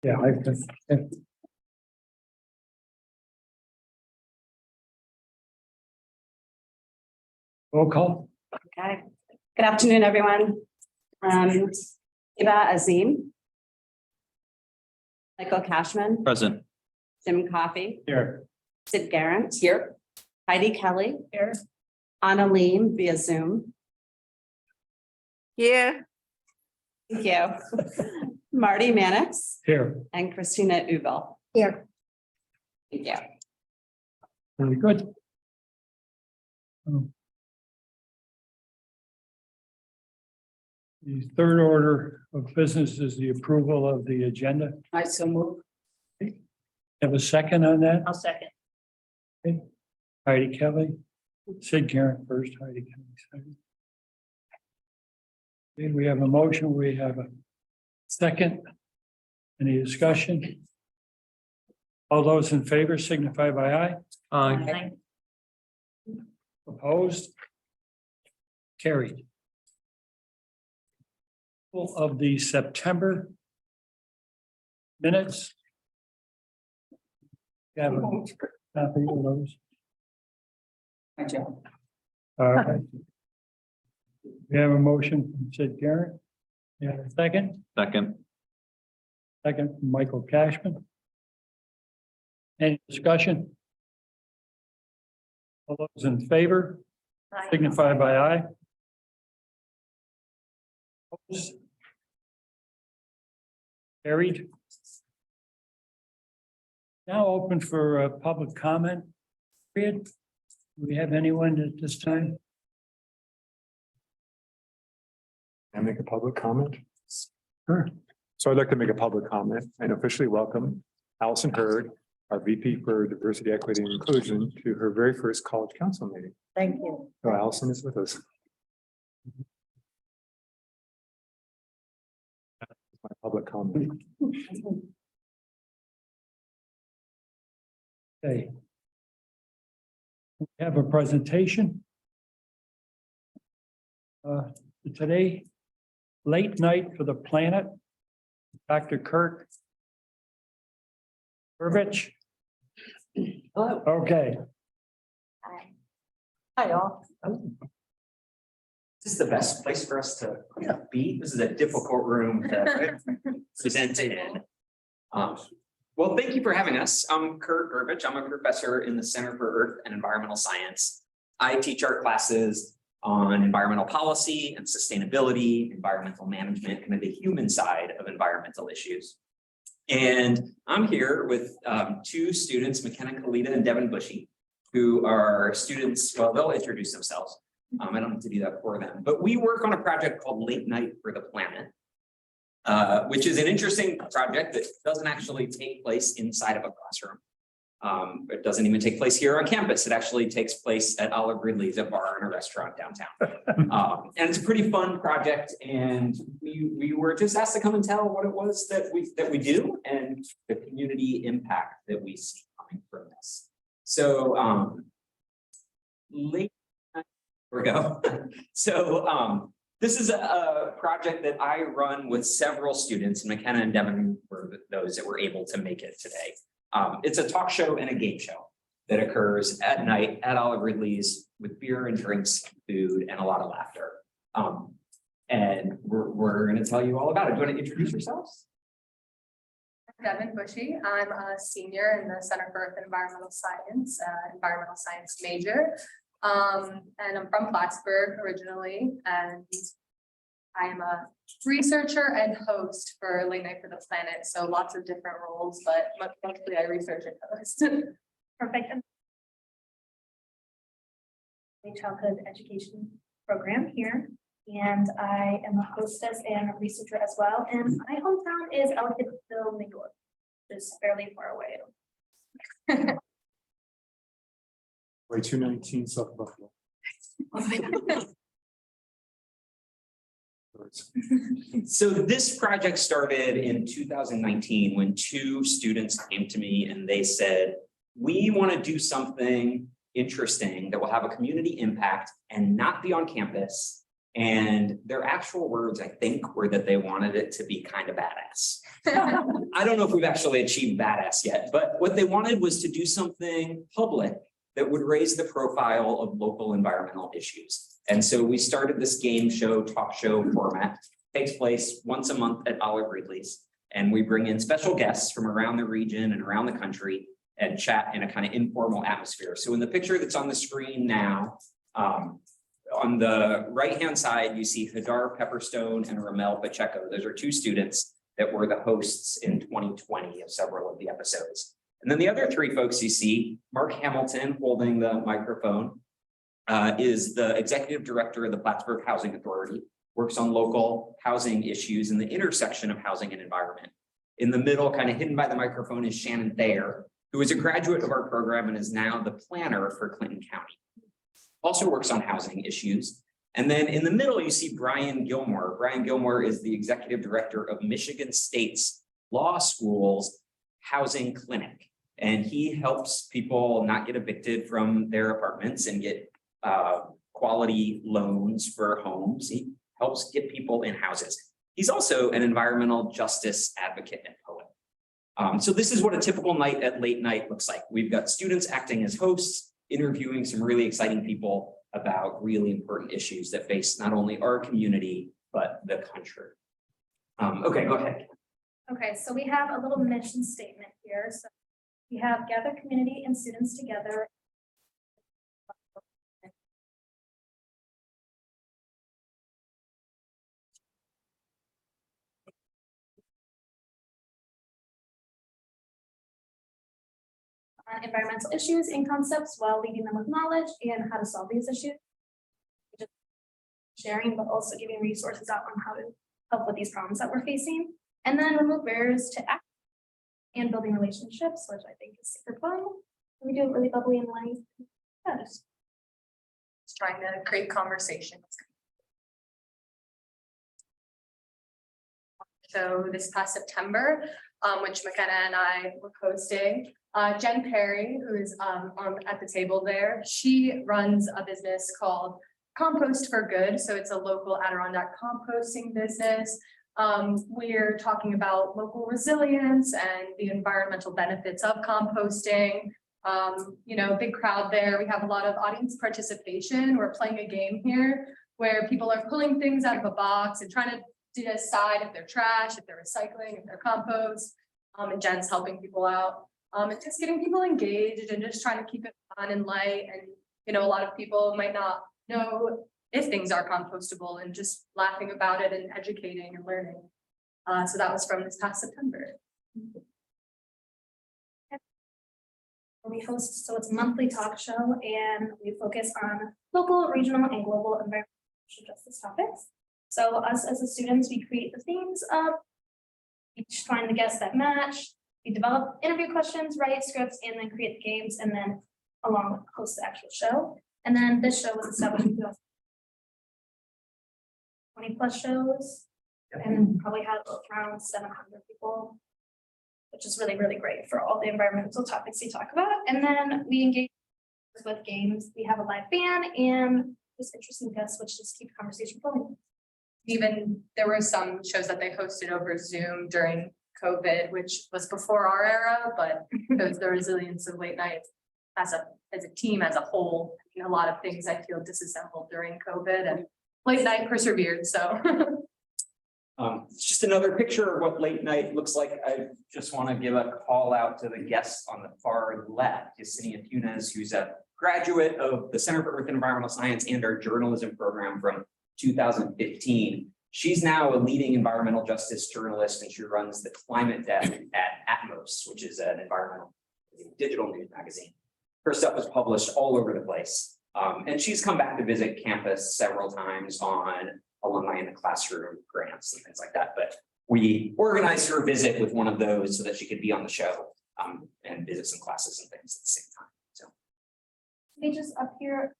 Yeah, roll call. Okay. Good afternoon, everyone. Iba Azim. Michael Cashman, Present. Jim Coffey, Here. Sid Garrett here, Heidi Kelly here, Anna Lean via Zoom. Here. Thank you. Marty Mannix Here. and Christina Ubel. Here. Thank you. Very good. The third order of business is the approval of the agenda. I so move. Have a second on that? I'll second. Heidi Kelly. Sid Garrett first, Heidi Kelly second. Okay, we have a motion, we have a second. Any discussion? All those in favor signify by aye. Aye. Opposed? Carried. Of the September minutes. Have a copy of those. Hi, Joe. All right. We have a motion from Sid Garrett. Yeah, second. Second. Second from Michael Cashman. Any discussion? All those in favor signify by aye. Opposed? Carried. Now open for a public comment period. Do we have anyone at this time? Can I make a public comment? Sure. So I'd like to make a public comment and officially welcome Allison Hurd, our VP for Diversity, Equity, and Inclusion, to her very first college council meeting. Thank you. So Allison is with us. That's my public comment. Okay. We have a presentation. Today, late night for the planet. Dr. Kirk Burbich. Hello. Okay. Hi, all. This is the best place for us to be. This is a difficult room to present in. Well, thank you for having us. I'm Kurt Burbich. I'm a professor in the Center for Earth and Environmental Science. I teach our classes on environmental policy and sustainability, environmental management, kind of the human side of environmental issues. And I'm here with two students, McKenna Kalita and Devin Bushy, who are students, well, they'll introduce themselves. I don't have to do that for them, but we work on a project called Late Night for the Planet, which is an interesting project that doesn't actually take place inside of a classroom. It doesn't even take place here on campus. It actually takes place at Olive Ridley's, a bar and a restaurant downtown. And it's a pretty fun project. And we were just asked to come and tell what it was that we do and the community impact that we see coming from this. So late night, here we go. So this is a project that I run with several students, and McKenna and Devin were those that were able to make it today. It's a talk show and a game show that occurs at night at Olive Ridley's with beer and drinks, food, and a lot of laughter. And we're going to tell you all about it. Do you want to introduce yourselves? Devin Bushy. I'm a senior in the Center for Earth and Environmental Science major. And I'm from Plattsburgh originally, and I am a researcher and host for Late Night for the Planet. So lots of different roles, but mostly I research and host. Perfect. Childhood education program here, and I am a hostess and a researcher as well. And my hometown is Ellicottville, New York, just fairly far away. Way 219 South Buffalo. So this project started in 2019 when two students came to me and they said, we want to do something interesting that will have a community impact and not be on campus And their actual words, I think, were that they wanted it to be kind of badass. I don't know if we've actually achieved badass yet, but what they wanted was to do something public that would raise the profile of local environmental issues. And so we started this game show, talk show format. Takes place once a month at Olive Ridley's. And we bring in special guests from around the region and around the country and chat in a kind of informal atmosphere. So in the picture that's on the screen now, on the right-hand side, you see Hadar Pepperstone and Ramel Pacheco. Those are two students that were the hosts in 2020 of several of the episodes. And then the other three folks you see, Mark Hamilton holding the microphone, is the executive director of the Plattsburgh Housing Authority, works on local housing issues in the intersection of housing and environment. In the middle, kind of hidden by the microphone, is Shannon Thayer, who is a graduate of our program and is now the planner for Clinton County. Also works on housing issues. And then in the middle, you see Brian Gilmore. Brian Gilmore is the executive director of Michigan State's Law School's Housing Clinic. And he helps people not get evicted from their apartments and get quality loans for homes. He helps get people in houses. He's also an environmental justice advocate and poet. So this is what a typical night at Late Night looks like. We've got students acting as hosts, interviewing some really exciting people about really important issues that face not only our community, but the country. Okay, go ahead. Okay, so we have a little mission statement here. So we have gather community and students together. On environmental issues and concepts while leaving them with knowledge and how to solve these issues. Just sharing, but also giving resources out on how to help with these problems that we're facing. And then remove barriers to act and building relationships, which I think is super fun. We do it really bubbly and light. Yeah, just Trying to create conversations. So this past September, which McKenna and I were hosting, Jen Perry, who is at the table there, she runs a business called Compost for Good. So it's a local Adirondack composting business. We're talking about local resilience and the environmental benefits of composting. You know, big crowd there. We have a lot of audience participation. We're playing a game here where people are pulling things out of a box and trying to decide if they're trash, if they're recycling, if they're compost. And Jen's helping people out. And just getting people engaged and just trying to keep it fun and light. And, you know, a lot of people might not know if things are compostable and just laughing about it and educating and learning. So that was from this past September. we host, so it's a monthly talk show and we focus on local, regional, and global environmental justice topics. So us as the students, we create the themes up, each find the guests that match, we develop interview questions, write scripts, and then create the games, and then along with host the actual show. And then this show was established in 20+ shows, and probably had around 700 people, which is really, really great for all the environmental topics we talk about. And then we engage with games. We have a live band and just interesting guests, which just keep the conversation flowing. Even there were some shows that they hosted over Zoom during COVID, which was before our era, but it was the resilience of late night as a team, as a whole. I mean, a lot of things I feel disassembled during COVID, and late night persevered. So it's just another picture of what late night looks like. I just want to give a call out to the guests on the far left, Yesenia Funes, who's a graduate of the Center for Earth and Environmental Science and our journalism program from 2015. She's now a leading environmental justice journalist, and she runs the climate desk at Atmos, which is an environmental digital news magazine. Her stuff is published all over the place. And she's come back to visit campus several times on alumni in the classroom grants and things like that. But we organized her visit with one of those so that she could be on the show and visit some classes and things at the same time. So Pages up here.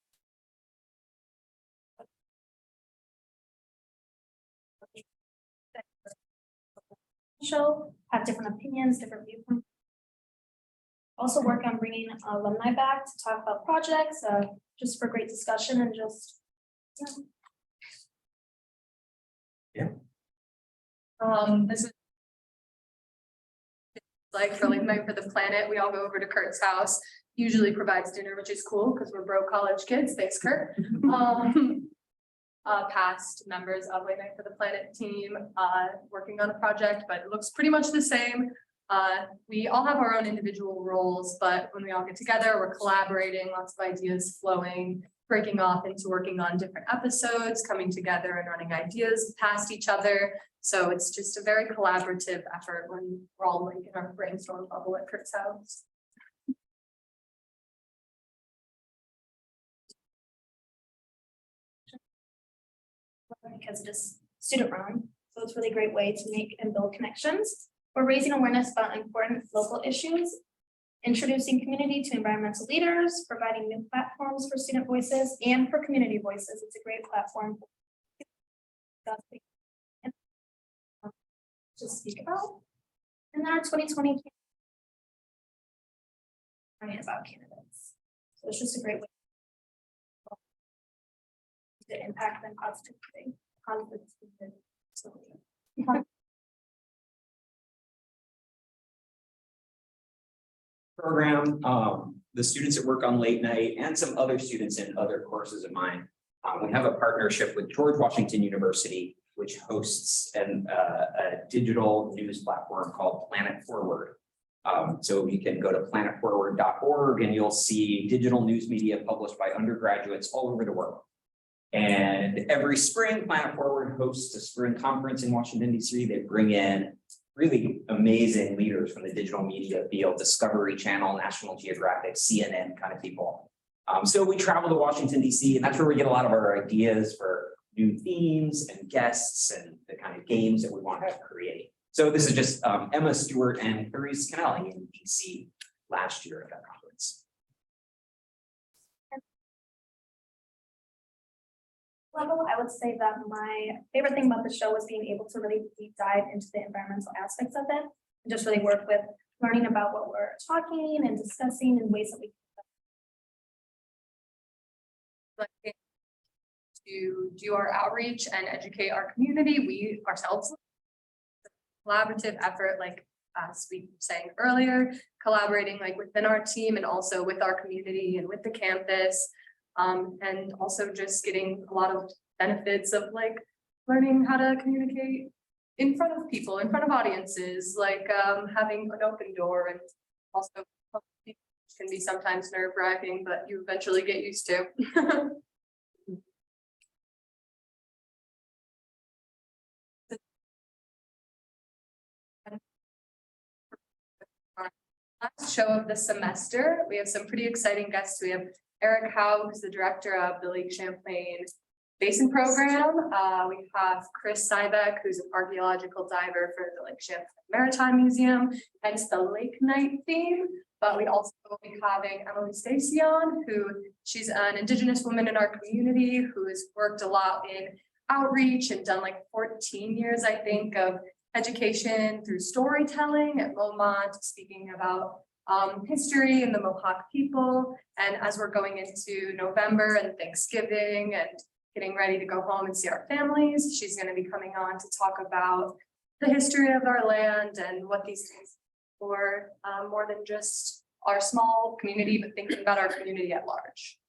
Show have different opinions, different viewpoints. Also work on bringing alumni back to talk about projects, just for great discussion and just This is like for Late Night for the Planet. We all go over to Kurt's house, usually provides dinner, which is cool because we're broke college kids. Thanks, Kurt. Past members of Late Night for the Planet team, working on a project, but it looks pretty much the same. We all have our own individual roles, but when we all get together, we're collaborating, lots of ideas flowing, breaking off into working on different episodes, coming together and running ideas past each other. So it's just a very collaborative effort when we're all like in our brainstorm bubble at Kurt's house. Because it is student run, so it's a really great way to make and build connections. We're raising awareness about important local issues, introducing community to environmental leaders, providing new platforms for student voices and for community voices. It's a great platform to speak about. And then our 2020 about candidates. So it's just a great way to impact them positively. Program, the students that work on Late Night and some other students in other courses of mine. We have a partnership with George Washington University, which hosts a digital news platform called Planet Forward. So you can go to planetforward.org and you'll see digital news media published by undergraduates all over the world. And every spring, Planet Forward hosts a spring conference in Washington, D.C. They bring in really amazing leaders from the digital media field, Discovery Channel, National Geographic, CNN kind of people. So we travel to Washington, D.C., and that's where we get a lot of our ideas for new themes and guests and the kind of games that we want to create. So this is just Emma Stewart and Clarice Canelli in D.C. last year at that conference. Level, I would say that my favorite thing about the show was being able to really deep dive into the environmental aspects of it and just really work with learning about what we're talking and discussing in ways that we to do our outreach and educate our community. We ourselves, collaborative effort, like as we were saying earlier, collaborating like within our team and also with our community and with the campus. And also just getting a lot of benefits of like learning how to communicate in front of people, in front of audiences, like having an open door, and also can be sometimes nerve-wracking, but you eventually get used to. Last show of the semester, we have some pretty exciting guests. We have Eric Howe, who's the director of the Lake Champlain Basin Program. We have Chris Sybeck, who's an archaeological diver for the Lake Champlain Maritime Museum, hence the Lake Night theme. But we also will be having Emily Stacion, who she's an Indigenous woman in our community who has worked a lot in outreach and done like 14 years, I think, of education through storytelling at Beaumont, speaking about history and the Mohawk people. And as we're going into November and Thanksgiving and getting ready to go home and see our families, she's going to be coming on to talk about the history of our land and what these things are for, more than just our small community, but thinking about our community at large.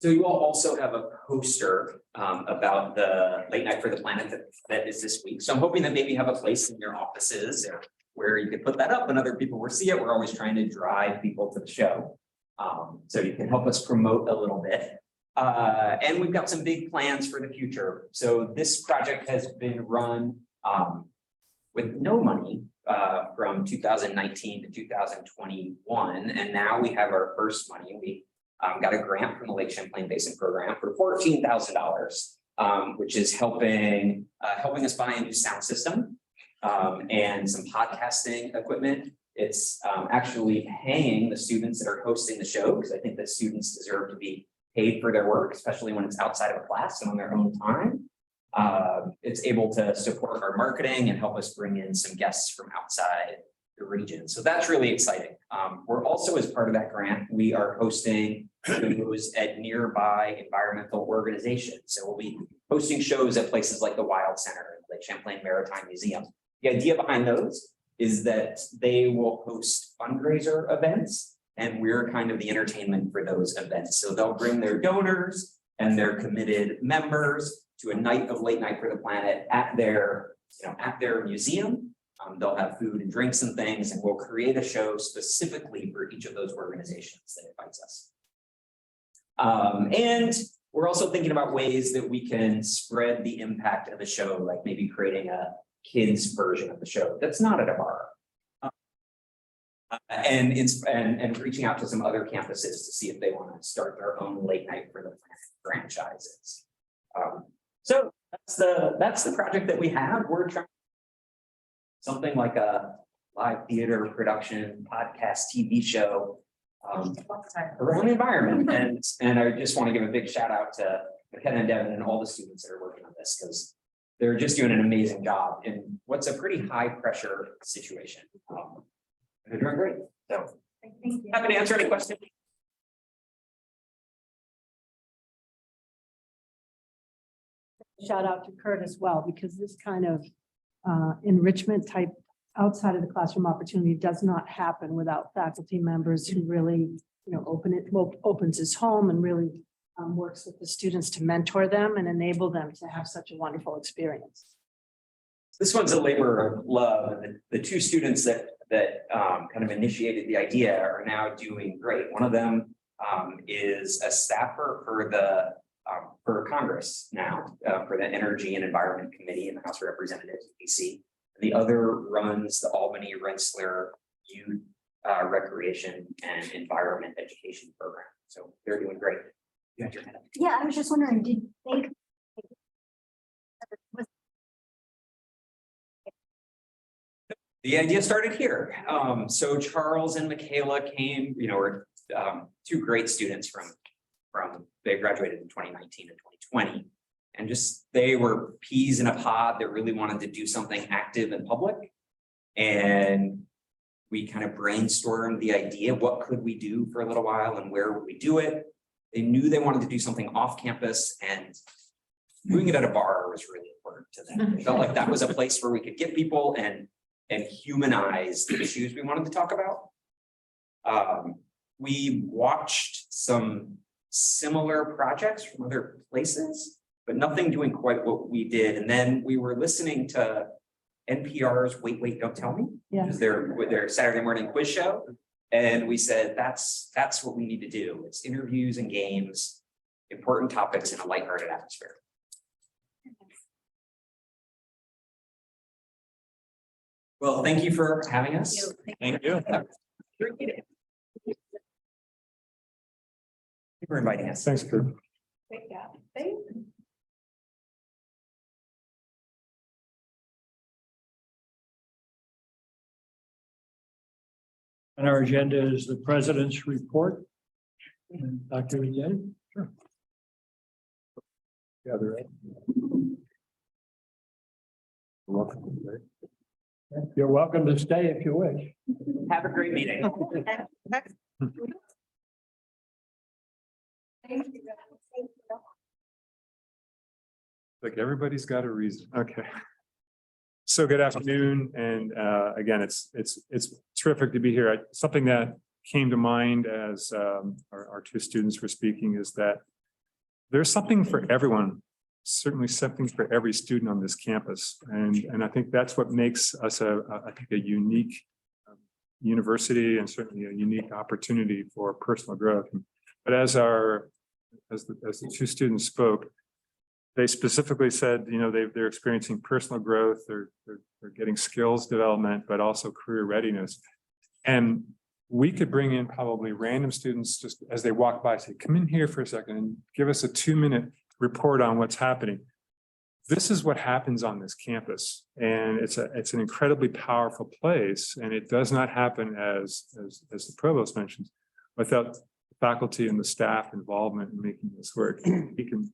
So you all also have a poster about the Late Night for the Planet that is this week. So I'm hoping that maybe you have a place in your offices or where you could put that up and other people will see it. We're always trying to drive people to the show. So you can help us promote a little bit. And we've got some big plans for the future. So this project has been run with no money from 2019 to 2021. And now we have our first money. We got a grant from the Lake Champlain Basin Program for $14,000, which is helping us buy a new sound system and some podcasting equipment. It's actually paying the students that are hosting the show, because I think that students deserve to be paid for their work, especially when it's outside of a class and on their own time. It's able to support our marketing and help us bring in some guests from outside the region. So that's really exciting. We're also, as part of that grant, we are hosting shows at nearby environmental organizations. So we'll be hosting shows at places like the Wild Center, like Champlain Maritime Museum. The idea behind those is that they will host fundraiser events, and we're kind of the entertainment for those events. So they'll bring their donors and their committed members to a night of Late Night for the Planet at their, at their museum. They'll have food and drinks and things, and we'll create a show specifically for each of those organizations that invites us. And we're also thinking about ways that we can spread the impact of the show, like maybe creating a kids version of the show that's not at a bar. And reaching out to some other campuses to see if they want to start their own Late Night for the Planet franchises. So that's the project that we have. We're trying something like a live theater production, podcast, TV show around the environment. And I just want to give a big shout out to McKenna and Devin and all the students that are working on this, because they're just doing an amazing job in what's a pretty high pressure situation. They're doing great. So Thank you. happy to answer any questions. Shout out to Kurt as well, because this kind of enrichment type outside of the classroom opportunity does not happen without faculty members who really, opens his home and really works with the students to mentor them and enable them to have such a wonderful experience. This one's a labor of love. And the two students that kind of initiated the idea are now doing great. One of them is a staffer for Congress now, for the Energy and Environment Committee in the House of Representatives in DC. The other runs the Albany Rensselaer Youth Recreation and Environment Education Program. So they're doing great. You had your hand up. Yeah, I was just wondering, did they? The idea started here. So Charles and Michaela came, were two great students from they graduated in 2019 and 2020. And just, they were peas in a pod that really wanted to do something active in public. And we kind of brainstormed the idea, what could we do for a little while and where would we do it? They knew they wanted to do something off campus, and doing it at a bar was really important to them. They felt like that was a place where we could get people and humanize the issues we wanted to talk about. We watched some similar projects from other places, but nothing doing quite what we did. And then we were listening to NPR's Wait, Wait, Don't Tell Me. Yeah. Their Saturday morning quiz show. And we said, that's what we need to do. It's interviews and games, important topics in a lighthearted atmosphere. Well, thank you for having us. Thank you. Thank you for inviting us. Thanks, Kurt. Great job. Thank you. On our agenda is the president's report. And Dr. Yen? Sure. Yeah, they're right. Welcome. You're welcome to stay if you wish. Have a great meeting. Like everybody's got a reason. Okay. So good afternoon. And again, it's terrific to be here. Something that came to mind as our two students were speaking is that there's something for everyone, certainly something for every student on this campus. And I think that's what makes us I think a unique university, and certainly a unique opportunity for personal growth. But as the two students spoke, they specifically said, they're experiencing personal growth, they're getting skills development, but also career readiness. And we could bring in probably random students just as they walk by, say, come in here for a second and give us a 2-minute report on what's happening. This is what happens on this campus. And it's an incredibly powerful place. And it does not happen, as the provost mentioned, without faculty and the staff involvement in making this work. We can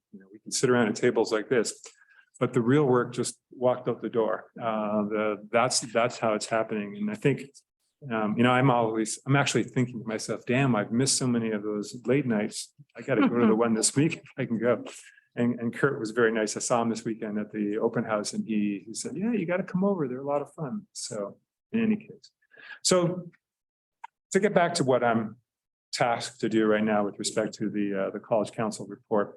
sit around at tables like this, but the real work just walked out the door. That's how it's happening. And I think I'm actually thinking to myself, damn, I've missed so many of those late nights. I got to go to the one this week if I can go. And Kurt was very nice. I saw him this weekend at the open house and he said, yeah, you got to come over. They're a lot of fun. So in any case, so to get back to what I'm tasked to do right now with respect to the College Council report.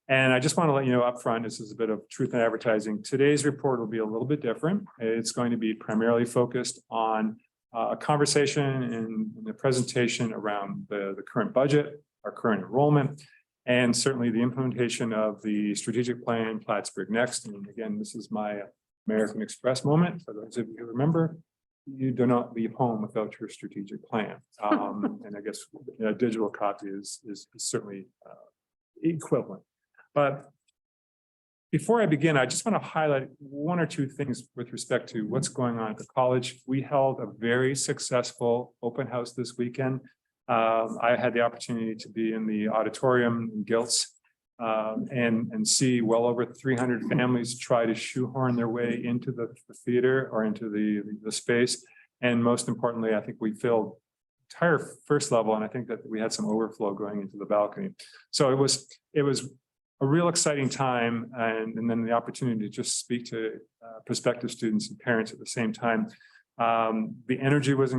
And I just want to let you know upfront, this is a bit of truth in advertising. Today's report will be a little bit different. It's going to be primarily focused on a conversation and the presentation around the current budget, our current enrollment, and certainly the implementation of the strategic plan Plattsburgh Next. And again, this is my American Express moment. For those of you who remember, you do not leave home without your strategic plan. And I guess a digital copy is certainly equivalent. But before I begin, I just want to highlight one or two things with respect to what's going on at the college. We held a very successful open house this weekend. I had the opportunity to be in the auditorium in Giltz and see well over 300 families try to shoehorn their way into the theater or into the space. And most importantly, I think we filled entire first level, and I think that we had some overflow going into the balcony. So it was a real exciting time, and then the opportunity to just speak to prospective students and parents at the same time. The energy was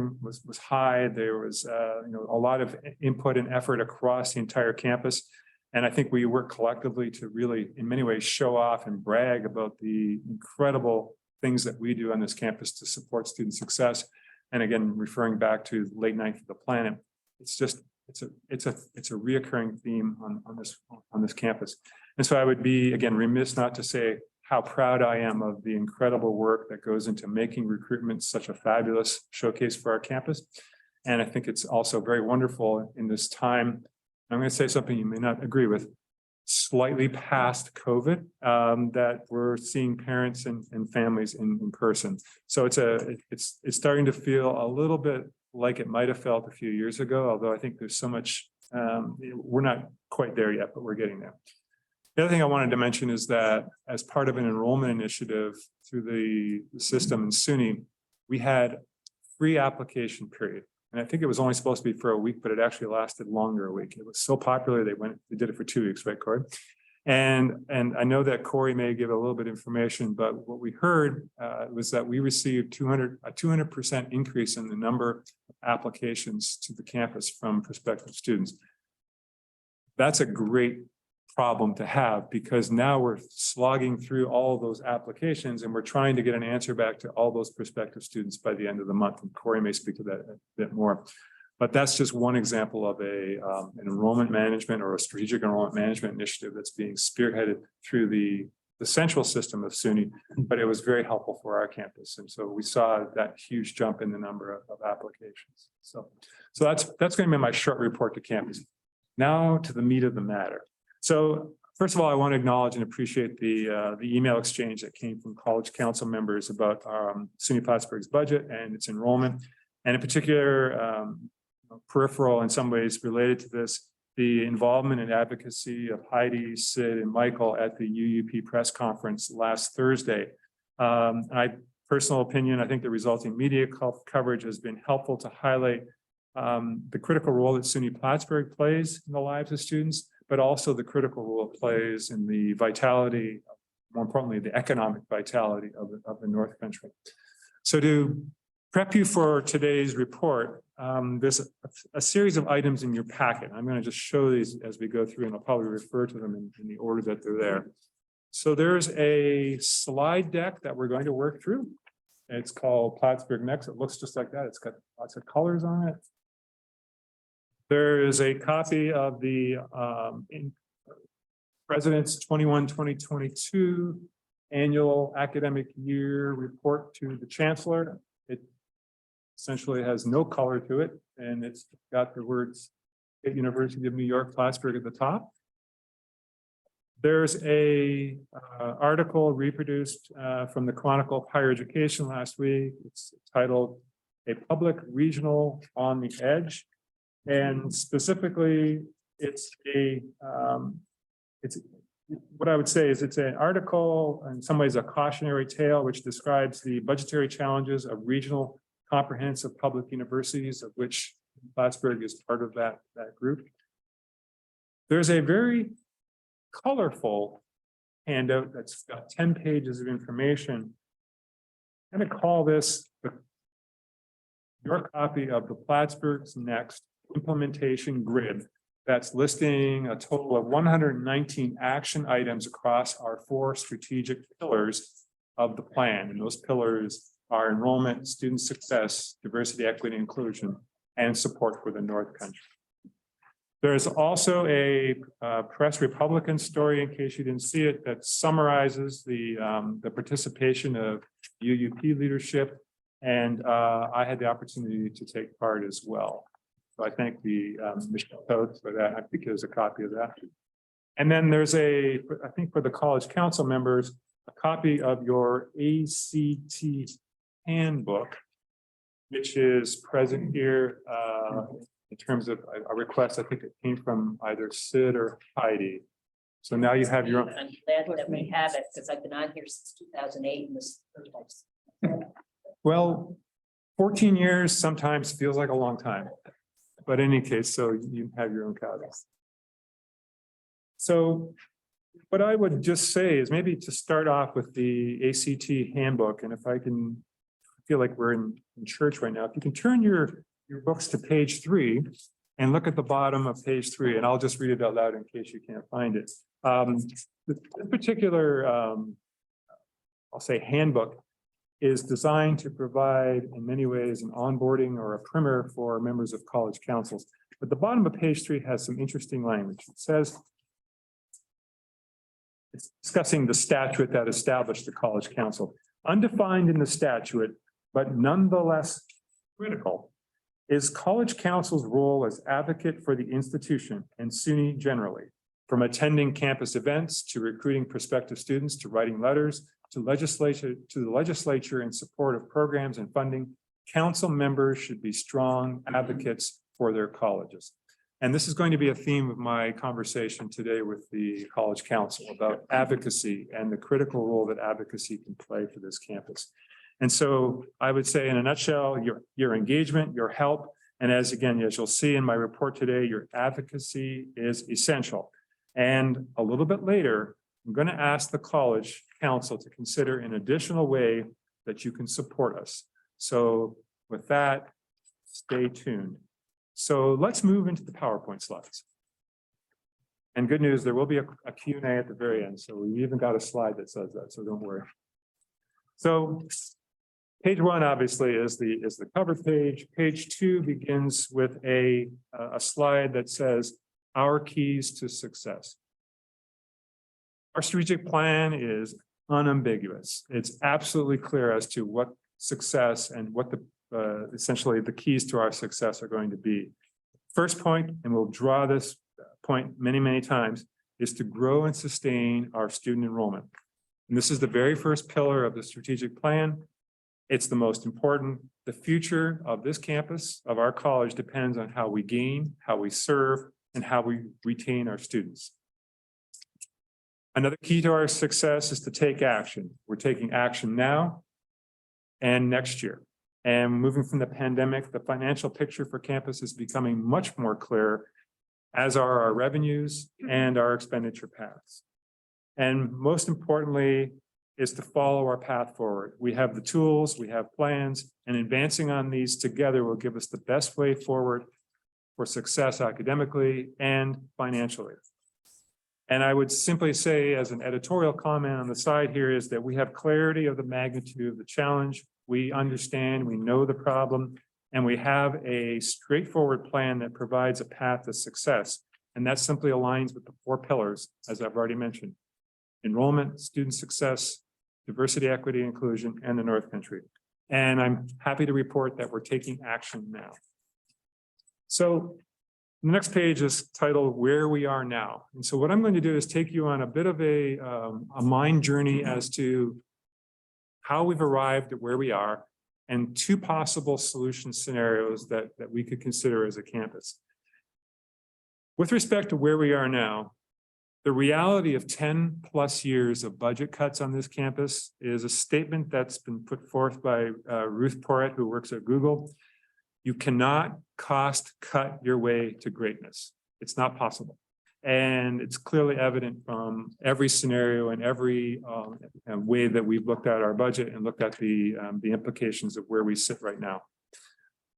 high. There was a lot of input and effort across the entire campus. And I think we work collectively to really, in many ways, show off and brag about the incredible things that we do on this campus to support student success. And again, referring back to late night for the planet, it's a reoccurring theme on this campus. And so I would be, again, remiss not to say how proud I am of the incredible work that goes into making recruitment such a fabulous showcase for our campus. And I think it's also very wonderful in this time. I'm going to say something you may not agree with, slightly past COVID, that we're seeing parents and families in person. So it's starting to feel a little bit like it might have felt a few years ago, although I think there's so much, we're not quite there yet, but we're getting there. The other thing I wanted to mention is that as part of an enrollment initiative through the system in SUNY, we had free application period. And I think it was only supposed to be for a week, but it actually lasted longer a week. It was so popular, they did it for 2 weeks, right, Corey? And I know that Corey may give a little bit of information, but what we heard was that we received a 200% increase in the number of applications to the campus from prospective students. That's a great problem to have, because now we're slogging through all of those applications and we're trying to get an answer back to all those prospective students by the end of the month. And Corey may speak to that a bit more. But that's just one example of an enrollment management or a strategic enrollment management initiative that's being spearheaded through the central system of SUNY, but it was very helpful for our campus. And so we saw that huge jump in the number of applications. So that's going to be my short report to campus. Now to the meat of the matter. So first of all, I want to acknowledge and appreciate the email exchange that came from College Council members about SUNY Plattsburgh's budget and its enrollment, and in particular, peripheral in some ways related to this, the involvement and advocacy of Heidi, Sid, and Michael at the UUP press conference last Thursday. Personal opinion, I think the resulting media coverage has been helpful to highlight the critical role that SUNY Plattsburgh plays in the lives of students, but also the critical role it plays in the vitality, more importantly, the economic vitality of the North Country. So to prep you for today's report, there's a series of items in your packet. I'm going to just show these as we go through, and I'll probably refer to them in the order that they're there. So there's a slide deck that we're going to work through. It's called Plattsburgh Next. It looks just like that. It's got lots of colors on it. There is a copy of the President's 2022 annual academic year report to the Chancellor. It essentially has no color to it, and it's got the words State University of New York, Plattsburgh at the top. There's a article reproduced from the Chronicle of Higher Education last week. It's titled "A Public Regional on the Edge." And specifically, it's what I would say is it's an article, in some ways a cautionary tale, which describes the budgetary challenges of regional comprehensive public universities, of which Plattsburgh is part of that group. There's a very colorful handout that's got 10 pages of information. I'm going to call this your copy of the Plattsburgh's Next implementation grid. That's listing a total of 119 action items across our 4 strategic pillars of the plan. And those pillars are enrollment, student success, diversity, equity, inclusion, and support for the North Country. There's also a Press Republican story, in case you didn't see it, that summarizes the participation of UUP leadership. And I had the opportunity to take part as well. So I thank the Michelle Toth for that. I think there's a copy of that. And then there's I think for the college council members, a copy of your ACT handbook, which is present here in terms of a request. I think it came from either Sid or Heidi. So now you have your own. I'm glad that we have it because I've been on here since 2008 and this. Well, 14 years sometimes feels like a long time. But in any case, so you have your own copies. So what I would just say is maybe to start off with the ACT handbook. And if I can feel like we're in church right now, if you can turn your books to page 3 and look at the bottom of page 3, and I'll just read it out loud in case you can't find it. This particular, I'll say handbook, is designed to provide in many ways an onboarding or a primer for members of college councils. But the bottom of page 3 has some interesting language. It says, it's discussing the statute that established the college council. Undefined in the statute, but nonetheless critical, is college council's role as advocate for the institution and SUNY generally, from attending campus events to recruiting prospective students to writing letters to the legislature in support of programs and funding. Council members should be strong advocates for their colleges. And this is going to be a theme of my conversation today with the college council about advocacy and the critical role that advocacy can play for this campus. And so I would say in a nutshell, your engagement, your help, and as you'll see in my report today, your advocacy is essential. And a little bit later, I'm going to ask the college council to consider an additional way that you can support us. So with that, stay tuned. So let's move into the PowerPoint slides. And good news, there will be a Q&A at the very end. So we even got a slide that says that, so don't worry. So page 1 obviously is the cover page. Page 2 begins with a slide that says our keys to success. Our strategic plan is unambiguous. It's absolutely clear as to what success and what essentially the keys to our success are going to be. First point, and we'll draw this point many, many times, is to grow and sustain our student enrollment. And this is the very first pillar of the strategic plan. It's the most important. The future of this campus, of our college, depends on how we gain, how we serve, and how we retain our students. Another key to our success is to take action. We're taking action now and next year. And moving from the pandemic, the financial picture for campus is becoming much more clear, as are our revenues and our expenditure paths. And most importantly is to follow our path forward. We have the tools, we have plans, and advancing on these together will give us the best way forward for success academically and financially. And I would simply say, as an editorial comment on the side here, is that we have clarity of the magnitude of the challenge. We understand, we know the problem, and we have a straightforward plan that provides a path to success. And that simply aligns with the 4 pillars, as I've already mentioned: enrollment, student success, diversity, equity, inclusion, and the North Country. And I'm happy to report that we're taking action now. So the next page is titled Where We Are Now. And so what I'm going to do is take you on a bit of a mind journey as to how we've arrived at where we are and 2 possible solution scenarios that we could consider as a campus. With respect to where we are now, The reality of 10+ years of budget cuts on this campus is a statement that's been put forth by Ruth Porrett, who works at Google. You cannot cost cut your way to greatness. It's not possible. And it's clearly evident from every scenario and every way that we've looked at our budget and looked at the implications of where we sit right now.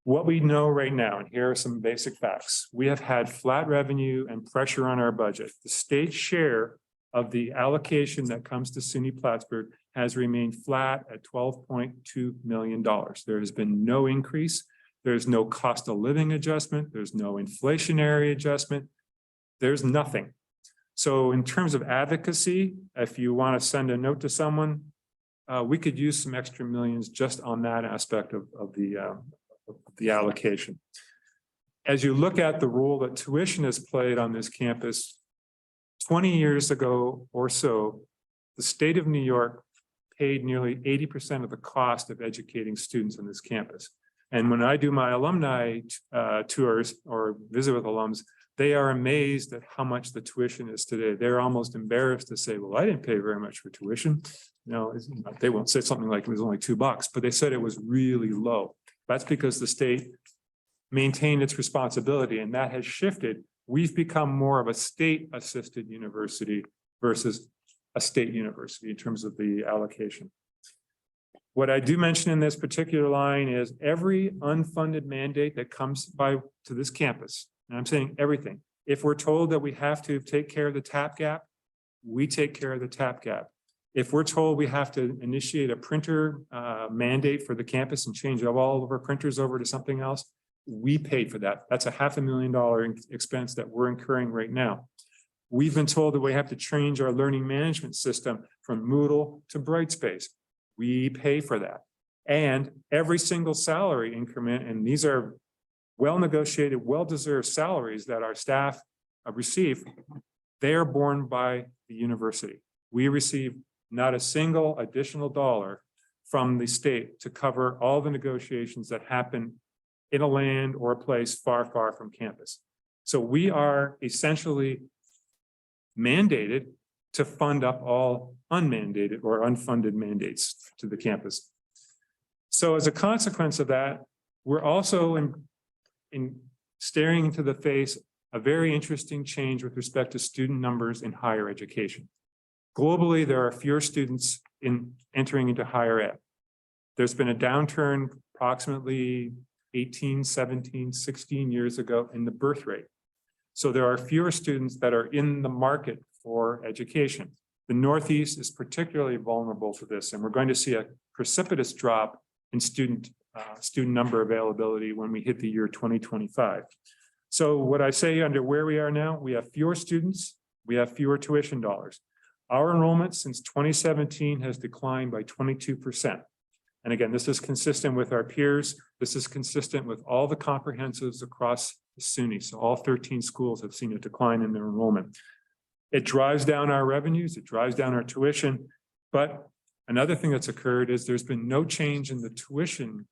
What we know right now, and here are some basic facts. We have had flat revenue and pressure on our budget. The state share of the allocation that comes to SUNY Plattsburgh has remained flat at $12.2 million. There has been no increase. There's no cost of living adjustment. There's no inflationary adjustment. There's nothing. So in terms of advocacy, if you want to send a note to someone, we could use some extra millions just on that aspect of the allocation. As you look at the role that tuition has played on this campus, 20 years ago or so, the state of New York paid nearly 80% of the cost of educating students on this campus. And when I do my alumni tours or visit with alums, they are amazed at how much the tuition is today. They're almost embarrassed to say, well, I didn't pay very much for tuition. No, they won't say something like it was only $2, but they said it was really low. That's because the state maintained its responsibility, and that has shifted. We've become more of a state-assisted university versus a state university in terms of the allocation. What I do mention in this particular line is every unfunded mandate that comes to this campus, and I'm saying everything. If we're told that we have to take care of the tap gap, we take care of the tap gap. If we're told we have to initiate a printer mandate for the campus and change all of our printers over to something else, we paid for that. That's a $500,000 expense that we're incurring right now. We've been told that we have to change our learning management system from Moodle to Brightspace. We pay for that. And every single salary increment, and these are well-negotiated, well-deserved salaries that our staff receive, they are borne by the university. We receive not a single additional dollar from the state to cover all the negotiations that happen in a land or a place far, far from campus. So we are essentially mandated to fund up all unmandated or unfunded mandates to the campus. So as a consequence of that, we're also in staring into the face a very interesting change with respect to student numbers in higher education. Globally, there are fewer students entering into higher ed. There's been a downturn approximately 18, 17, 16 years ago in the birth rate. So there are fewer students that are in the market for education. The Northeast is particularly vulnerable to this, and we're going to see a precipitous drop in student number availability when we hit the year 2025. So what I say under where we are now, we have fewer students, we have fewer tuition dollars. Our enrollment since 2017 has declined by 22%. And again, this is consistent with our peers. This is consistent with all the comprehensives across the SUNY. So all 13 schools have seen a decline in their enrollment. It drives down our revenues, it drives down our tuition. But another thing that's occurred is there's been no change in the tuition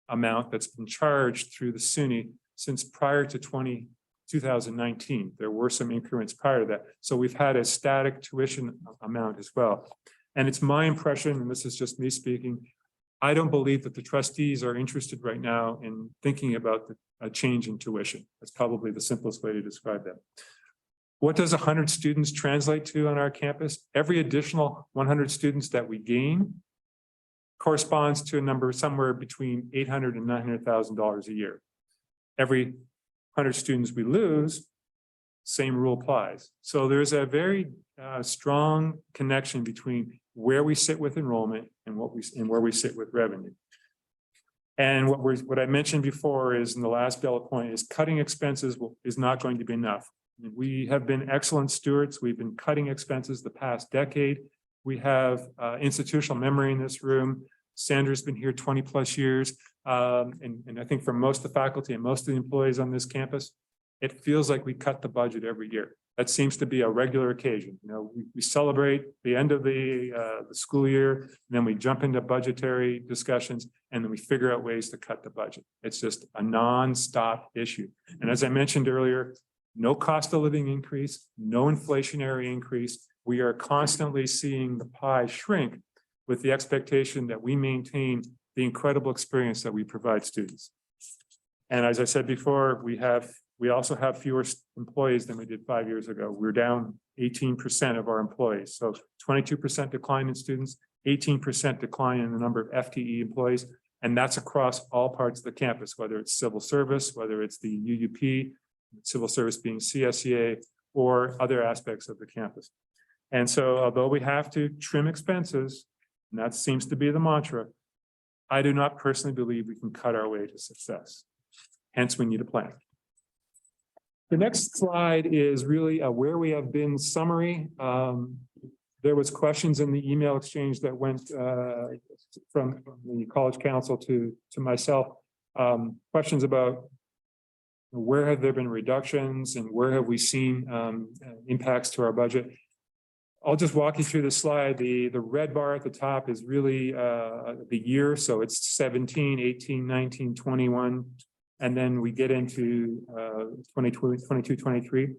amount that's been charged through the SUNY since prior to 2019. There were some increments prior to that. So we've had a static tuition amount as well. And it's my impression, and this is just me speaking, I don't believe that the trustees are interested right now in thinking about a change in tuition. That's probably the simplest way to describe that. What does 100 students translate to on our campus? Every additional 100 students that we gain corresponds to a number somewhere between $800,000 and $900,000 a year. Every 100 students we lose, same rule applies. So there's a very strong connection between where we sit with enrollment and where we sit with revenue. And what I mentioned before is in the last bullet point is cutting expenses is not going to be enough. We have been excellent stewards. We've been cutting expenses the past decade. We have institutional memory in this room. Sandra's been here 20+ years. And I think for most of the faculty and most of the employees on this campus, it feels like we cut the budget every year. That seems to be a regular occasion. You know, we celebrate the end of the school year, and then we jump into budgetary discussions, and then we figure out ways to cut the budget. It's just a non-stop issue. And as I mentioned earlier, no cost of living increase, no inflationary increase. We are constantly seeing the pie shrink with the expectation that we maintain the incredible experience that we provide students. And as I said before, we also have fewer employees than we did 5 years ago. We're down 18% of our employees. So 22% decline in students, 18% decline in the number of FTE employees. And that's across all parts of the campus, whether it's civil service, whether it's the UUP, civil service being CSEA, or other aspects of the campus. And so although we have to trim expenses, and that seems to be the mantra, I do not personally believe we can cut our way to success. Hence, we need a plan. The next slide is really a where we have been summary. There was questions in the email exchange that went from the College Council to myself. Questions about where have there been reductions and where have we seen impacts to our budget. I'll just walk you through the slide. The red bar at the top is really the year. So it's 17, 18, 19, 21. And then we get into 2020, 22, 23.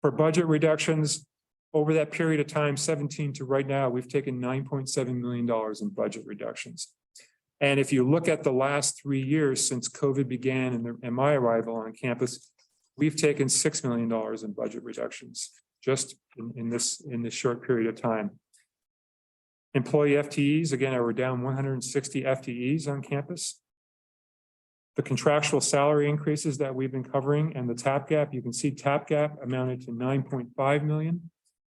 For budget reductions, over that period of time, 17 to right now, we've taken $9.7 million in budget reductions. And if you look at the last 3 years since COVID began and my arrival on campus, we've taken $6 million in budget reductions just in this short period of time. Employee FTEs, again, we're down 160 FTEs on campus. The contractual salary increases that we've been covering and the TAP gap, you can see TAP gap amounted to 9.5 million.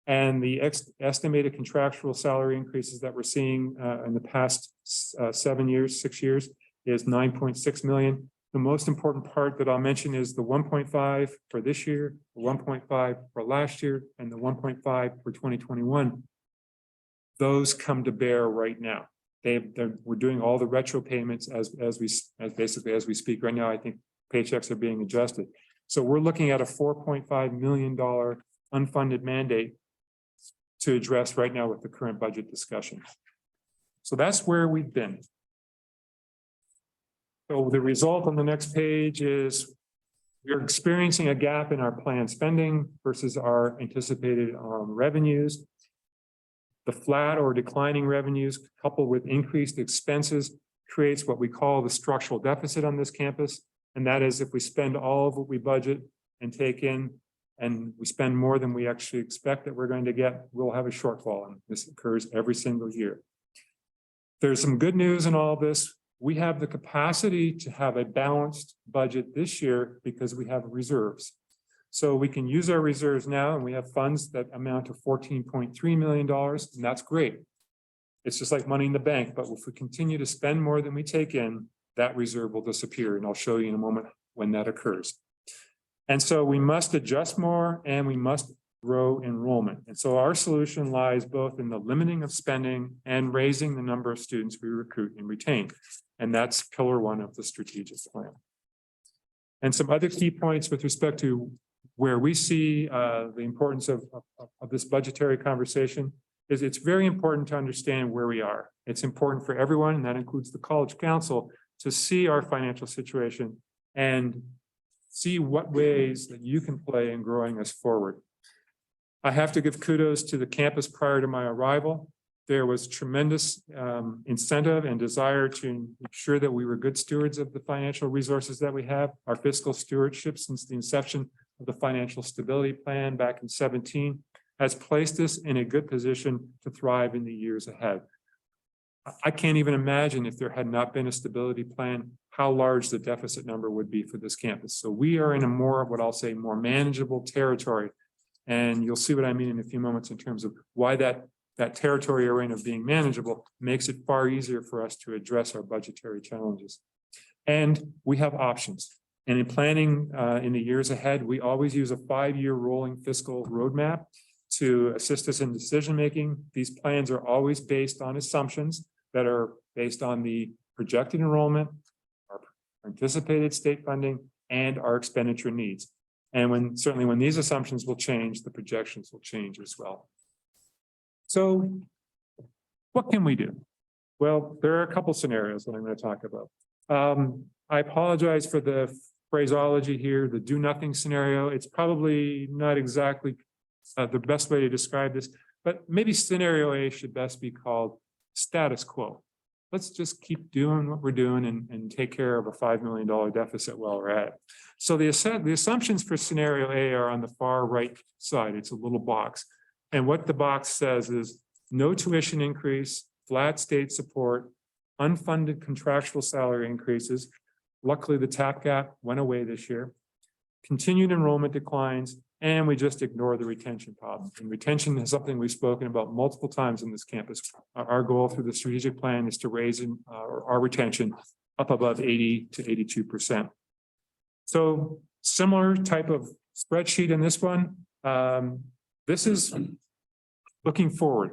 And the estimated contractual salary increases that we're seeing in the past 6 years is 9.6 million. The most important part that I'll mention is the 1.5 for this year, the 1.5 for last year, and the 1.5 for 2021. Those come to bear right now. We're doing all the retro payments as we speak right now. I think paychecks are being adjusted. So we're looking at a $4.5 million unfunded mandate to address right now with the current budget discussion. So that's where we've been. So the result on the next page is we're experiencing a gap in our planned spending versus our anticipated revenues. The flat or declining revenues coupled with increased expenses creates what we call the structural deficit on this campus. And that is if we spend all of what we budget and take in and we spend more than we actually expect that we're going to get, we'll have a shortfall. And this occurs every single year. There's some good news in all this. We have the capacity to have a balanced budget this year because we have reserves. So we can use our reserves now and we have funds that amount to $14.3 million, and that's great. It's just like money in the bank, but if we continue to spend more than we take in, that reserve will disappear, and I'll show you in a moment when that occurs. And so we must adjust more and we must grow enrollment. And so our solution lies both in the limiting of spending and raising the number of students we recruit and retain. And that's pillar one of the strategic plan. And some other key points with respect to where we see the importance of this budgetary conversation is it's very important to understand where we are. It's important for everyone, and that includes the College Council, to see our financial situation and see what ways that you can play in growing us forward. I have to give kudos to the campus prior to my arrival. There was tremendous incentive and desire to ensure that we were good stewards of the financial resources that we have. Our fiscal stewardship since the inception of the financial stability plan back in 2017 has placed us in a good position to thrive in the years ahead. I can't even imagine if there had not been a stability plan, how large the deficit number would be for this campus. So we are in a more, what I'll say, more manageable territory. And you'll see what I mean in a few moments in terms of why that territory area of being manageable makes it far easier for us to address our budgetary challenges. And we have options. And in planning in the years ahead, we always use a 5-year rolling fiscal roadmap to assist us in decision-making. These plans are always based on assumptions that are based on the projected enrollment, our anticipated state funding, and our expenditure needs. And certainly when these assumptions will change, the projections will change as well. So what can we do? Well, there are a couple scenarios that I'm going to talk about. I apologize for the phraseology here, the do nothing scenario. It's probably not exactly the best way to describe this, but maybe scenario A should best be called status quo. Let's just keep doing what we're doing and take care of a $5 million deficit while we're at it. So the assumptions for scenario A are on the far right side. It's a little box. And what the box says is no tuition increase, flat state support, unfunded contractual salary increases. Luckily, the TAP gap went away this year. Continued enrollment declines, and we just ignore the retention problem. And retention is something we've spoken about multiple times in this campus. Our goal through the strategic plan is to raise our retention up above 80 to 82%. So similar type of spreadsheet in this one. This is looking forward.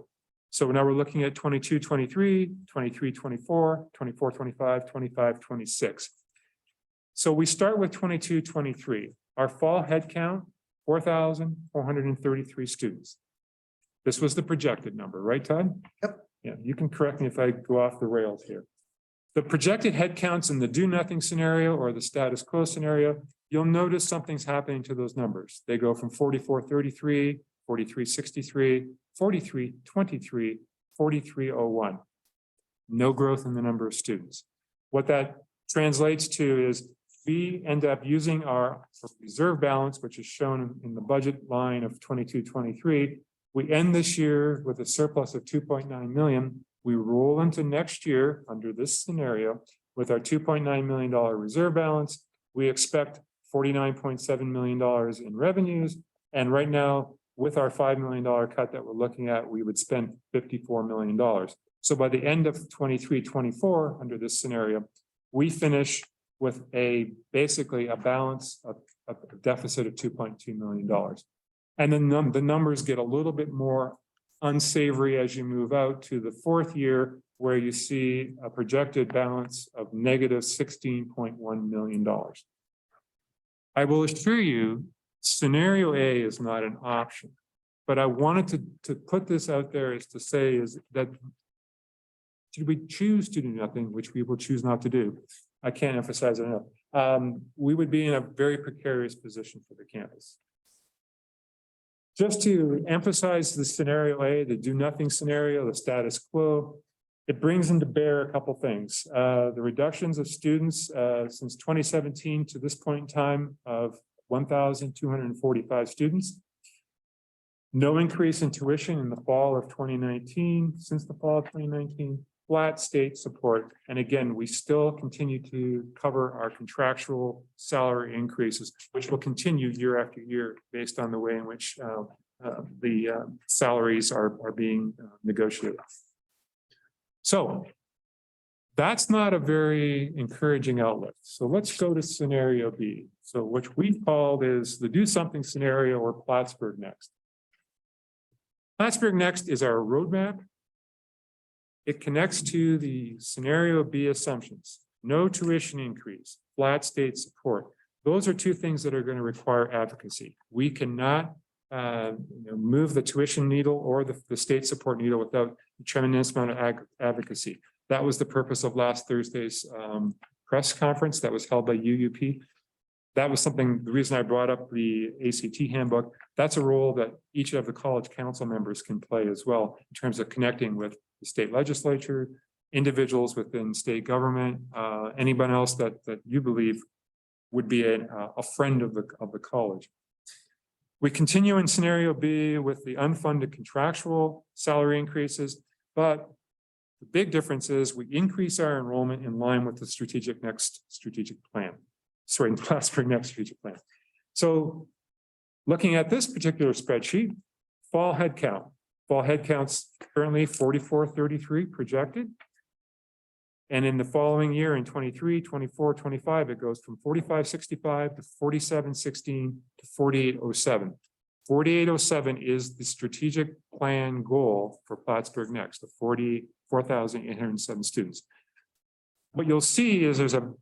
So now we're looking at 22, 23, 23, 24, 24, 25, 25, 26. So we start with 22, 23. Our fall head count, 4,433 students. This was the projected number, right, Todd? Yep. Yeah, you can correct me if I go off the rails here. The projected head counts in the do nothing scenario or the status quo scenario, you'll notice something's happening to those numbers. They go from 4433, 4363, 4323, 4301. No growth in the number of students. What that translates to is we end up using our reserve balance, which is shown in the budget line of 22-23. We end this year with a surplus of 2.9 million. We roll into next year under this scenario with our $2.9 million reserve balance. We expect $49.7 million in revenues. And right now, with our $5 million cut that we're looking at, we would spend $54 million. So by the end of 23-24, under this scenario, we finish with basically a balance of a deficit of $2.2 million. And then the numbers get a little bit more unsavory as you move out to the fourth year, where you see a projected balance of negative $16.1 million. I will assure you, scenario A is not an option, but I wanted to put this out there is to say is that should we choose to do nothing, which we will choose not to do, I can't emphasize it enough, we would be in a very precarious position for the campus. Just to emphasize the scenario A, the do nothing scenario, the status quo, it brings into bear a couple things. The reductions of students since 2017 to this point in time of 1,245 students. No increase in tuition in the fall of 2019, since the fall of 2019, flat state support. And again, we still continue to cover our contractual salary increases, which will continue year after year based on the way in which the salaries are being negotiated. So that's not a very encouraging outlook. So let's go to scenario B. So which we called is the do something scenario or Plattsburgh Next. Plattsburgh Next is our roadmap. It connects to the scenario B assumptions. No tuition increase, flat state support. Those are two things that are going to require advocacy. We cannot move the tuition needle or the state support needle without a tremendous amount of advocacy. That was the purpose of last Thursday's press conference that was held by UUP. That was something, the reason I brought up the ACT handbook, that's a role that each of the college council members can play as well in terms of connecting with the state legislature, individuals within state government, anyone else that you believe would be a friend of the college. We continue in scenario B with the unfunded contractual salary increases, but the big difference is we increase our enrollment in line with the strategic plan. Sorry, the Plattsburgh Next strategic plan. So looking at this particular spreadsheet, fall head count. Fall head count's currently 4,433 projected. And in the following year in 23, 24, 25, it goes from 4,565 to 4,716 to 4,807. 4,807 is the strategic plan goal for Plattsburgh Next, the 44,807 students. What you'll see is there's a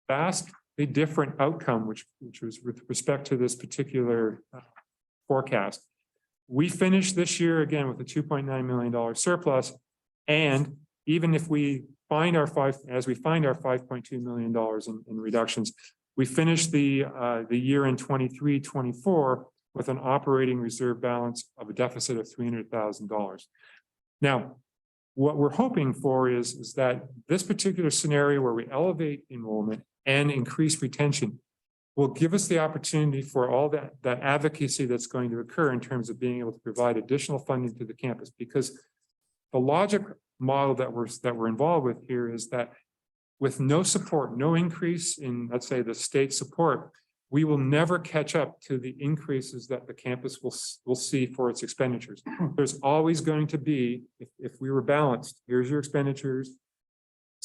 vastly different outcome, which was with respect to this particular forecast. We finished this year again with a $2.9 million surplus, and even if we find our $5.2 million in reductions, We finished the year in 23-24 with an operating reserve balance of a deficit of $300,000. Now, what we're hoping for is that this particular scenario where we elevate enrollment and increase retention will give us the opportunity for all that advocacy that's going to occur in terms of being able to provide additional funding to the campus, because the logic model that we're involved with here is that with no support, no increase in, let's say, the state support, we will never catch up to the increases that the campus will see for its expenditures. There's always going to be, if we were balanced, here's your expenditures,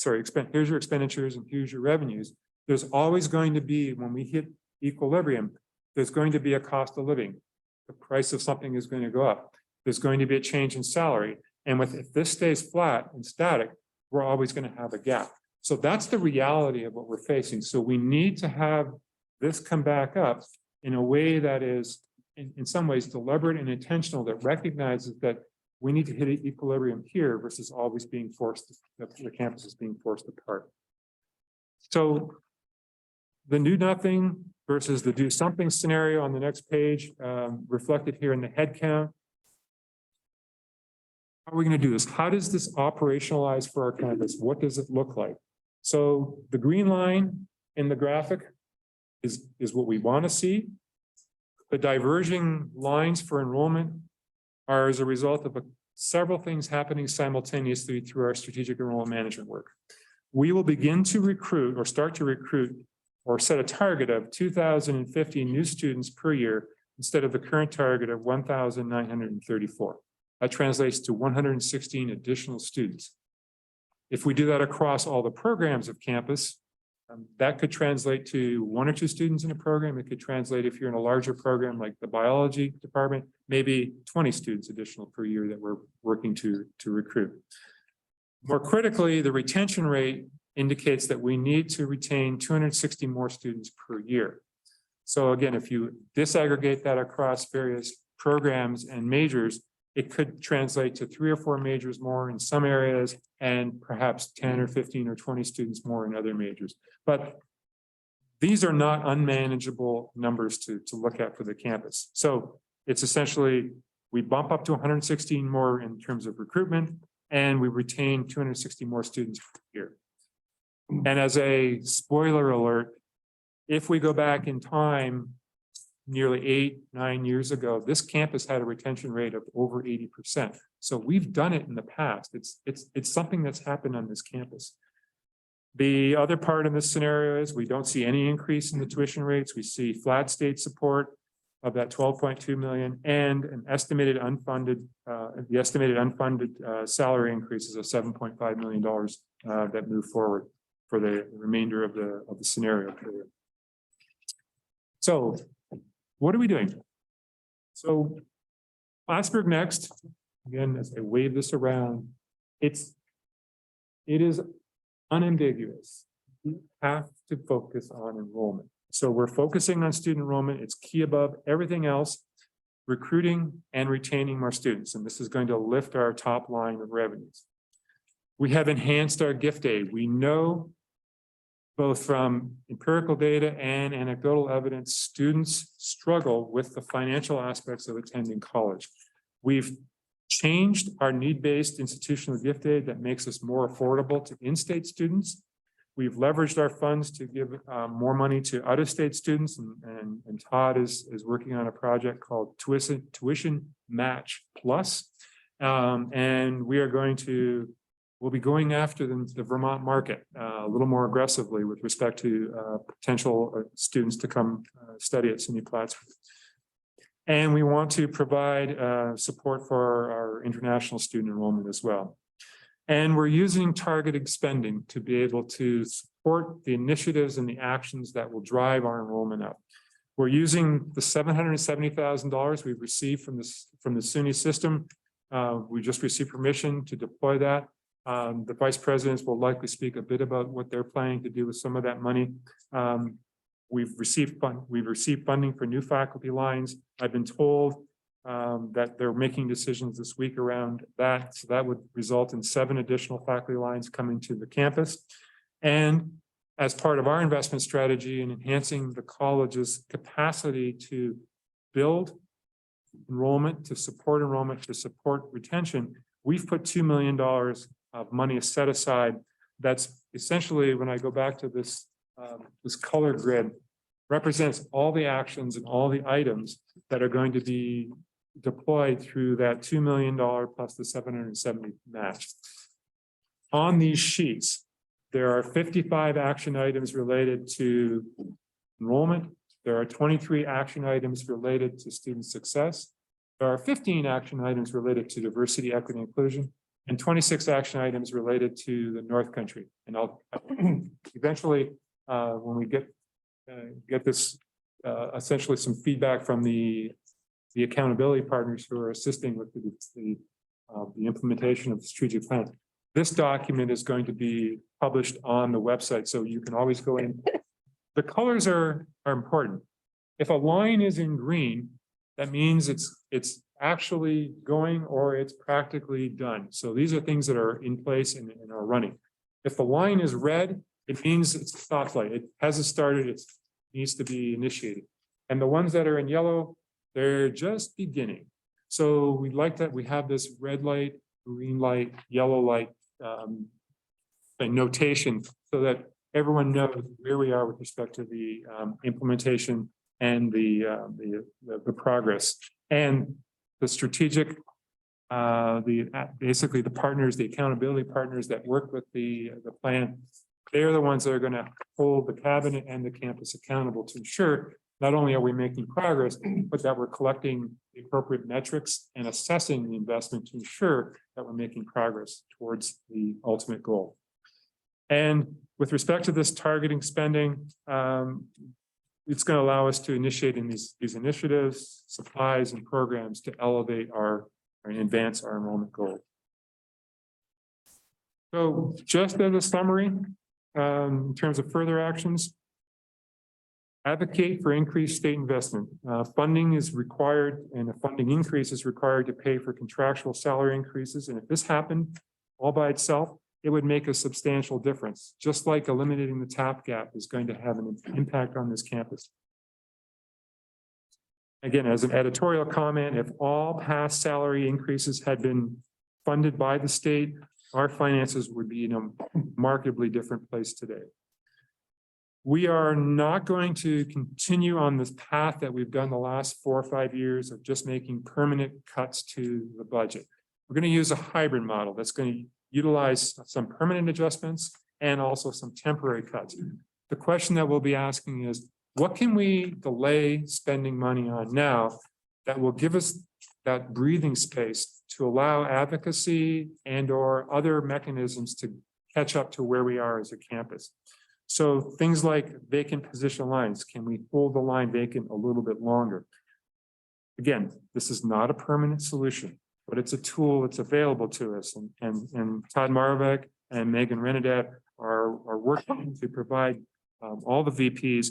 here's your expenditures and here's your revenues. There's always going to be, when we hit equilibrium, there's going to be a cost of living. The price of something is going to go up. There's going to be a change in salary. And if this stays flat and static, we're always going to have a gap. So that's the reality of what we're facing. So we need to have this come back up in a way that is, in some ways, deliberate and intentional, that recognizes that we need to hit equilibrium here versus always being forced, the campus is being forced apart. So the do nothing versus the do something scenario on the next page, reflected here in the head count. How are we going to do this? How does this operationalize for our campus? What does it look like? So the green line in the graphic is what we want to see. The diverging lines for enrollment are as a result of several things happening simultaneously through our strategic enrollment management work. We will begin to recruit or start to recruit or set a target of 2,050 new students per year instead of the current target of 1,934. That translates to 116 additional students. If we do that across all the programs of campus, that could translate to 1 or 2 students in a program. It could translate, if you're in a larger program like the biology department, maybe 20 students additional per year that we're working to recruit. More critically, the retention rate indicates that we need to retain 260 more students per year. So again, if you disaggregate that across various programs and majors, it could translate to 3 or 4 majors more in some areas and perhaps 10 or 15 or 20 students more in other majors. But these are not unmanageable numbers to look at for the campus. So it's essentially, we bump up to 116 more in terms of recruitment, and we retain 260 more students per year. And as a spoiler alert, if we go back in time, nearly 8-9 years ago, this campus had a retention rate of over 80%. So we've done it in the past. It's something that's happened on this campus. The other part in this scenario is we don't see any increase in the tuition rates. We see flat state support of that 12.2 million and an estimated unfunded, salary increases of $7.5 million that move forward for the remainder of the scenario period. So what are we doing? So Plattsburgh Next, again, as I wave this around, it is unambiguous. We have to focus on enrollment. So we're focusing on student enrollment. It's key above everything else, recruiting and retaining more students. And this is going to lift our top line of revenues. We have enhanced our gift aid. We know both from empirical data and anecdotal evidence, students struggle with the financial aspects of attending college. We've changed our need-based institutional gift aid that makes us more affordable to in-state students. We've leveraged our funds to give more money to out-of-state students, and Todd is working on a project called Tuition Match Plus. And we'll be going after the Vermont market a little more aggressively with respect to potential students to come study at SUNY Plattsburgh. And we want to provide support for our international student enrollment as well. And we're using targeted spending to be able to support the initiatives and the actions that will drive our enrollment up. We're using the $770,000 we've received from the SUNY system. We just received permission to deploy that. The vice presidents will likely speak a bit about what they're planning to do with some of that money. We've received funding for new faculty lines. I've been told that they're making decisions this week around that. So that would result in 7 additional faculty lines coming to the campus. And as part of our investment strategy in enhancing the college's capacity to build enrollment, to support retention, we've put $2 million of money set aside. That's essentially, when I go back to this, this color grid, represents all the actions and all the items that are going to be deployed through that $2 million plus the 770 match. On these sheets, there are 55 action items related to enrollment. There are 23 action items related to student success. There are 15 action items related to diversity, equity, and inclusion, and 26 action items related to the North Country. And I'll eventually, when we get this, essentially some feedback from the accountability partners who are assisting with the implementation of the strategic plan. This document is going to be published on the website, so you can always go in. The colors are important. If a line is in green, that means it's actually going or it's practically done. So these are things that are in place and are running. If the line is red, it means it's a stoplight. It hasn't started, it needs to be initiated. And the ones that are in yellow, they're just beginning. So we like that we have this red light, green light, yellow light notation so that everyone knows where we are with respect to the implementation and the progress and the strategic, basically the partners, the accountability partners that work with the plan. They're the ones that are going to hold the cabinet and the campus accountable to ensure not only are we making progress, but that we're collecting the appropriate metrics and assessing the investment to ensure that we're making progress towards the ultimate goal. And with respect to this targeting spending, it's going to allow us to initiate in these initiatives, supplies, and programs to elevate and advance our enrollment goal. So just as a summary, in terms of further actions, advocate for increased state investment. Funding is required, and a funding increase is required to pay for contractual salary increases. And if this happened all by itself, it would make a substantial difference, just like eliminating the TAP gap is going to have an impact on this campus. Again, as an editorial comment, if all past salary increases had been funded by the state, our finances would be in a markedly different place today. We are not going to continue on this path that we've done the last 4 or 5 years of just making permanent cuts to the budget. We're going to use a hybrid model that's going to utilize some permanent adjustments and also some temporary cuts. The question that we'll be asking is, what can we delay spending money on now that will give us that breathing space to allow advocacy and/or other mechanisms to catch up to where we are as a campus? So things like vacant position lines, can we hold the line vacant a little bit longer? Again, this is not a permanent solution, but it's a tool that's available to us. And Todd Marovec and Megan Renadette are working to provide all the VPs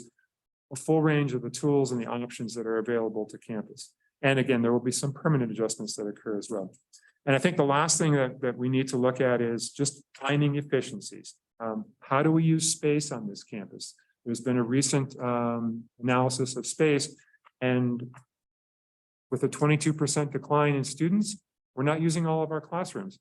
a full range of the tools and the options that are available to campus. And again, there will be some permanent adjustments that occur as well. And I think the last thing that we need to look at is just finding efficiencies. How do we use space on this campus? There's been a recent analysis of space, and with a 22% decline in students, we're not using all of our classrooms.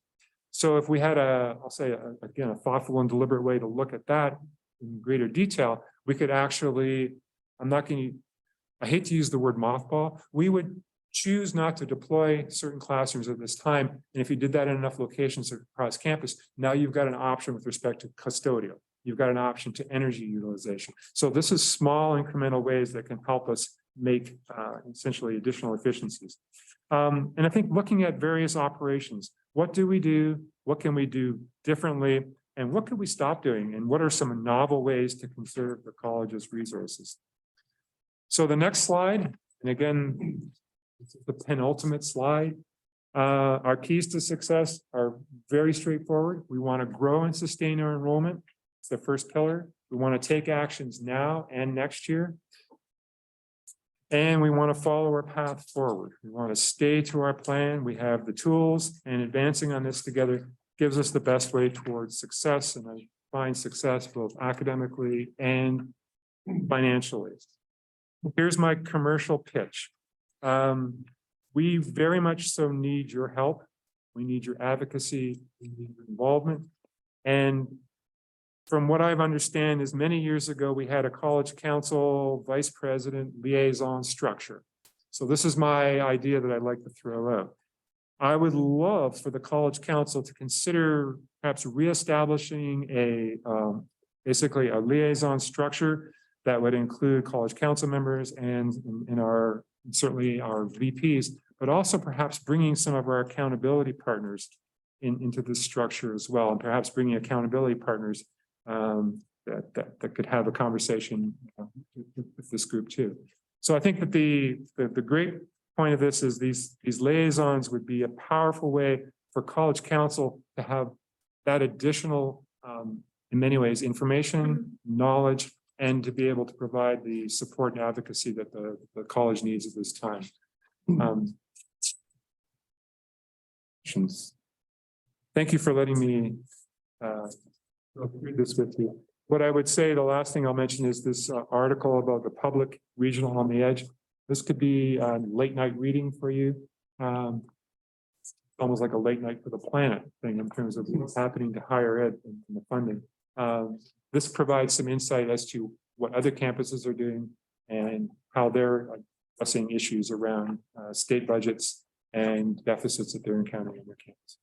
So if we had I'll say, again, a thoughtful and deliberate way to look at that in greater detail, we could actually, I hate to use the word mothball, we would choose not to deploy certain classrooms at this time. And if you did that in enough locations across campus, now you've got an option with respect to custodial. You've got an option to energy utilization. So this is small incremental ways that can help us make essentially additional efficiencies. And I think looking at various operations, what do we do? What can we do differently? And what could we stop doing? And what are some novel ways to conserve the college's resources? So the next slide, and again, this is the penultimate slide. Our keys to success are very straightforward. We want to grow and sustain our enrollment. It's the first pillar. We want to take actions now and next year. And we want to follow our path forward. We want to stay to our plan. We have the tools, and advancing on this together gives us the best way towards success. And find success both academically and financially. Here's my commercial pitch. We very much so need your help. We need your advocacy, we need your involvement. And from what I've understand is many years ago, we had a college council, vice president, liaison structure. So this is my idea that I'd like to throw out. I would love for the college council to consider perhaps reestablishing basically a liaison structure that would include college council members and certainly our VPs, but also perhaps bringing some of our accountability partners into this structure as well, and perhaps bringing accountability partners that could have a conversation with this group too. So I think that the great point of this is these liaisons would be a powerful way for college council to have that additional, in many ways, information, knowledge, and to be able to provide the support and advocacy that the college needs at this time. Thank you for letting me go through this with you. What I would say, the last thing I'll mention is this article about the public regional on the edge. This could be late night reading for you. Almost like a late night for the planet thing in terms of what's happening to higher ed and the funding. This provides some insight as to what other campuses are doing and how they're addressing issues around state budgets and deficits that they're encountering in their campus.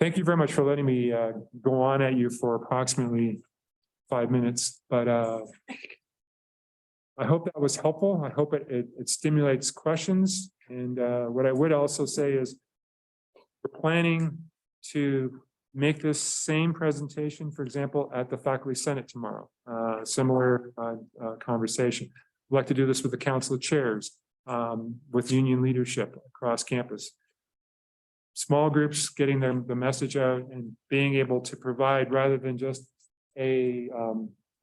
Thank you very much for letting me go on at you for approximately 5 minutes, but I hope that was helpful. I hope it stimulates questions. And what I would also say is we're planning to make this same presentation, for example, at the Faculty Senate tomorrow, similar conversation. We'd like to do this with the Council of Chairs, with union leadership across campus. Small groups getting the message out and being able to provide, rather than just a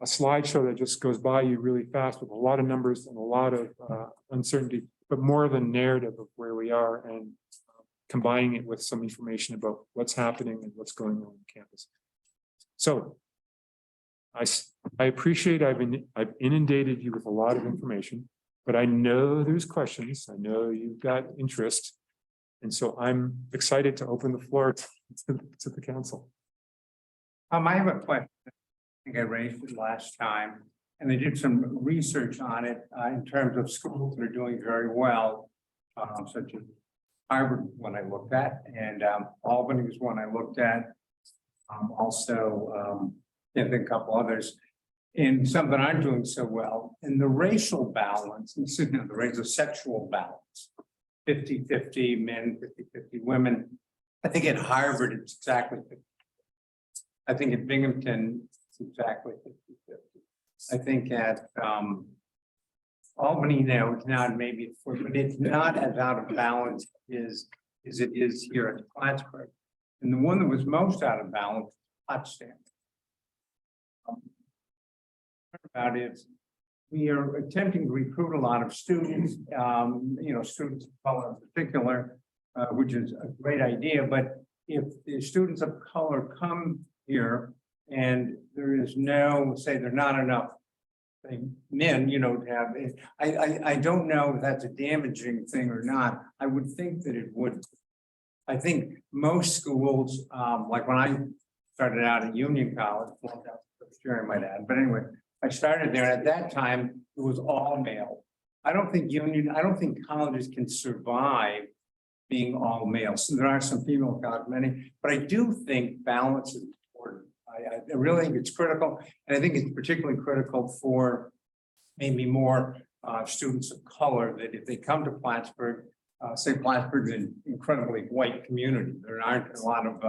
slideshow that just goes by you really fast with a lot of numbers and a lot of uncertainty, but more of a narrative of where we are and combining it with some information about what's happening and what's going on campus. So I appreciate I've inundated you with a lot of information, but I know there's questions. I know you've got interest. And so I'm excited to open the floor to the council. I have a question. I think I raised it last time, and I did some research on it in terms of schools that are doing very well, such as Harvard, one I looked at, and Albany was one I looked at. Also, and a couple others, and some that aren't doing so well. And the racial balance, and the racial sexual balance, 50-50 men, 50-50 women. I think at Harvard, it's exactly 50. I think at Binghamton, it's exactly 50-50. I think at Albany now, it's not maybe, but it's not as out of balance as it is here at Plattsburgh. And the one that was most out of balance, Potsdam. About it, we are attempting to recruit a lot of students, students of color in particular, which is a great idea. But if the students of color come here and there is no, say, there are not enough men, to have it, I don't know if that's a damaging thing or not. I would think that it would. I think most schools, like when I started out at Union College, first year I might add, but anyway, I started there. At that time, it was all male. I don't think colleges can survive being all male. So there are some female colleges, many, but I do think balance is important. I really think it's critical. And I think it's particularly critical for maybe more students of color, that if they come to Plattsburgh, say Plattsburgh is an incredibly white community. There aren't a lot of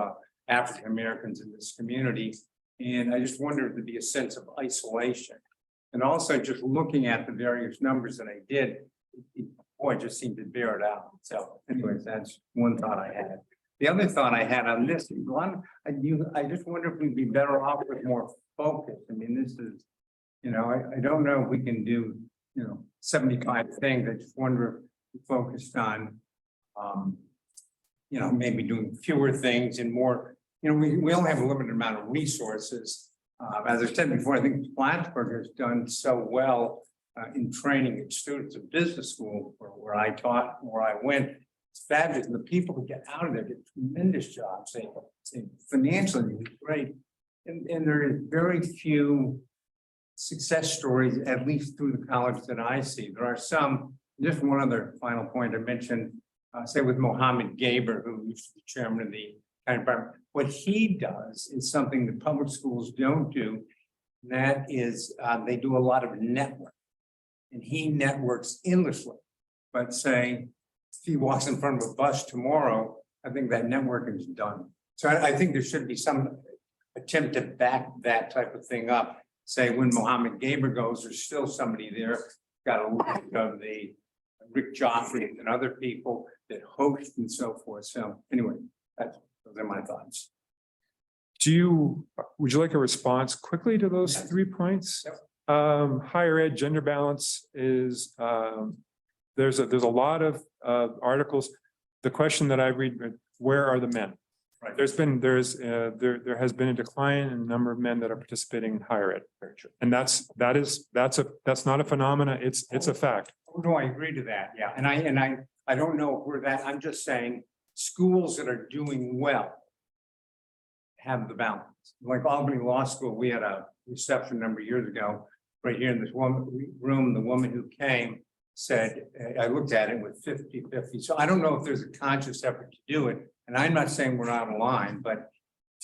African Americans in this community. And I just wonder if there'd be a sense of isolation. And also just looking at the various numbers that I did, boy, it just seemed to bear it out. So anyways, that's one thought I had. The other thought I had on this, I just wonder if we'd be better off with more focus. I mean, this is, I don't know if we can do, 75 things. I just wonder if we focused on, maybe doing fewer things and more we only have a limited amount of resources. As I said before, I think Plattsburgh has done so well in training its students at business school where I taught, where I went. It's fabulous. And the people who get out of there get tremendous jobs. They financially do great. And there is very few success stories, at least through the college that I see. There are some, just one other final point I mentioned, say with Mohammed Gaber, who used to be chairman of the county department. What he does is something that public schools don't do. And that is, they do a lot of network. And he networks endlessly. But say, if he walks in front of a bus tomorrow, I think that network is done. So I think there should be some attempt to back that type of thing up. Say when Mohammed Gaber goes, there's still somebody there, got a look of the Rick Joffrey and other people that host and so forth. So anyway, those are my thoughts. Would you like a response quickly to those 3 points? Higher ed gender balance is, there's a lot of articles. The question that I read, where are the men? Right. There has been a decline in the number of men that are participating in higher ed. And that's not a phenomena. It's a fact. Oh, no, I agree to that. Yeah. And I don't know where that, I'm just saying schools that are doing well have the balance. Like Albany Law School, we had a reception a number of years ago, right here in this room, the woman who came said, I looked at it with 50-50. So I don't know if there's a conscious effort to do it. And I'm not saying we're out of line, but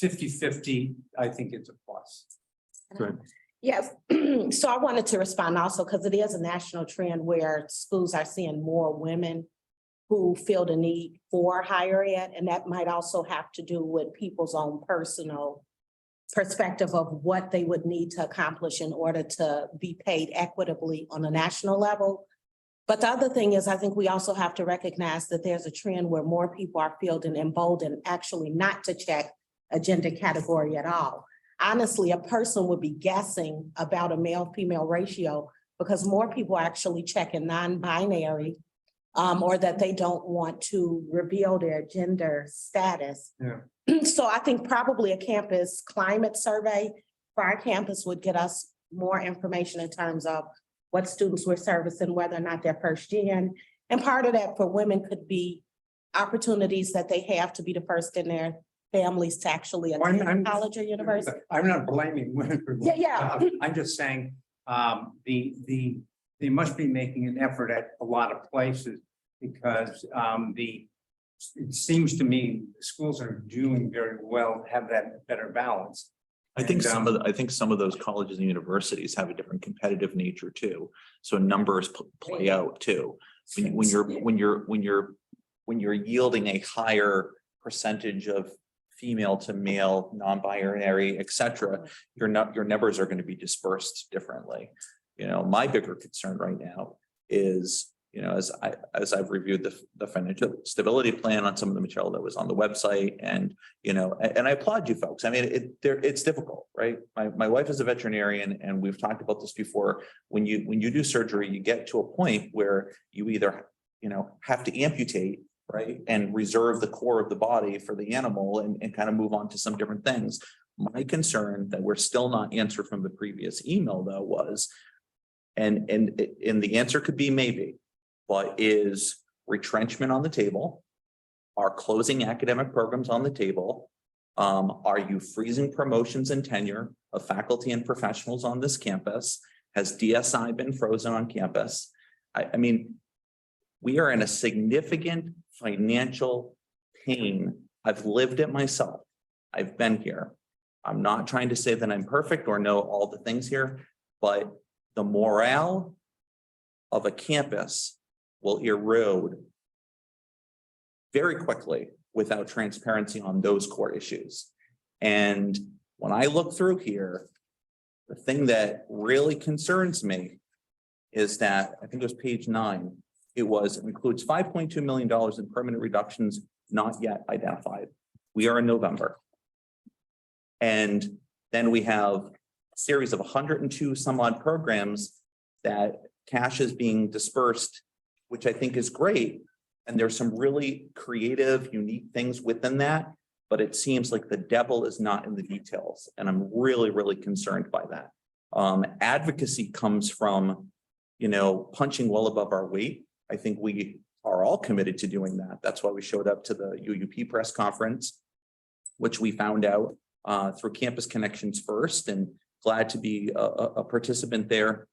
50-50, I think it's a plus. Good. Yes, so I wanted to respond also because it is a national trend where schools are seeing more women who feel the need for higher ed, and that might also have to do with people's own personal perspective of what they would need to accomplish in order to be paid equitably on a national level. But the other thing is, I think we also have to recognize that there's a trend where more people are feeling emboldened actually not to check a gender category at all. Honestly, a person would be guessing about a male-female ratio because more people are actually checking non-binary or that they don't want to reveal their gender status. Yeah. So I think probably a campus climate survey for our campus would get us more information in terms of what students we're servicing, whether or not they're first gen. And part of that for women could be opportunities that they have to be the first in their families to actually attend college or university. I'm not blaming women for that. Yeah. I'm just saying, they must be making an effort at a lot of places because it seems to me the schools are doing very well, have that better balance. I think some of those colleges and universities have a different competitive nature too. So numbers play out too. When you're yielding a higher percentage of female to male, non-binary, et cetera, your numbers are going to be dispersed differently. My bigger concern right now is, as I've reviewed the financial stability plan on some of the material that was on the website, and I applaud you folks. I mean, it's difficult, right? My wife is a veterinarian, and we've talked about this before. When you do surgery, you get to a point where you either have to amputate, right, and reserve the core of the body for the animal and kind of move on to some different things. My concern that we're still not answered from the previous email though was, and the answer could be maybe, but is retrenchment on the table? Are closing academic programs on the table? Are you freezing promotions and tenure of faculty and professionals on this campus? Has DSI been frozen on campus? I mean, we are in a significant financial pain. I've lived it myself. I've been here. I'm not trying to say that I'm perfect or know all the things here, but the morale of a campus will erode very quickly without transparency on those core issues. And when I look through here, the thing that really concerns me is that, I think it was page 9, it includes $5.2 million in permanent reductions not yet identified. We are in November. And then we have a series of 102 some odd programs that cash is being dispersed, which I think is great. And there's some really creative, unique things within that. but it seems like the devil is not in the details, and I'm really, really concerned by that. Advocacy comes from, punching well above our weight. I think we are all committed to doing that. That's why we showed up to the UUP press conference, which we found out through Campus Connections first, and glad to be a participant there.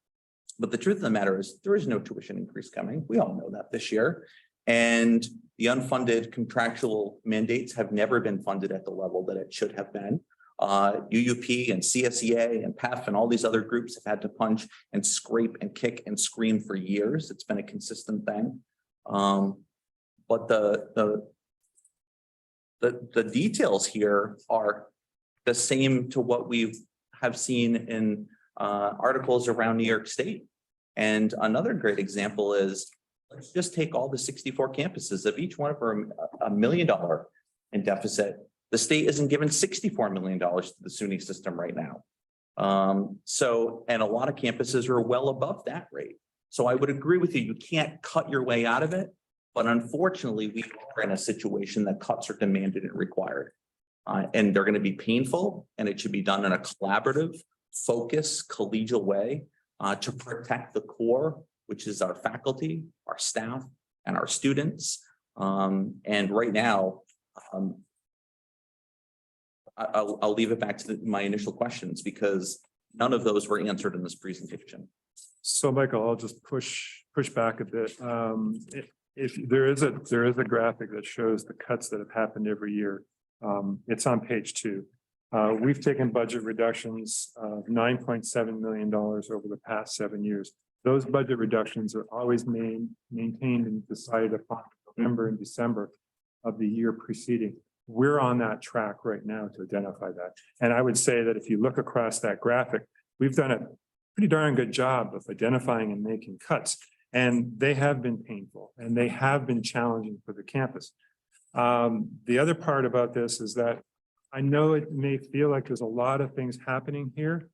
But the truth of the matter is there is no tuition increase coming. We all know that this year. And the unfunded contractual mandates have never been funded at the level that it should have been. UUP and CSEA and PEF and all these other groups have had to punch and scrape and kick and scream for years. It's been a consistent thing. But the details here are the same to what we have seen in articles around New York State. And another great example is, let's just take all the 64 campuses. If each one of them are $1 million in deficit, the state isn't given $64 million to the SUNY system right now. And a lot of campuses are well above that rate. So I would agree with you, you can't cut your way out of it, but unfortunately we are in a situation that cuts are demanded and required. And they're going to be painful, and it should be done in a collaborative, focused, collegial way to protect the core, which is our faculty, our staff, and our students. And right now, I'll leave it back to my initial questions because none of those were answered in this presentation. So Michael, I'll just push back a bit. If there is a graphic that shows the cuts that have happened every year. It's on page 2. We've taken budget reductions of $9.7 million over the past 7 years. Those budget reductions are always maintained and decided upon November and December of the year preceding. We're on that track right now to identify that. And I would say that if you look across that graphic, we've done a pretty darn good job of identifying and making cuts. And they have been painful and they have been challenging for the campus. The other part about this is that I know it may feel like there's a lot of things happening here,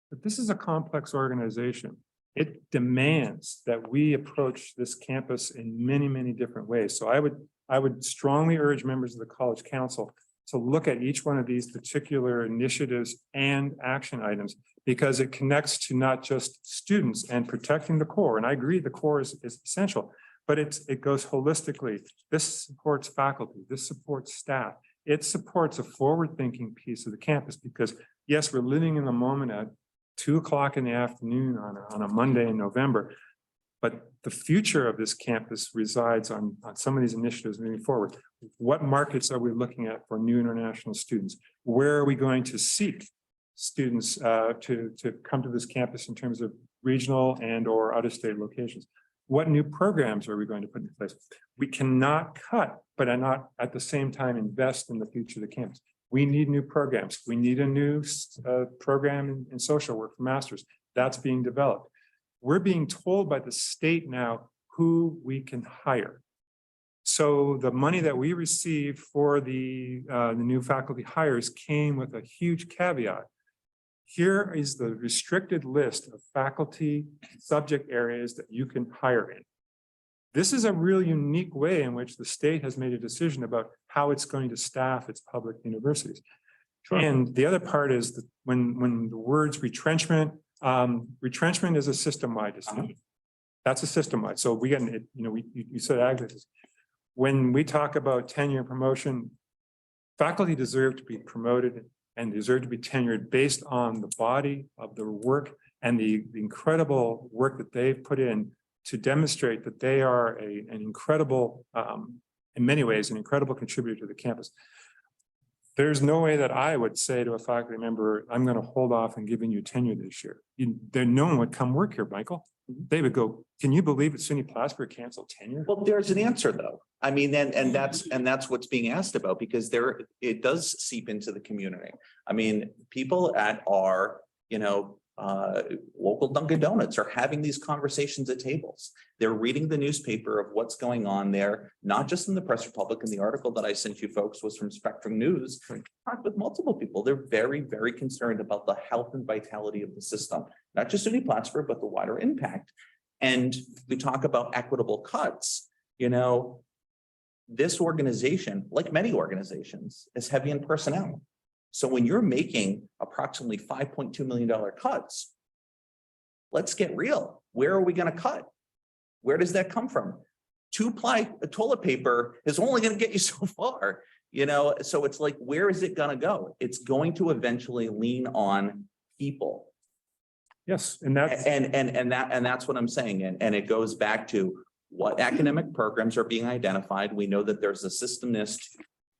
but this is a complex organization. It demands that we approach this campus in many, many different ways. So I would strongly urge members of the College Council to look at each one of these particular initiatives and action items, because it connects to not just students and protecting the core. And I agree the core is essential, but it goes holistically. This supports faculty, this supports staff. It supports a forward-thinking piece of the campus because yes, we're living in the moment at 2 o'clock in the afternoon on a Monday in November, but the future of this campus resides on some of these initiatives moving forward. What markets are we looking at for new international students? Where are we going to seek students to come to this campus in terms of regional and or out-of-state locations? What new programs are we going to put in place? We cannot cut, but not at the same time invest in the future of the campus. We need new programs. We need a new program in social work for masters. That's being developed. We're being told by the state now who we can hire. So the money that we received for the new faculty hires came with a huge caveat. Here is the restricted list of faculty subject areas that you can hire in. This is a real unique way in which the state has made a decision about how it's going to staff its public universities. Sure. And the other part is that when the words retrenchment, retrenchment is a system-wide decision. That's a system-wide. So we get, you said advocacy. When we talk about tenure and promotion, faculty deserve to be promoted and deserve to be tenured based on the body of the work and the incredible work that they've put in to demonstrate that they are an incredible, in many ways, an incredible contributor to the campus. There's no way that I would say to a faculty member, I'm going to hold off on giving you tenure this year. No one would come work here, Michael. They would go, can you believe that SUNY Plattsburgh canceled tenure? Well, there's an answer though. I mean, and that's what's being asked about, because it does seep into the community. I mean, people at our, local Dunkin' Donuts are having these conversations at tables. They're reading the newspaper of what's going on there, not just in the Press Republic. And the article that I sent you folks was from Spectrum News. Talked with multiple people. They're very, very concerned about the health and vitality of the system, not just SUNY Plattsburgh, but the wider impact. And we talk about equitable cuts, this organization, like many organizations, is heavy in personnel. So when you're making approximately $5.2 million cuts, let's get real. Where are we going to cut? Where does that come from? 2-ply toilet paper is only going to get you so far, so it's like, where is it going to go? It's going to eventually lean on people. Yes, and that's. And that's what I'm saying. And it goes back to what academic programs are being identified. We know that there's a systemness.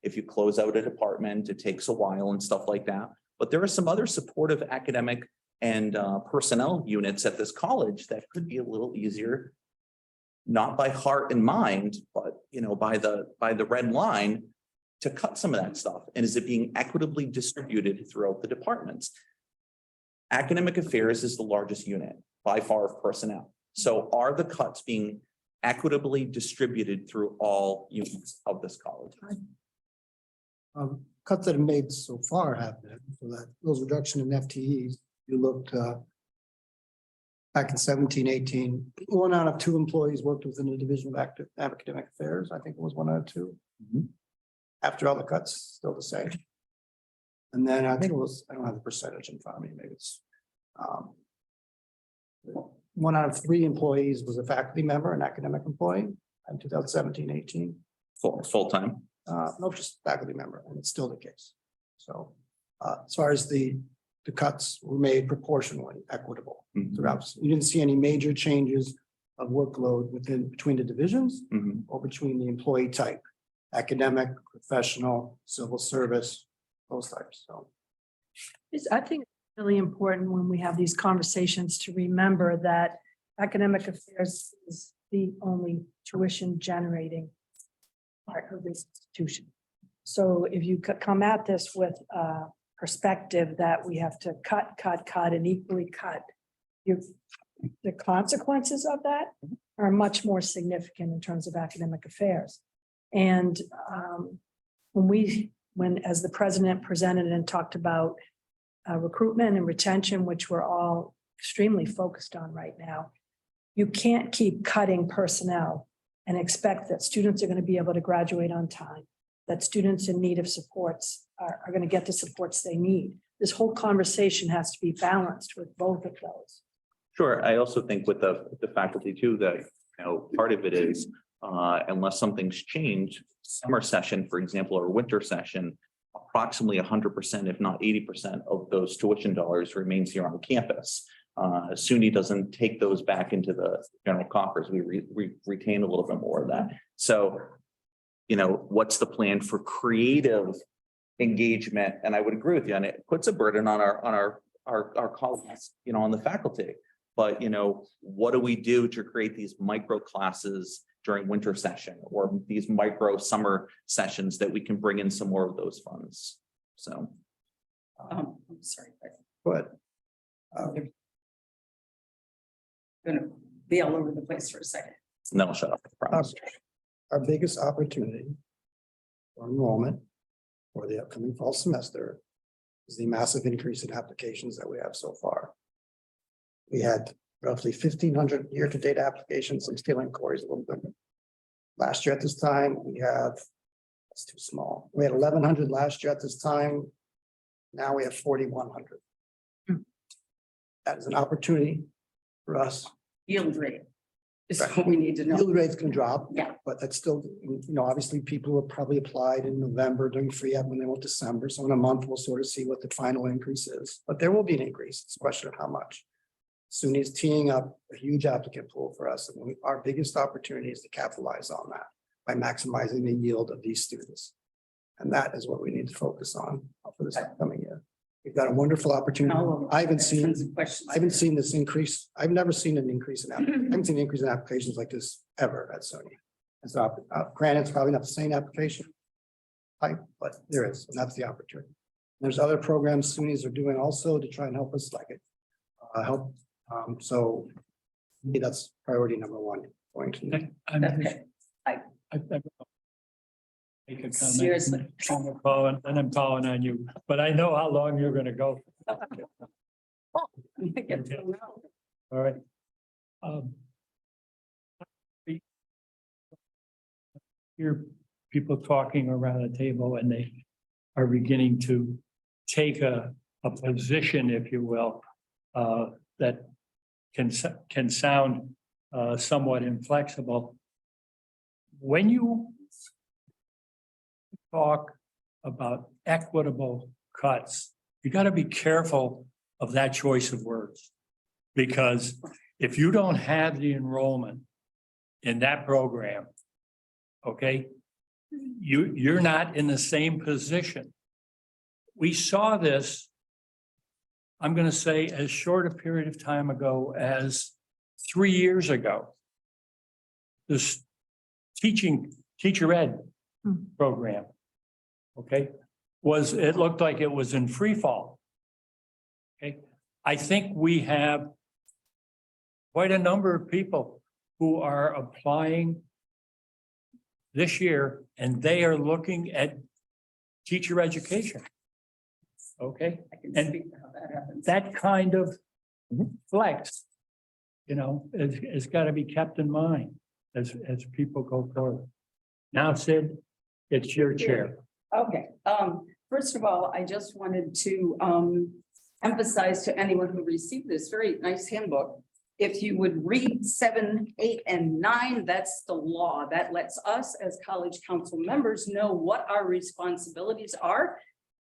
If you close out a department, it takes a while and stuff like that. But there are some other supportive academic and personnel units at this college that could be a little easier, not by heart and mind, but by the red line to cut some of that stuff. And is it being equitably distributed throughout the departments? Academic affairs is the largest unit by far of personnel. So are the cuts being equitably distributed through all units of this college? Cuts that have made so far have been, so that those reduction in FTEs, you looked back in 17-18, 1 out of 2 employees worked within the division of academic affairs. I think it was 1 out of 2. After all the cuts, still the same. And then I think it was, I don't have the percentage in front of me, maybe it's 1 out of 3 employees was a faculty member, an academic employee in 2017-18. Full-time? No, just faculty member, and it's still the case. So as far as the cuts were made proportionally equitable throughout. You didn't see any major changes of workload between the divisions or between the employee type, academic, professional, civil service, those types. So I think it's really important when we have these conversations to remember that academic affairs is the only tuition generating part of this institution. So if you could come at this with a perspective that we have to cut and equally cut, the consequences of that are much more significant in terms of academic affairs. And when as the president presented and talked about recruitment and retention, which we're all extremely focused on right now, you can't keep cutting personnel and expect that students are going to be able to graduate on time, that students in need of supports are going to get the supports they need. This whole conversation has to be balanced with both of those. Sure. I also think with the faculty too, that, part of it is unless something's changed, summer session, for example, or winter session, approximately 100%, if not 80% of those tuition dollars remains here on campus. SUNY doesn't take those back into the general coffers. We retain a little bit more of that. So, what's the plan for creative engagement? And I would agree with you, and it puts a burden on our colleagues, on the faculty. But, what do we do to create these micro classes during winter session or these micro summer sessions that we can bring in some more of those funds? So. I'm sorry. but Gonna be all over the place for a second. And then I'll shut up. I promise. our biggest opportunity for enrollment for the upcoming fall semester is the massive increase in applications that we have so far. We had roughly 1,500 year-to-date applications. I'm stealing Corey's a little bit. Last year at this time, that's too small. We had 1,100 last year at this time. Now we have 4,100. That is an opportunity for us. Yield rate is what we need to know. Yield rate's gonna drop. Yeah. But that's still, obviously people will probably applied in November during free up when they went December. So in a month, we'll sort of see what the final increase is, but there will be an increase. It's a question of how much. SUNY is teeing up a huge applicant pool for us. And our biggest opportunity is to capitalize on that by maximizing the yield of these students. And that is what we need to focus on for this upcoming year. We've got a wonderful opportunity. I haven't seen this increase. I've never seen an increase in, I haven't seen an increase in applications like this ever at SUNY. And so granted, it's probably not the same application type, but there is, and that's the opportunity. There's other programs SUNYs are doing also to try and help us help. So for me, that's priority number one. Going to Okay. Make a comment. Seriously. And I'm calling on you, but I know how long you're gonna go. All right. Your people talking around a table and they are beginning to take a position, if you will, that can sound somewhat inflexible. When you talk about equitable cuts, you got to be careful of that choice of words. Because if you don't have the enrollment in that program, okay, you're not in the same position. We saw this, I'm going to say, as short a period of time ago as 3 years ago. This teacher ed program, okay, it looked like it was in free fall. Okay, I think we have quite a number of people who are applying this year, and they are looking at teacher education. Okay, and that kind of flex, you know, has got to be kept in mind as people go forward. Now, Sid, it's your chair. Okay, first of all, I just wanted to emphasize to anyone who received this very nice handbook. If you would read 7, 8, and 9, that's the law that lets us as college council members know what our responsibilities are,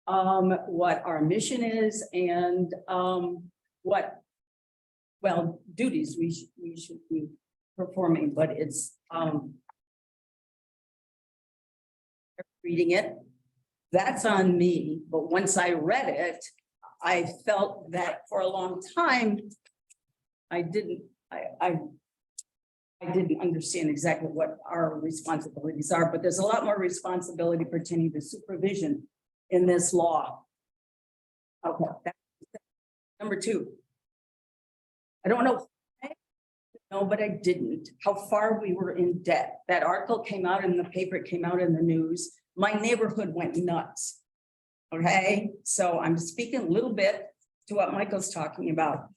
what our mission is, and what, well, duties we should be performing, but it's reading it, that's on me. But once I read it, I felt that for a long time, I didn't understand exactly what our responsibilities are, but there's a lot more responsibility pertaining to supervision in this law. Okay, number 2. I don't know. No, but I didn't. How far we were in debt. That article came out in the paper, it came out in the news. My neighborhood went nuts. Okay, so I'm speaking a little bit to what Michael's talking about.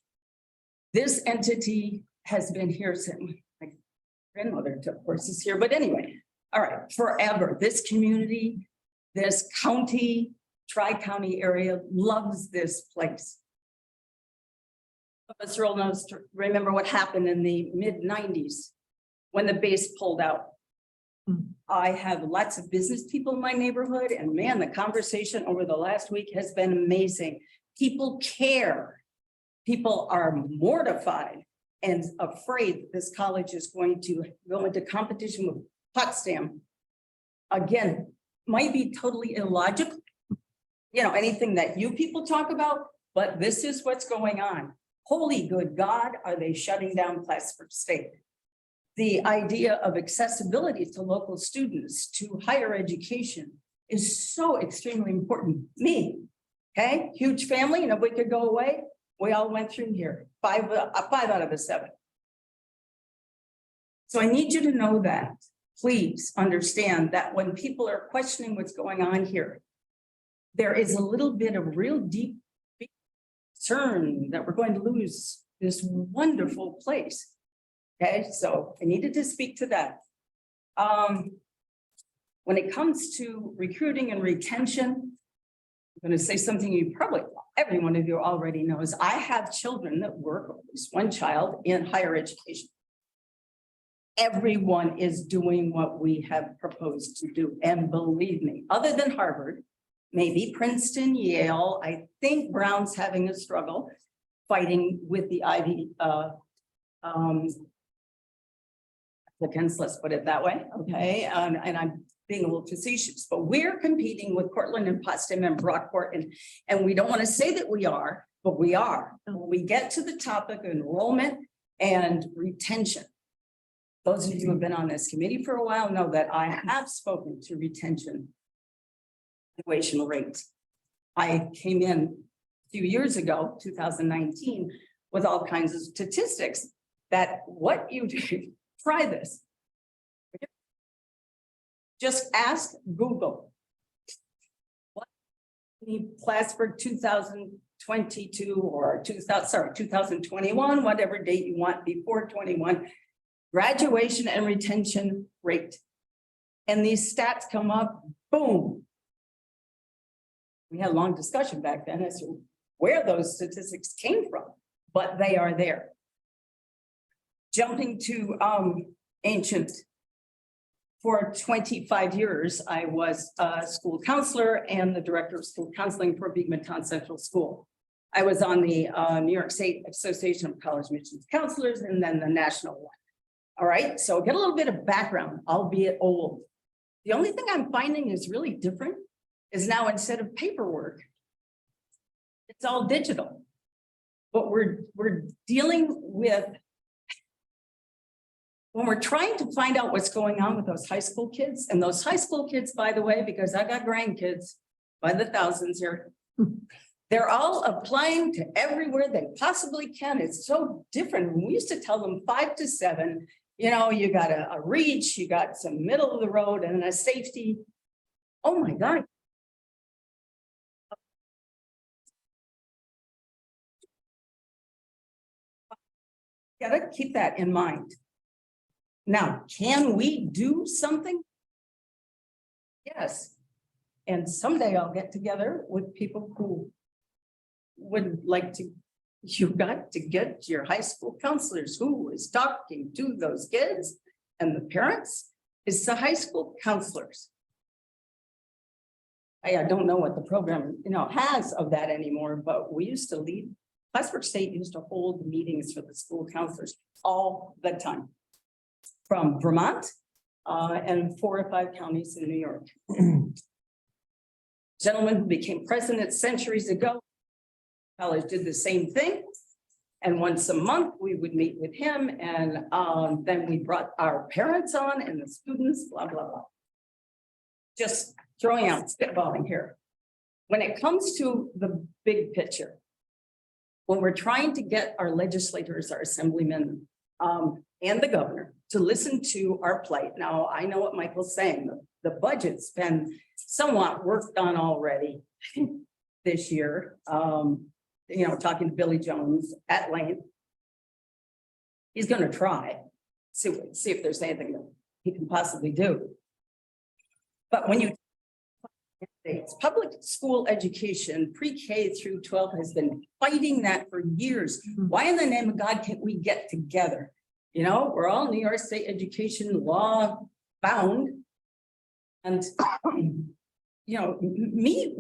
This entity has been here since my grandmother, of course, is here, but anyway, all right, forever. This community, this county, tri-county area loves this place. Us all knows to remember what happened in the mid-90s when the base pulled out. I have lots of business people in my neighborhood, and man, the conversation over the last week has been amazing. People care. People are mortified and afraid that this college is going to go into competition with Potsdam. Again, might be totally illogical, you know, anything that you people talk about, but this is what's going on. Holy good God, are they shutting down Plattsburgh State? The idea of accessibility to local students to higher education is so extremely important. Me, okay, huge family, you know, we could go away. We all went through here, 5 out of the 7. So I need you to know that. Please understand that when people are questioning what's going on here, there is a little bit of real deep concern that we're going to lose this wonderful place. Okay, so I needed to speak to that. When it comes to recruiting and retention, I'm going to say something you probably, every one of you already knows. I have children that work, at least one child, in higher education. Everyone is doing what we have proposed to do. And believe me, other than Harvard, maybe Princeton, Yale, I think Brown's having a struggle fighting with the Ivy applicants, let's put it that way, okay? And I'm being a little facetious, but we're competing with Cortland and Potsdam and Brockport, and we don't want to say that we are, but we are. When we get to the topic of enrollment and retention, those of you who have been on this committee for a while know that I have spoken to retention graduation rates. I came in a few years ago, 2019, with all kinds of statistics that what you do, try this. Just ask Google. What the Plattsburgh 2022 or 2021, whatever date you want before 21, graduation and retention rate. And these stats come up, boom. We had a long discussion back then as to where those statistics came from, but they are there. Jumping to ancient. For 25 years, I was a school counselor and the director of school counseling for Beekman Central School. I was on the New York State Association of College Admissions Counselors and then the national one. All right, so get a little bit of background, albeit old. The only thing I'm finding is really different is now instead of paperwork, it's all digital. But we're dealing with, when we're trying to find out what's going on with those high school kids, and those high school kids, by the way, because I got grandkids by the thousands here, they're all applying to everywhere they possibly can. It's so different. We used to tell them 5 to 7, you know, you got a reach, you got some middle of the road and a safety. Oh my God. Gotta keep that in mind. Now, can we do something? Yes. And someday I'll get together with people who would like to, you got to get your high school counselors who is talking to those kids and the parents is the high school counselors. I don't know what the program, you know, has of that anymore, but we used to lead, Plattsburgh State used to hold meetings for the school counselors all the time. From Vermont and 4 or 5 counties in New York. Gentleman who became president centuries ago, college did the same thing. And once a month, we would meet with him and then we brought our parents on and the students, blah, blah, blah. Just throwing out, spitballing here. When it comes to the big picture, when we're trying to get our legislators, our assemblymen, and the governor to listen to our plight. Now, I know what Michael's saying. The budget's been somewhat worked on already this year. You know, talking to Billy Jones at length. He's going to try, see if there's anything that he can possibly do. But when you public school education, pre-K through 12 has been fighting that for years. Why in the name of God can't we get together? You know, we're all New York State education law bound. And, you know, meet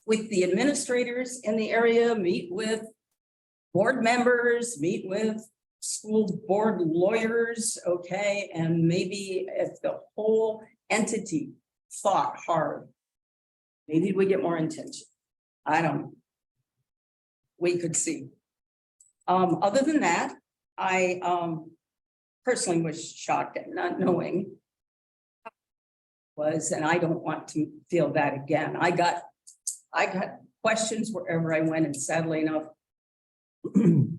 with the administrators in the area, meet with board members, meet with school board lawyers, okay? And maybe if the whole entity thought hard, maybe we get more attention. I don't know. We could see. Other than that, I personally was shocked at not knowing was, and I don't want to feel that again. I got questions wherever I went, and sadly enough,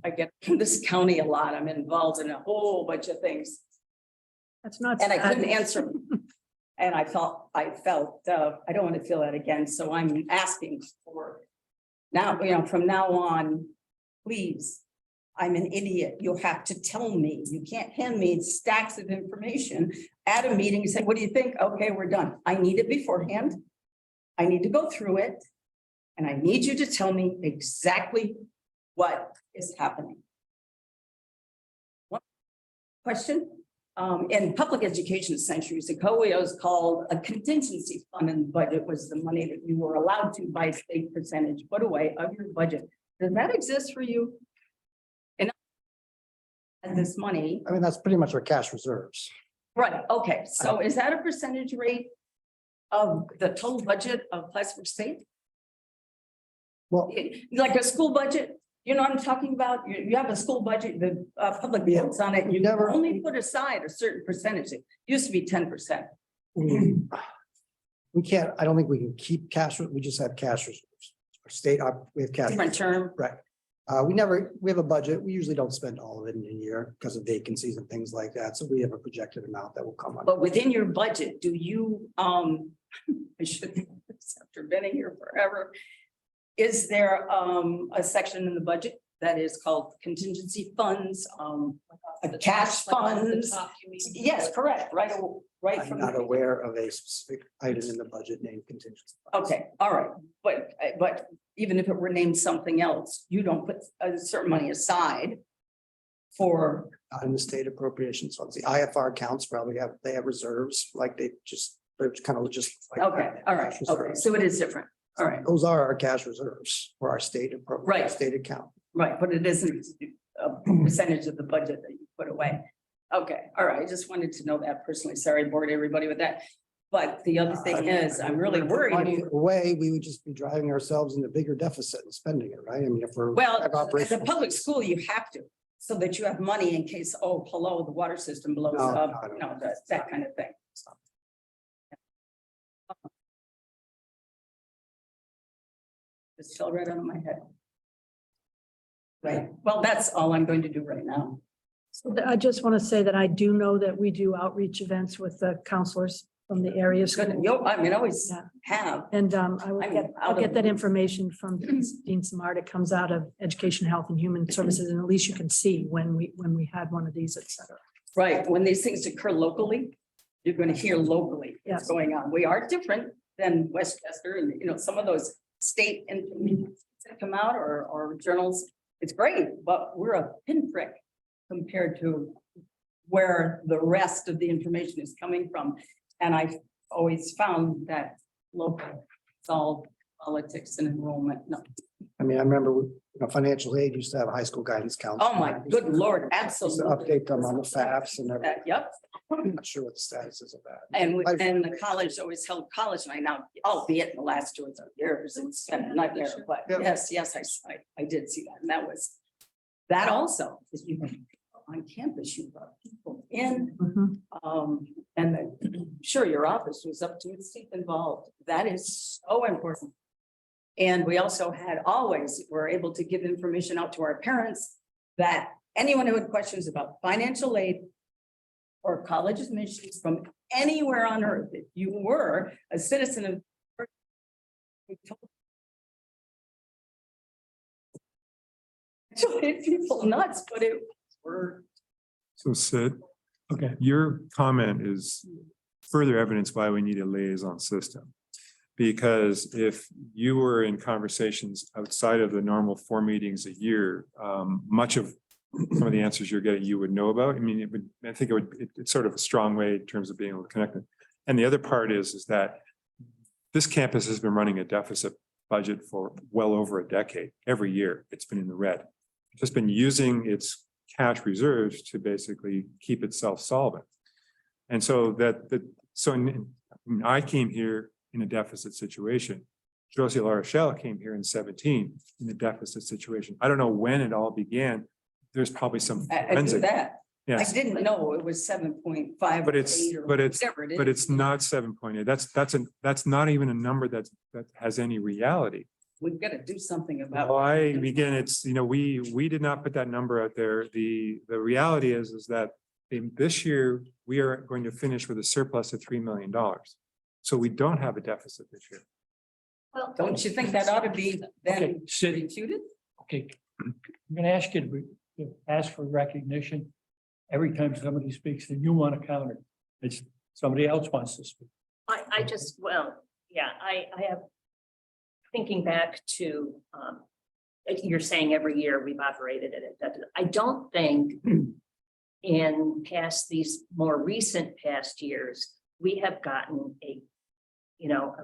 I get from this county a lot. I'm involved in a whole bunch of things. That's not. And I couldn't answer them. And I felt, I don't want to feel that again. So I'm asking for now, you know, from now on, please, I'm an idiot. You'll have to tell me. You can't hand me stacks of information at a meeting and say, what do you think? Okay, we're done. I need it beforehand. I need to go through it. And I need you to tell me exactly what is happening. One question. In public education centuries ago, it was called a contingency fund, and the budget was the money that you were allowed to by state percentage put away of your budget. Does that exist for you? And this money, I mean, that's pretty much our cash reserves. right? Okay, so is that a percentage rate of the total budget of Plattsburgh State? Well, Like a school budget? You know what I'm talking about? You have a school budget, the public votes on it, and you Never- only put aside a certain percentage. It used to be 10%. we can't, I don't think we can keep cash, we just have cash reserves. Our state, we have cash. Different term. Right. We have a budget. We usually don't spend all of it in a year because of vacancies and things like that. So we have a projected amount that will come on. But within your budget, do you, I should, after being here forever, is there a section in the budget that is called contingency funds, cash funds. Yes, correct, right I'm from. not aware of a specific item in the budget named contingency. Okay, all right, but even if it were named something else, you don't put a certain money aside for, Not in the state appropriations funds. The IFR accounts probably they have reserves, like they're kind of just. like okay, all right, cash okay, reserves. so it is different, all right, Those are our cash reserves for our state appropriate Right. state account. right, but it isn't a percentage of the budget that you put away. Okay, all right, I just wanted to know that personally, sorry, I bored everybody with that. But the other thing is, I'm really worried. Money away, we would just be driving ourselves into bigger deficit and spending it, right? I mean, if we're. Well, have at the operational- public school, you have to, so that you have money in case, oh, hello, the water system blows No, up, no, no. that kind of thing. It's still right out of my head. Right, well, that's all I'm going to do right now. So I just want to say that I do know that we do outreach events with the counselors from the areas. Good, I mean, I always Yeah. have, And I will I'm get, out I'll of get that the- information from Dean Samard. It comes out of Education, Health and Human Services, and at least you can see when we had one of these, et cetera. right, when these things occur locally, you're gonna hear locally what's Yes. going on. We are different than Westchester and, you know, some of those state information that come out or journals. It's great, but we're a pinprick compared to where the rest of the information is coming from. And I've always found that local, it's all politics and enrollment. No, I mean, I remember, financial aid used to have a high school guidance counselor. oh my good Lord, Used to absolutely. update them on the FAFs and everything. Yep, I'm not sure what the status is of that. and the college always held college night now, albeit in the last 2 or 3 years, it's been a nightmare, but Yeah. yes, I did see that, and that was. That also, is you on campus, you brought people in, and sure, your office was up to its teeth involved. That is so important. And we also were able to give information out to our parents that anyone who had questions about financial aid or college admissions from anywhere on earth, if you were a citizen of we told people nuts, but it were. So Sid, Okay. your comment is further evidence why we need a liaison system. Because if you were in conversations outside of the normal 4 meetings a year, much of some of the answers you're getting, you would know about. I mean, it's sort of a strong way in terms of being able to connect them. And the other part is that this campus has been running a deficit budget for well over a decade. Every year, it's been in the red. It's just been using its cash reserves to basically keep itself solvent. And so I came here in a deficit situation. Josie La Rochelle came here in 17 in a deficit situation. I don't know when it all began. There's probably some I do forensic. that. I Yes, didn't know it was 7.5. but it's whatever it is. not 7.8. That's not even a number that has any reality. We've got to do something about. We did not put that number out there. The reality is that in this year, we are going to finish with a surplus of $3 million. So we don't have a deficit this year. Well, Don't you think that ought to be then Okay, Sid, refuted? okay. I'm gonna ask you to ask for recognition. Every time somebody speaks, then you want to counter. It's somebody else wants to speak. I just, well, yeah, I have, thinking back to, you're saying every year we've operated at it. I don't think in these more recent past years, we have gotten a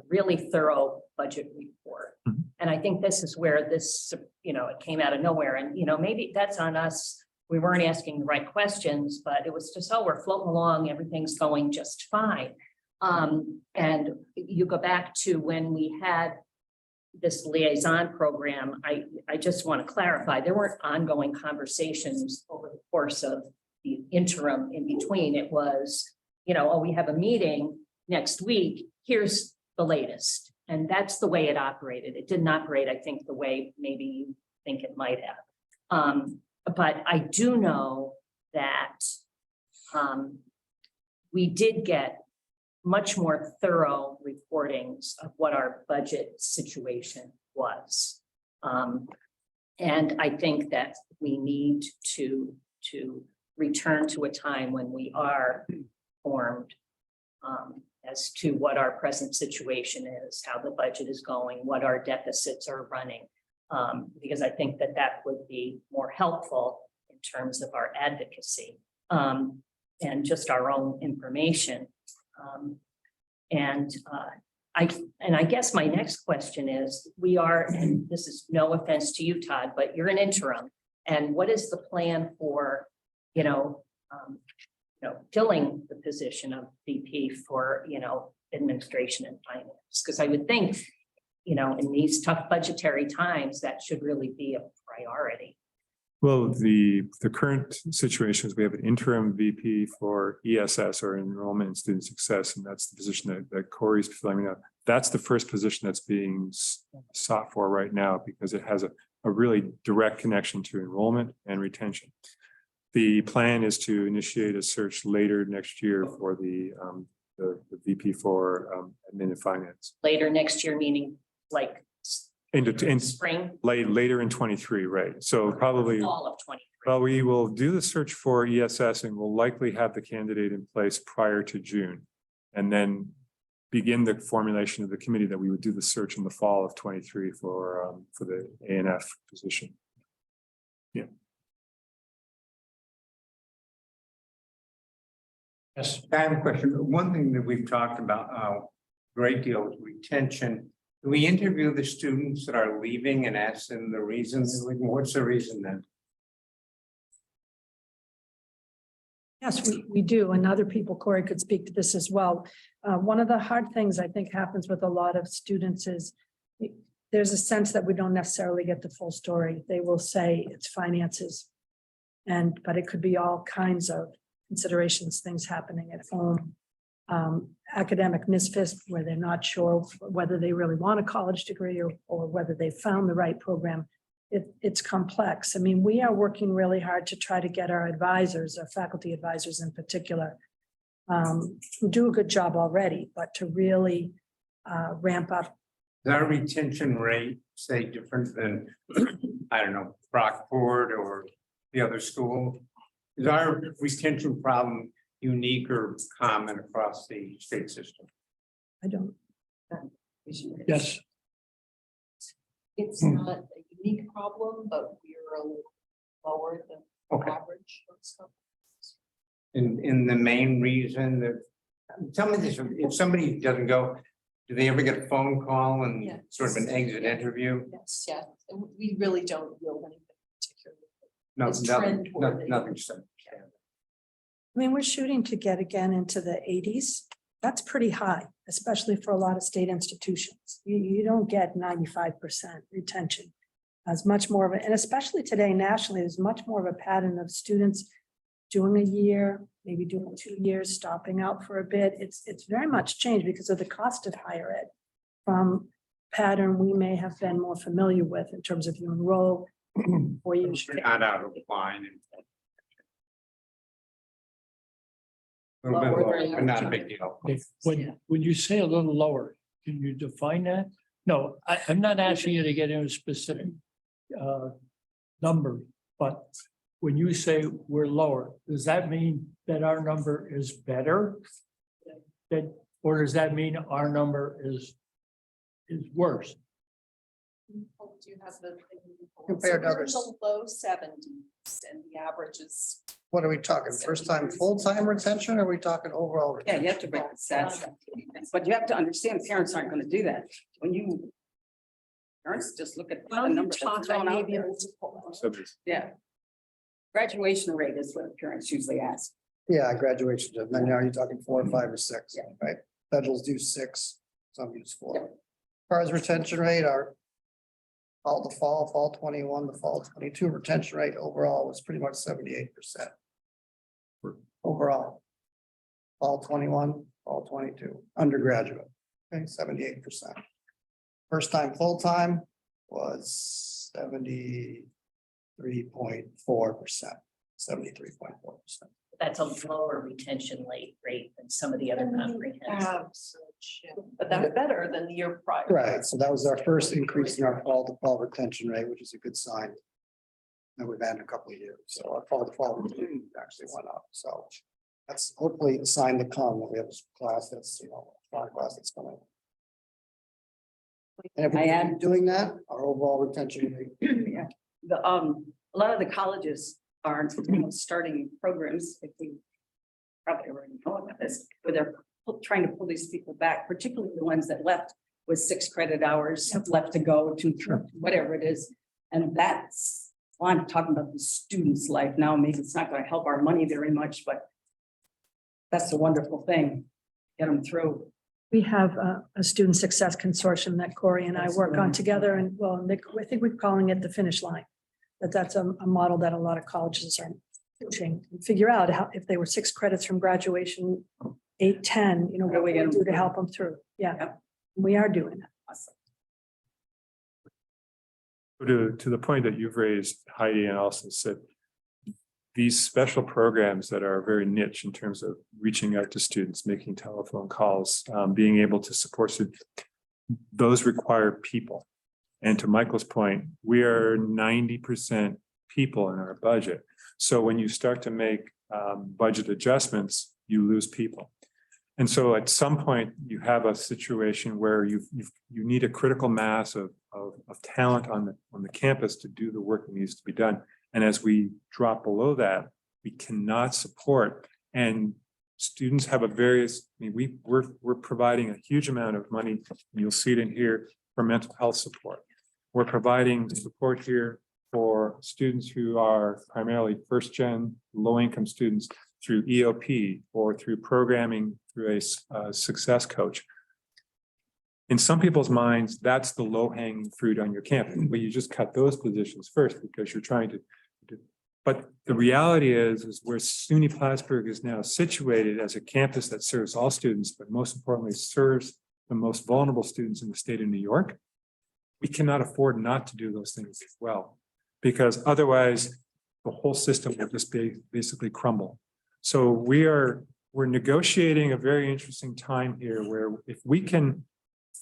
really thorough budget report. Mhm. And I think this is where this, it came out of nowhere and, maybe that's on us. We weren't asking the right questions, but it was just, oh, we're floating along, everything's going just fine. And you go back to when we had this liaison program, I just want to clarify, there weren't ongoing conversations over the course of the interim in between. It was, oh, we have a meeting next week, here's the latest. And that's the way it operated. It didn't operate, I think, the way maybe you think it might have. But I do know that we did get much more thorough reportings of what our budget situation was. And I think that we need to return to a time when we are informed as to what our present situation is, how the budget is going, what our deficits are running. Because I think that that would be more helpful in terms of our advocacy and just our own information. I guess my next question is, we are, and this is no offense to you, Todd, but you're an interim. And what is the plan for, filling the position of VP for, administration and finance? Because I would think, in these tough budgetary times, that should really be a priority. Well, the current situation is we have an interim VP for ESS, or enrollment and student success, and that's the position that Corey's filling out. That's the first position that's being sought for right now because it has a really direct connection to enrollment and retention. The plan is to initiate a search later next year for the VP for admin and finance. Later next year, meaning like In spring, later in 23, right? So probably. fall of 23. Well, we will do the search for ESS and we'll likely have the candidate in place prior to June. And then begin the formulation of the committee that we would do the search in the fall of 23 for the ANF position. Yeah. Yes. I have a question. One thing that we've talked about a great deal is retention. Do we interview the students that are leaving and ask them the reasons? What's the reason then? Yes, we do. And other people, Corey could speak to this as well. One of the hard things I think happens with a lot of students is there's a sense that we don't necessarily get the full story. They will say it's finances. But it could be all kinds of considerations, things happening at home. Academic misfits where they're not sure whether they really want a college degree or whether they found the right program. It's complex. I mean, we are working really hard to try to get our advisors, our faculty advisors in particular, who do a good job already, but to really ramp up. Is our retention rate, say, different than, I don't know, Rockport or the other school? Is our retention problem unique or common across the state system? I don't. Yes. It's not a unique problem, but we're a little lower than average. In the main reason that, tell me this, if somebody doesn't go, do they ever get a phone call and Yes. sort of an exit interview? Yes, yeah, and we really don't yield anything particular. No, It's nothing, trend-worthy. nothing. Said. I mean, we're shooting to get again into the 80s. That's pretty high, especially for a lot of state institutions. You don't get 95% retention. As much more of it, and especially today nationally, there's much more of a pattern of students doing a year, maybe doing 2 years, stopping out for a bit. It's very much changed because of the cost of higher ed from pattern we may have been more familiar with in terms of you enroll or you. Not out of line. A little bit Lower lower, than but not a big deal. When you say a little lower, can you define that? No, I'm not asking you to get into a specific number, but when you say we're lower, does that mean that our number is better? Or does that mean our number is worse? Do you have the? Compared to So we're in others. the low 70s and the average is. What are we talking? First time, full-time retention? Or are we talking overall? Yeah, you have to break the stats. But you have to understand, parents aren't gonna do that. When you. Parents just look at the Well, you numbers talk, that's I thrown may out be there. able to pull up. So Yeah. Graduation rate is what parents usually ask. Yeah, graduation. Then now you're talking 4 or 5 or 6, Yeah. right? Federals do 6, some use 4. Yeah. As far as retention rate, our fall 21, the fall 22 retention rate overall was pretty much 78%. Overall. Fall 21, fall 22, undergraduate, okay, 78%. First time full-time was 73.4%, 73.4%. That's a lower retention rate than some of the other comprehensive. But that's better than the year prior. Right, so that was our first increase in our fall to fall retention rate, which is a good sign. That we've had in a couple of years, so our fall to fall retention actually went up, so. That's hopefully a sign to come, that we have a class that's, our class that's coming. And if we keep doing that, our overall retention rate. Yeah, a lot of the colleges are, starting programs, if you probably already know about this, where they're trying to pull these people back, particularly the ones that left with 6 credit hours left to go to whatever it is. And that's, well, I'm talking about the student's life now. Maybe it's not going to help our money very much, but that's a wonderful thing. Get them through. We have a student success consortium that Corey and I work on together, and well, Nick, I think we're calling it the finish line. That's a model that a lot of colleges are pushing, figure out how, if they were 6 credits from graduation, 8, 10, what do we do to help them through? Yeah, we are doing that. To the point that you've raised, Heidi, and also said, these special programs that are very niche in terms of reaching out to students, making telephone calls, being able to support students, those require people. And to Michael's point, we are 90% people in our budget. So when you start to make budget adjustments, you lose people. And so at some point you have a situation where you need a critical mass of talent on the campus to do the work that needs to be done. And as we drop below that, we cannot support, and students have we're providing a huge amount of money. You'll see it in here for mental health support. We're providing support here for students who are primarily first-gen, low-income students through EOP or through programming through a success coach. In some people's minds, that's the low-hanging fruit on your campus, but you just cut those positions first because you're trying to. But the reality is where SUNY Plattsburgh is now situated as a campus that serves all students, but most importantly serves the most vulnerable students in the state of New York. We cannot afford not to do those things as well, because otherwise the whole system will just basically crumble. So we're negotiating a very interesting time here where if we can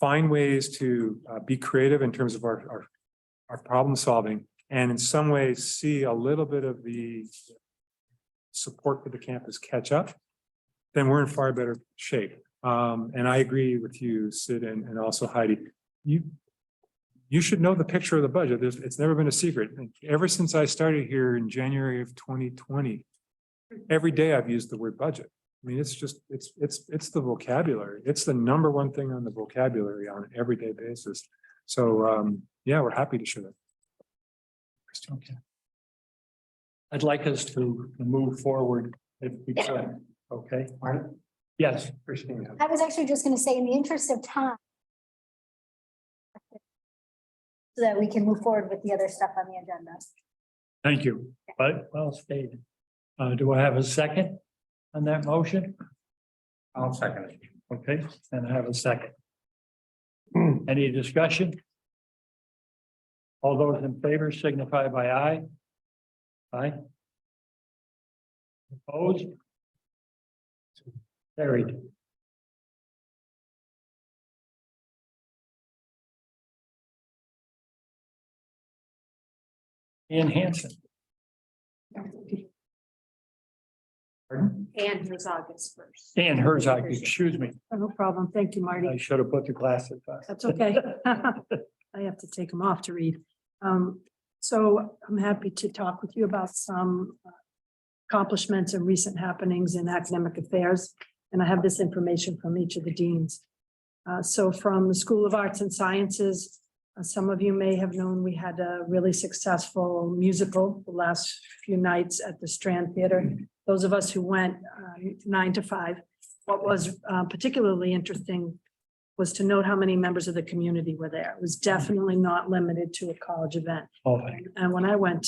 find ways to be creative in terms of our problem solving, and in some ways see a little bit of the support for the campus catch up, then we're in far better shape. And I agree with you, Sid, and also Heidi. You should know the picture of the budget. It's never been a secret. Ever since I started here in January of 2020, every day I've used the word budget. I mean, it's just, it's the vocabulary. It's the number one thing on the vocabulary on an everyday basis. So yeah, we're happy to share that. Okay. I'd like us to move forward if we could. Okay. Martin? Yes, Christina. I was actually just going to say, in the interest of time, so that we can move forward with the other stuff on the agenda. Thank you. But well stated. Do I have a second on that motion? I'll second it. Okay, and I have a second. Any discussion? All those in favor signify by aye. Aye. Opposed? Carried. Ian Hansen. Pardon? And Herzog is first. Dan Herzog, excuse me. No problem. Thank you, Marty. I should have put the glasses on. That's okay. I have to take them off to read. So I'm happy to talk with you about some accomplishments and recent happenings in academic affairs. And I have this information from each of the deans. So from the School of Arts and Sciences, some of you may have known we had a really successful musical the last few nights at the Strand Theater. Those of us who went 9 to 5, what was particularly interesting was to note how many members of the community were there. It was definitely not limited to a college event. Oh, And when I went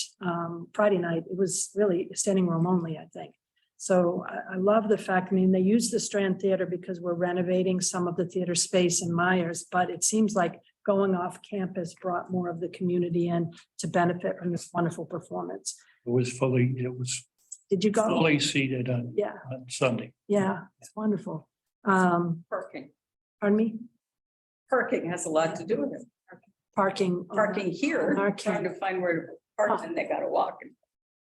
Friday night, it was really standing room only, I think. So I love the fact, I mean, they use the Strand Theater because we're renovating some of the theater space in Myers, but it seems like going off campus brought more of the community in to benefit from this wonderful performance. it was Did you go? fully seated Yeah, on Sunday. yeah, it's wonderful. Parking. Pardon me? Parking has a lot to do with it. Parking. Parking here, Our trying to find where to park, and they gotta walk.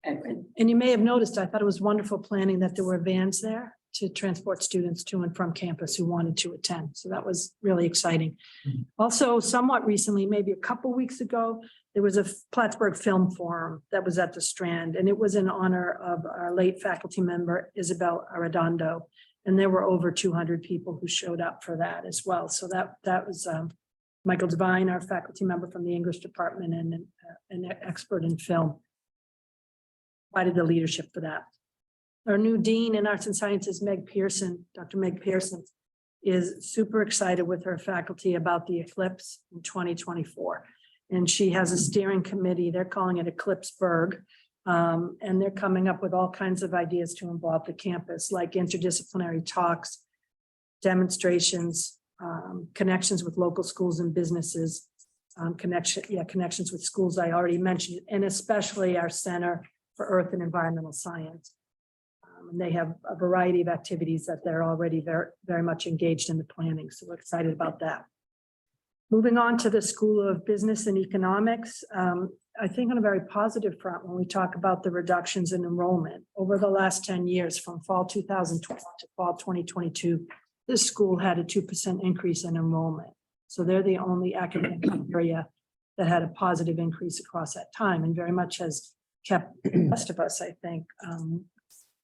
And And you may have noticed, I thought it was wonderful planning that there were vans there to transport students to and from campus who wanted to attend. So that was really exciting. Mhm. Also, somewhat recently, maybe a couple weeks ago, there was a Plattsburgh Film Forum that was at the Strand, and it was in honor of our late faculty member Isabel Arredondo. And there were over 200 people who showed up for that as well. So that was Michael Devine, our faculty member from the English department and an expert in film, provided the leadership for that. Our new dean in arts and sciences, Meg Pearson, Dr. Meg Pearson, is super excited with her faculty about the eclipse in 2024. And she has a steering committee, they're calling it Eclipseburg. And they're coming up with all kinds of ideas to involve the campus, like interdisciplinary talks, demonstrations, connections with local schools and businesses, connections with schools I already mentioned, and especially our Center for Earth and Environmental Science. And they have a variety of activities that they're already very much engaged in the planning. So we're excited about that. Moving on to the School of Business and Economics. I think on a very positive front, when we talk about the reductions in enrollment over the last 10 years, from fall 2012 to fall 2022, this school had a 2% increase in enrollment. So they're the only academic area that had a positive increase across that time, and very much has kept the rest of us, I think,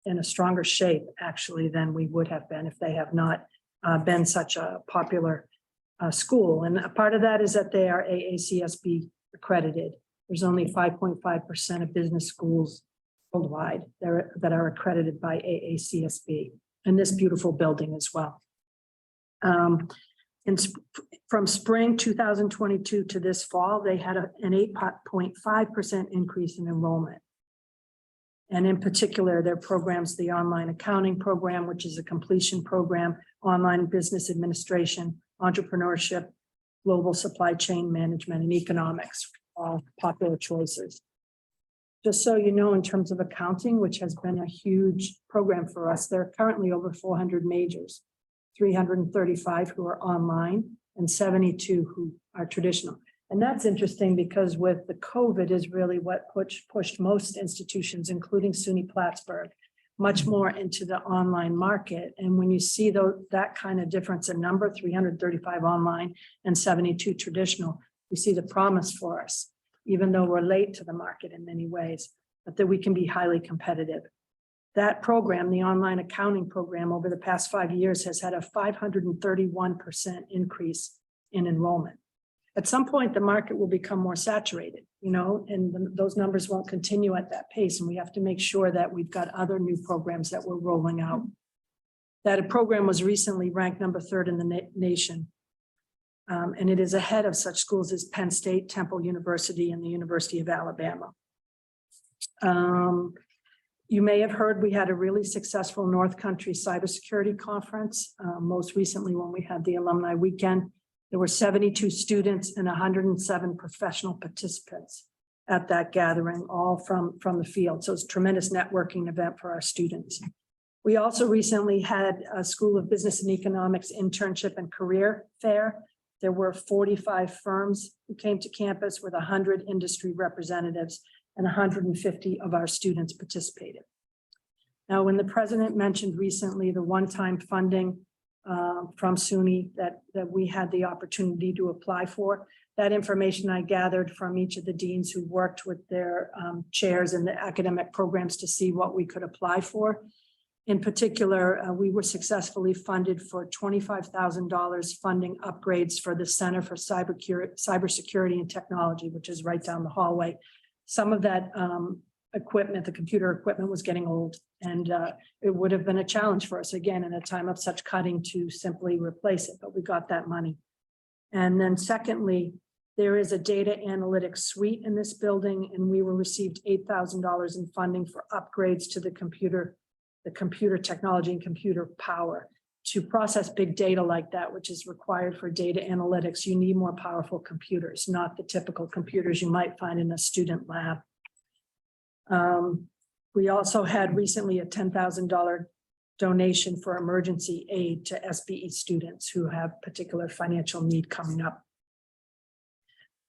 in a stronger shape actually than we would have been if they have not been such a popular school. And a part of that is that they are AACSB accredited. There's only 5.5% of business schools worldwide that are accredited by AACSB, in this beautiful building as well. From spring 2022 to this fall, they had an 8.5% increase in enrollment. And in particular, their programs, the online accounting program, which is a completion program, online business administration, entrepreneurship, global supply chain management, and economics, all popular choices. Just so you know, in terms of accounting, which has been a huge program for us, there are currently over 400 majors, 335 who are online and 72 who are traditional. And that's interesting because with the COVID is really what pushed most institutions, including SUNY Plattsburgh, much more into the online market. And when you see that kind of difference in number, 335 online and 72 traditional, you see the promise for us, even though we're late to the market in many ways, but that we can be highly competitive. That program, the online accounting program, over the past 5 years has had a 531% increase in enrollment. At some point, the market will become more saturated, and those numbers won't continue at that pace. And we have to make sure that we've got other new programs that we're rolling out. That program was recently ranked number 3rd in the nation. And it is ahead of such schools as Penn State, Temple University, and the University of Alabama. You may have heard we had a really successful North Country Cybersecurity Conference. Most recently, when we had the alumni weekend, there were 72 students and 107 professional participants at that gathering, all from the field. So it's a tremendous networking event for our students. We also recently had a School of Business and Economics internship and career fair. There were 45 firms who came to campus with 100 industry representatives, and 150 of our students participated. Now, when the president mentioned recently the one-time funding from SUNY that we had the opportunity to apply for, that information I gathered from each of the deans who worked with their chairs in the academic programs to see what we could apply for. In particular, we were successfully funded for $25,000 funding upgrades for the Center for Cybersecurity and Technology, which is right down the hallway. Some of that equipment, the computer equipment, was getting old, and it would have been a challenge for us again in a time of such cutting to simply replace it, but we got that money. And then secondly, there is a data analytics suite in this building, and we received $8,000 in funding for upgrades to the computer technology and computer power. To process big data like that, which is required for data analytics, you need more powerful computers, not the typical computers you might find in a student lab. We also had recently a $10,000 donation for emergency aid to SBE students who have particular financial need coming up.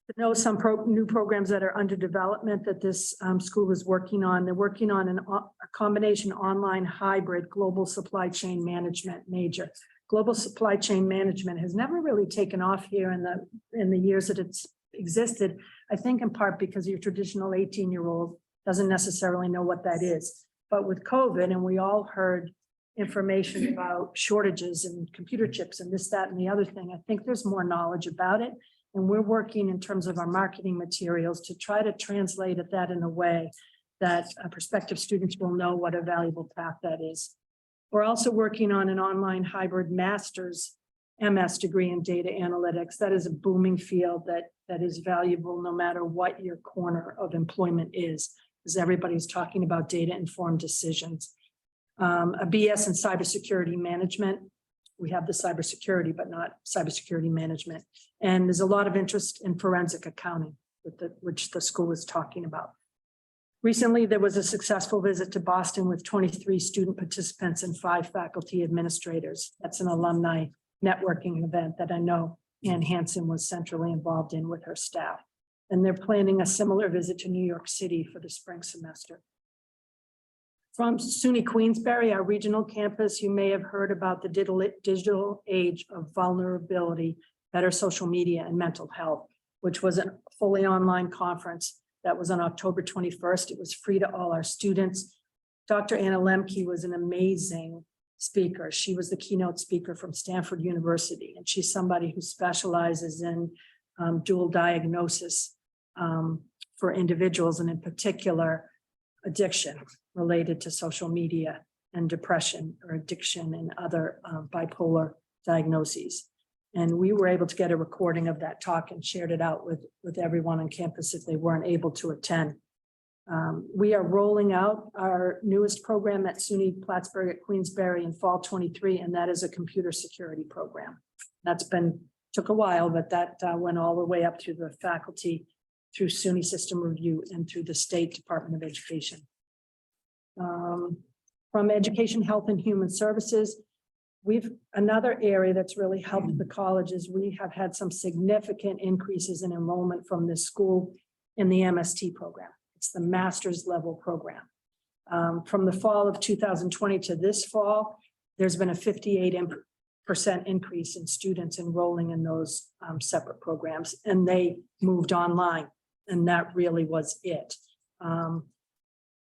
I know some new programs that are under development that this school is working on. They're working on a combination online hybrid global supply chain management major. Global supply chain management has never really taken off here in the years that it's existed. I think in part because your traditional 18-year-old doesn't necessarily know what that is. But with COVID, and we all heard information about shortages and computer chips and this, that, and the other thing, I think there's more knowledge about it. And we're working in terms of our marketing materials to try to translate that in a way that prospective students will know what a valuable path that is. We're also working on an online hybrid master's MS degree in data analytics. That is a booming field that is valuable no matter what your corner of employment is, because everybody's talking about data-informed decisions. A BS in cybersecurity management. We have the cybersecurity, but not cybersecurity management. And there's a lot of interest in forensic accounting, which the school is talking about. Recently, there was a successful visit to Boston with 23 student participants and 5 faculty administrators. That's an alumni networking event that I know Ann Hansen was centrally involved in with her staff. And they're planning a similar visit to New York City for the spring semester. From SUNY Queensbury, our regional campus, you may have heard about the digital age of vulnerability, better social media, and mental health, which was a fully online conference that was on October 21st. It was free to all our students. Dr. Anna Lemke was an amazing speaker. She was the keynote speaker from Stanford University, and she's somebody who specializes in dual diagnosis for individuals, and in particular, addiction related to social media and depression or addiction and other bipolar diagnoses. And we were able to get a recording of that talk and shared it out with everyone on campus if they weren't able to attend. We are rolling out our newest program at SUNY Plattsburgh at Queensbury in fall 23, and that is a computer security program. Took a while, but that went all the way up through the faculty, through SUNY System Review, and through the State Department of Education. From Education, Health, and Human Services, another area that's really helped the colleges. We have had some significant increases in enrollment from this school in the MST program. It's the master's level program. From the fall of 2020 to this fall, there's been a 58% increase in students enrolling in those separate programs, and they moved online, and that really was it.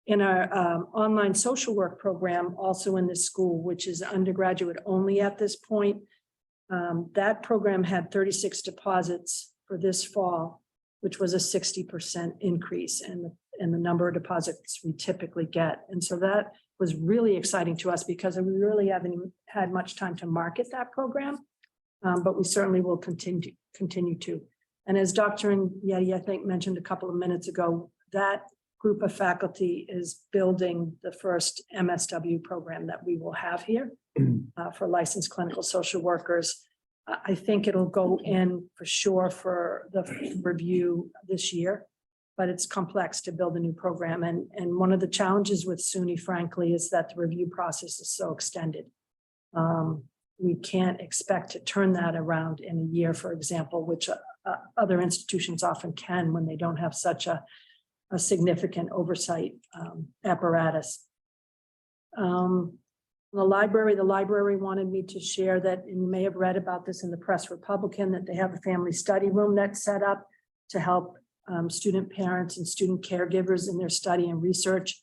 In our online social work program, also in this school, which is undergraduate only at this point, that program had 36 deposits for this fall, which was a 60% increase in the number of deposits we typically get. And so that was really exciting to us because we really haven't had much time to market that program, but we certainly will continue to. And as Dr. Yeti, I think, mentioned a couple of minutes ago, that group of faculty is building the first MSW program that we will have here for licensed clinical social workers. I think it'll go in for sure for the review this year, but it's complex to build a new program. And one of the challenges with SUNY, frankly, is that the review process is so extended. We can't expect to turn that around in a year, for example, which other institutions often can when they don't have such a significant oversight apparatus. The library wanted me to share that, and you may have read about this in the Press Republican, that they have a family study room that's set up to help student parents and student caregivers in their study and research.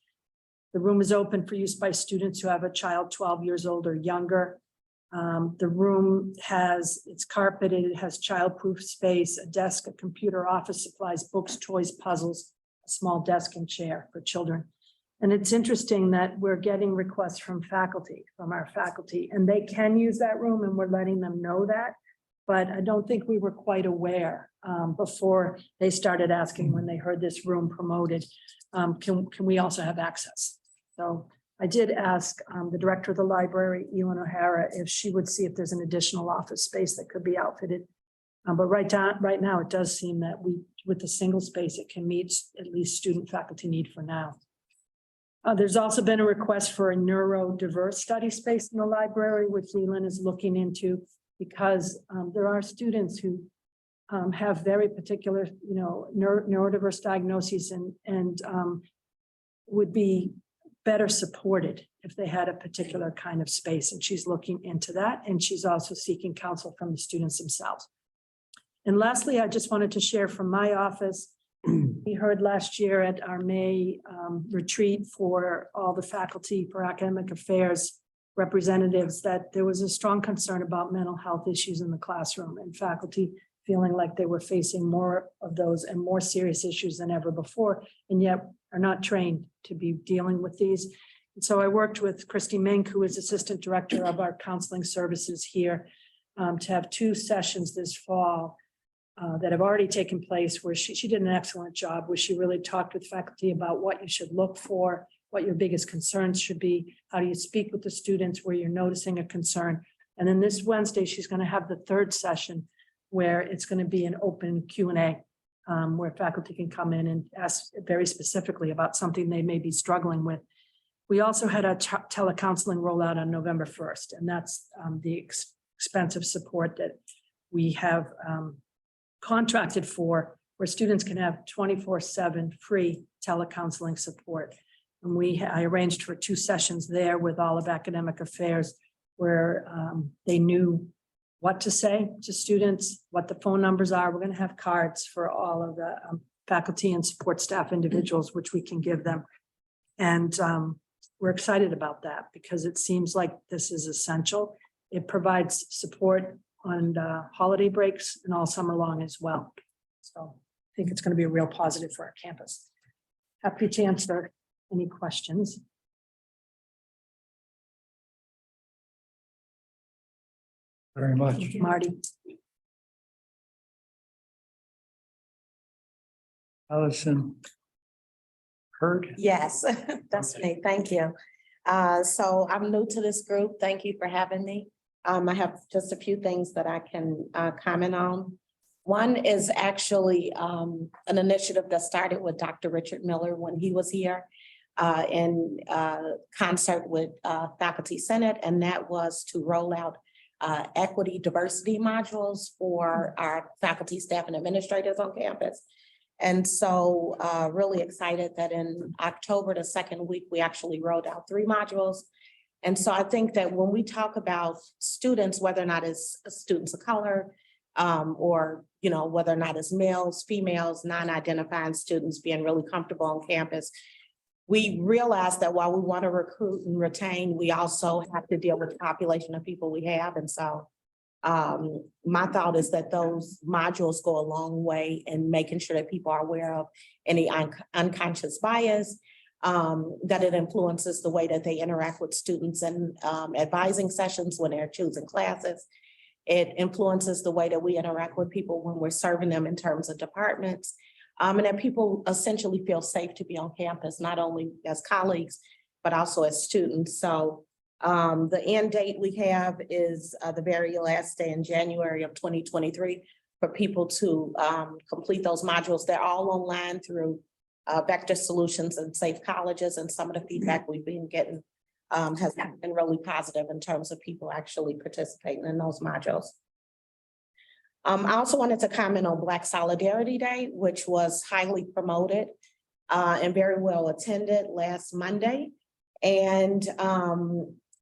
The room is open for use by students who have a child 12 years old or younger. The room it's carpeted, it has child-proof space, a desk, a computer, office supplies, books, toys, puzzles, a small desk and chair for children. And it's interesting that we're getting requests from our faculty, and they can use that room, and we're letting them know that. But I don't think we were quite aware before they started asking when they heard this room promoted, can we also have access? So I did ask the director of the library, Elin O'Hara, if she would see if there's an additional office space that could be outfitted. But right now, it does seem that with the single space, it can meet at least student faculty need for now. There's also been a request for a neurodiverse study space in the library, which Leland is looking into, because there are students who have very particular, neurodiverse diagnoses and would be better supported if they had a particular kind of space. And she's looking into that. And she's also seeking counsel from the students themselves. And lastly, I just wanted to share from my office, we heard last year at our May retreat for all the faculty for academic affairs representatives that there was a strong concern about mental health issues in the classroom and faculty feeling like they were facing more of those and more serious issues than ever before, and yet are not trained to be dealing with these. And so I worked with Christy Mink, who is Assistant Director of our counseling services here, to have 2 sessions this fall that have already taken place where she did an excellent job, where she really talked with faculty about what you should look for, what your biggest concerns should be, how do you speak with the students where you're noticing a concern. And then this Wednesday, she's going to have the 3rd session where it's going to be an open Q&A where faculty can come in and ask very specifically about something they may be struggling with. We also had a telecounseling rollout on November 1st, and that's the expensive support that we have contracted for, where students can have 24/7 free telecounseling support. And I arranged for 2 sessions there with all of academic affairs where they knew what to say to students, what the phone numbers are. We're going to have cards for all of the faculty and support staff individuals, which we can give them. And we're excited about that because it seems like this is essential. It provides support on holiday breaks and all summer long as well. So I think it's going to be a real positive for our campus. Happy to answer any questions. Very much. Thank you, Marty. Allison. Heard? Yes, that's me. Thank you. So I'm new to this group. Thank you for having me. I have just a few things that I can comment on. One is actually an initiative that started with Dr. Richard Miller when he was here in concert with Faculty Senate, and that was to roll out equity diversity modules for our faculty, staff, and administrators on campus. And so really excited that in October, the 2nd week, we actually rolled out 3 modules. And so I think that when we talk about students, whether or not it's students of color, or whether or not it's males, females, non-identifying students being really comfortable on campus, we realize that while we want to recruit and retain, we also have to deal with the population of people we have. And so my thought is that those modules go a long way in making sure that people are aware of any unconscious bias, that it influences the way that they interact with students in advising sessions when they're choosing classes. It influences the way that we interact with people when we're serving them in terms of departments. And that people essentially feel safe to be on campus, not only as colleagues, but also as students. So the end date we have is the very last day in January of 2023 for people to complete those modules. They're all online through Vector Solutions and Safe Colleges, and some of the feedback we've been getting has been really positive in terms of people actually participating in those modules. I also wanted to comment on Black Solidarity Day, which was highly promoted and very well attended last Monday. And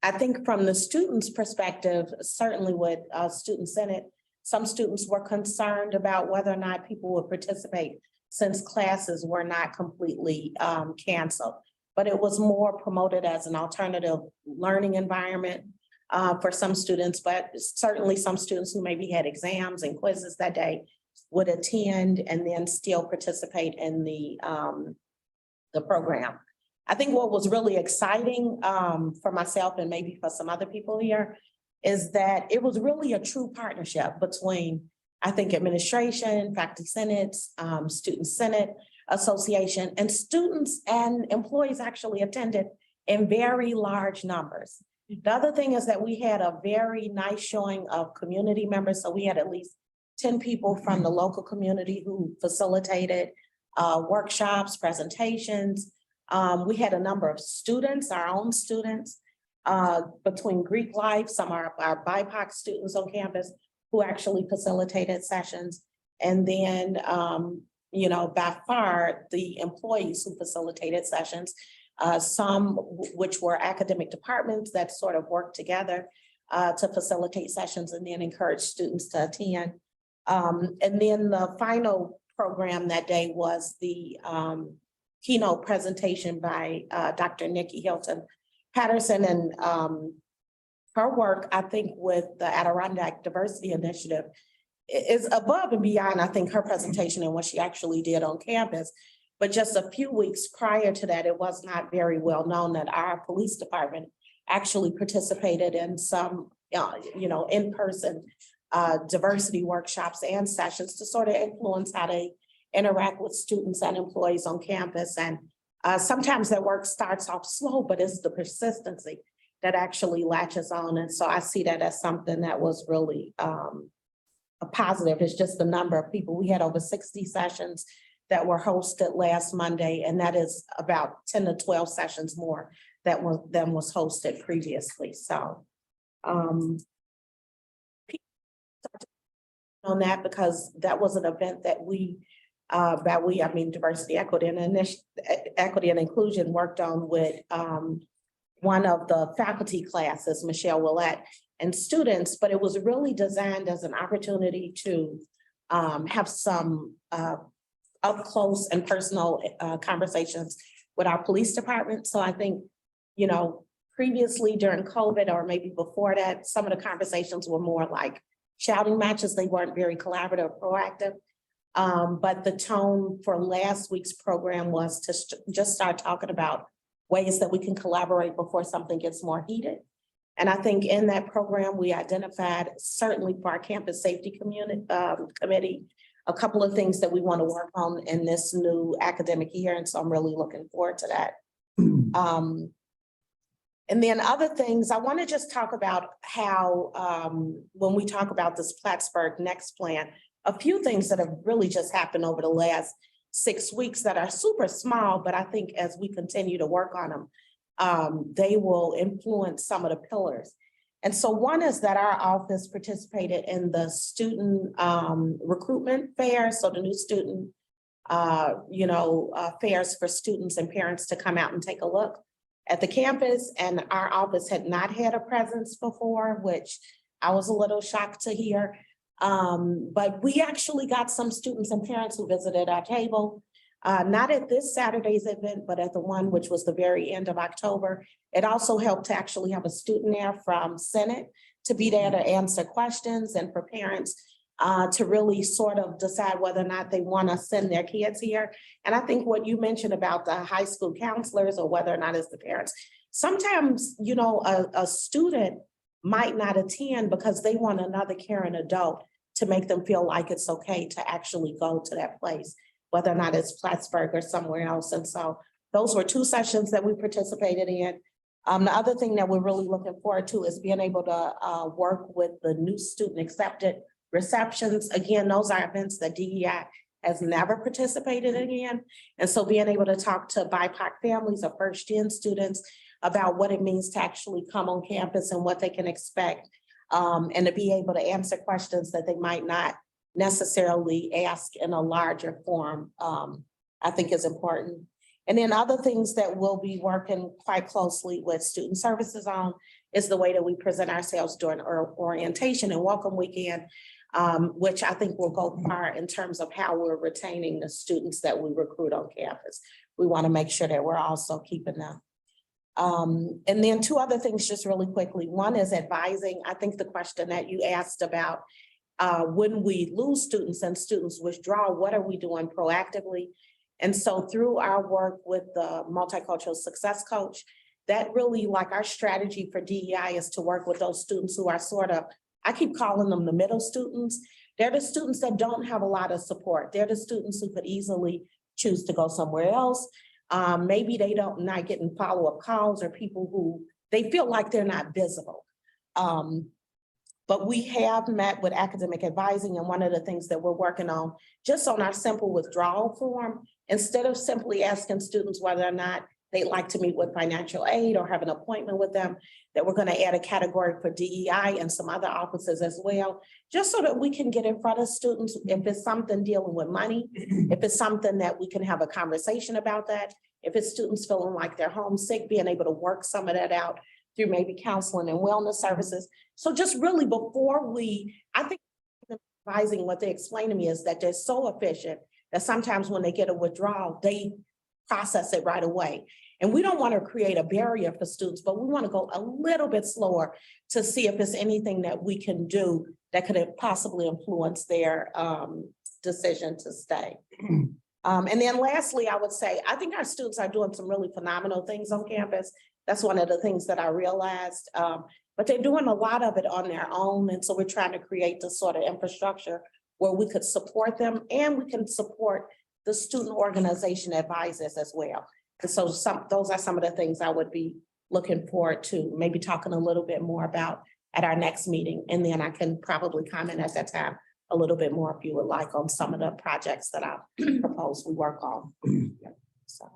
I think from the students' perspective, certainly with Student Senate, some students were concerned about whether or not people would participate since classes were not completely canceled. But it was more promoted as an alternative learning environment for some students, but certainly some students who maybe had exams and quizzes that day would attend and then still participate in the program. I think what was really exciting for myself and maybe for some other people here is that it was really a true partnership between, I think, administration, faculty senates, student senate association, and students and employees actually attended in very large numbers. The other thing is that we had a very nice showing of community members. So we had at least 10 people from the local community who facilitated workshops, presentations. We had a number of students, our own students, between Greek Life, some are our BIPOC students on campus who actually facilitated sessions. And then, you know, by far, the employees who facilitated sessions, some which were academic departments that sort of worked together to facilitate sessions and then encourage students to attend. And then the final program that day was the keynote presentation by Dr. Nikki Hilton Patterson, and her work, I think, with the Adirondack Diversity Initiative is above and beyond, I think, her presentation and what she actually did on campus. But just a few weeks prior to that, it was not very well known that our police department actually participated in some, you know, in-person diversity workshops and sessions to sort of influence how they interact with students and employees on campus. And sometimes that work starts off slow, but it's the persistency that actually latches on. And so I see that as something that was really a positive. It's just the number of people. We had over 60 sessions that were hosted last Monday, and that is about 10 to 12 sessions more that was hosted previously. So on that, because that was an event that I mean diversity, equity, and inclusion worked on with one of the faculty classes, Michelle Willette, and students, but it was really designed as an opportunity to have some up close and personal conversations with our police department. So I think, you know, previously during COVID or maybe before that, some of the conversations were more like shouting matches. They weren't very collaborative, proactive. But the tone for last week's program was to just start talking about ways that we can collaborate before something gets more heated. And I think in that program, we identified, certainly for our campus safety committee, a couple of things that we want to work on in this new academic year. And so I'm really looking forward to that. And then other things, I want to just talk about how when we talk about this Plattsburgh Next Plan, a few things that have really just happened over the last 6 weeks that are super small, but I think as we continue to work on them, they will influence some of the pillars. And so one is that our office participated in the student recruitment fair. So the new student, fairs for students and parents to come out and take a look at the campus. And our office had not had a presence before, which I was a little shocked to hear. But we actually got some students and parents who visited our table, not at this Saturday's event, but at the one which was the very end of October. It also helped to actually have a student there from Senate to be there to answer questions and for parents to really sort of decide whether or not they want to send their kids here. And I think what you mentioned about the high school counselors or whether or not it's the parents, sometimes, you know, a student might not attend because they want another caring adult to make them feel like it's okay to actually go to that place, whether or not it's Plattsburgh or somewhere else. And so those were 2 sessions that we participated in. The other thing that we're really looking forward to is being able to work with the new student accepted receptions. Again, those are events that DEI has never participated in. And so being able to talk to BIPOC families or first-gen students about what it means to actually come on campus and what they can expect, and to be able to answer questions that they might not necessarily ask in a larger forum, I think is important. And then other things that we'll be working quite closely with student services on is the way that we present ourselves during our orientation and welcome weekend, which I think will go far in terms of how we're retaining the students that we recruit on campus. We want to make sure that we're also keeping them. And then 2 other things just really quickly. One is advising. I think the question that you asked about when we lose students and students withdraw, what are we doing proactively? And so through our work with the Multicultural Success Coach, that really, like, our strategy for DEI is to work with those students who are sort of, I keep calling them the middle students. They're the students that don't have a lot of support. They're the students who could easily choose to go somewhere else. Maybe they not getting follow-up calls or people who they feel like they're not visible. But we have met with academic advising, and one of the things that we're working on, just on our simple withdrawal form, instead of simply asking students whether or not they'd like to meet with financial aid or have an appointment with them, that we're gonna add a category for DEI and some other offices as well, just so that we can get in front of students. If it's something dealing with money, if it's something that we can have a conversation about that, if it's students feeling like they're homesick, being able to work some of that out through maybe counseling and wellness services. So just really before I think advising what they explain to me is that they're so efficient that sometimes when they get a withdrawal, they process it right away. And we don't want to create a barrier for students, but we want to go a little bit slower to see if there's anything that we can do that could possibly influence their decision to stay. And then lastly, I would say, I think our students are doing some really phenomenal things on campus. That's one of the things that I realized, but they're doing a lot of it on their own. And so we're trying to create this sort of infrastructure where we could support them and we can support the student organization advisors as well. And so those are some of the things I would be looking forward to maybe talking a little bit more about at our next meeting. And then I can probably comment at that time a little bit more if you would like on some of the projects that I propose we work on. So,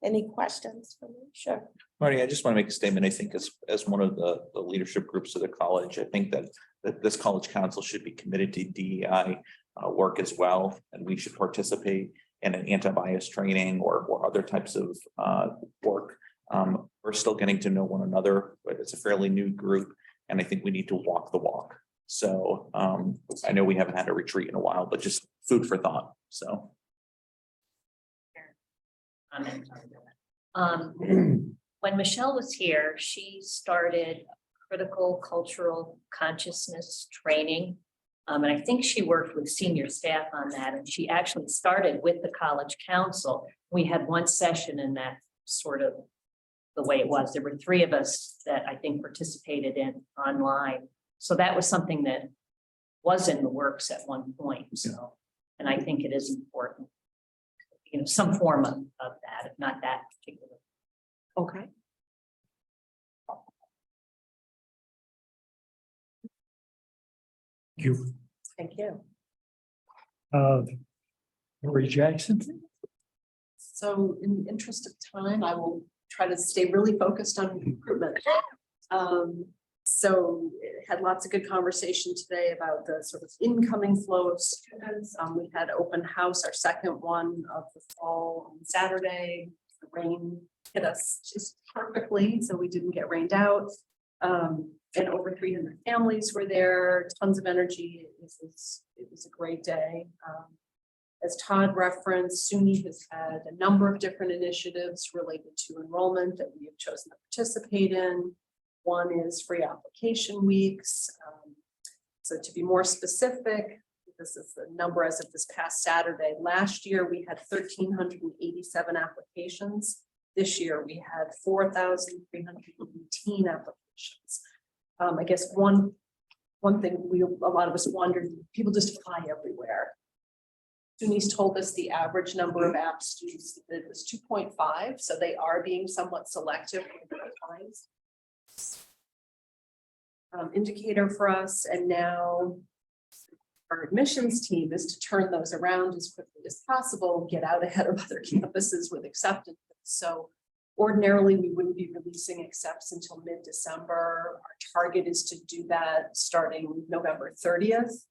any questions for me? Sure. Marty, I just want to make a statement. I think as one of the leadership groups of the college, I think that this college council should be committed to DEI work as well. And we should participate in an anti-bias training or other types of work. We're still getting to know one another, but it's a fairly new group. And I think we need to walk the walk. So I know we haven't had a retreat in a while, but just food for thought. So. When Michelle was here, she started critical cultural consciousness training. And I think she worked with senior staff on that. And she actually started with the college council. We had one session in that sort of the way it was. There were 3 of us that I think participated in online. So that was something that was in the works at one point. So, and I think it is important, some form of that, if not that particular. Okay. Thank you. Thank you. Lori Jackson. So in the interest of time, I will try to stay really focused on recruitment. So had lots of good conversation today about the sort of incoming flow of students. We had open house, our second one of the fall on Saturday. The rain hit us just perfectly, so we didn't get rained out. And over 300 families were there, tons of energy. It was a great day. As Todd referenced, SUNY has had a number of different initiatives related to enrollment that we have chosen to participate in. One is free application weeks. So to be more specific, this is the number as of this past Saturday. Last year, we had 1,387 applications. This year, we had 4,318 applications. I guess one thing a lot of us wondered, people just apply everywhere. SUNY's told us the average number of app students that was 2.5, so they are being somewhat selective with their times. Indicator for us, and now our admissions team is to turn those around as quickly as possible, get out ahead of other campuses with acceptance. So ordinarily we wouldn't be releasing accepts until mid-December. Our target is to do that starting November 30th,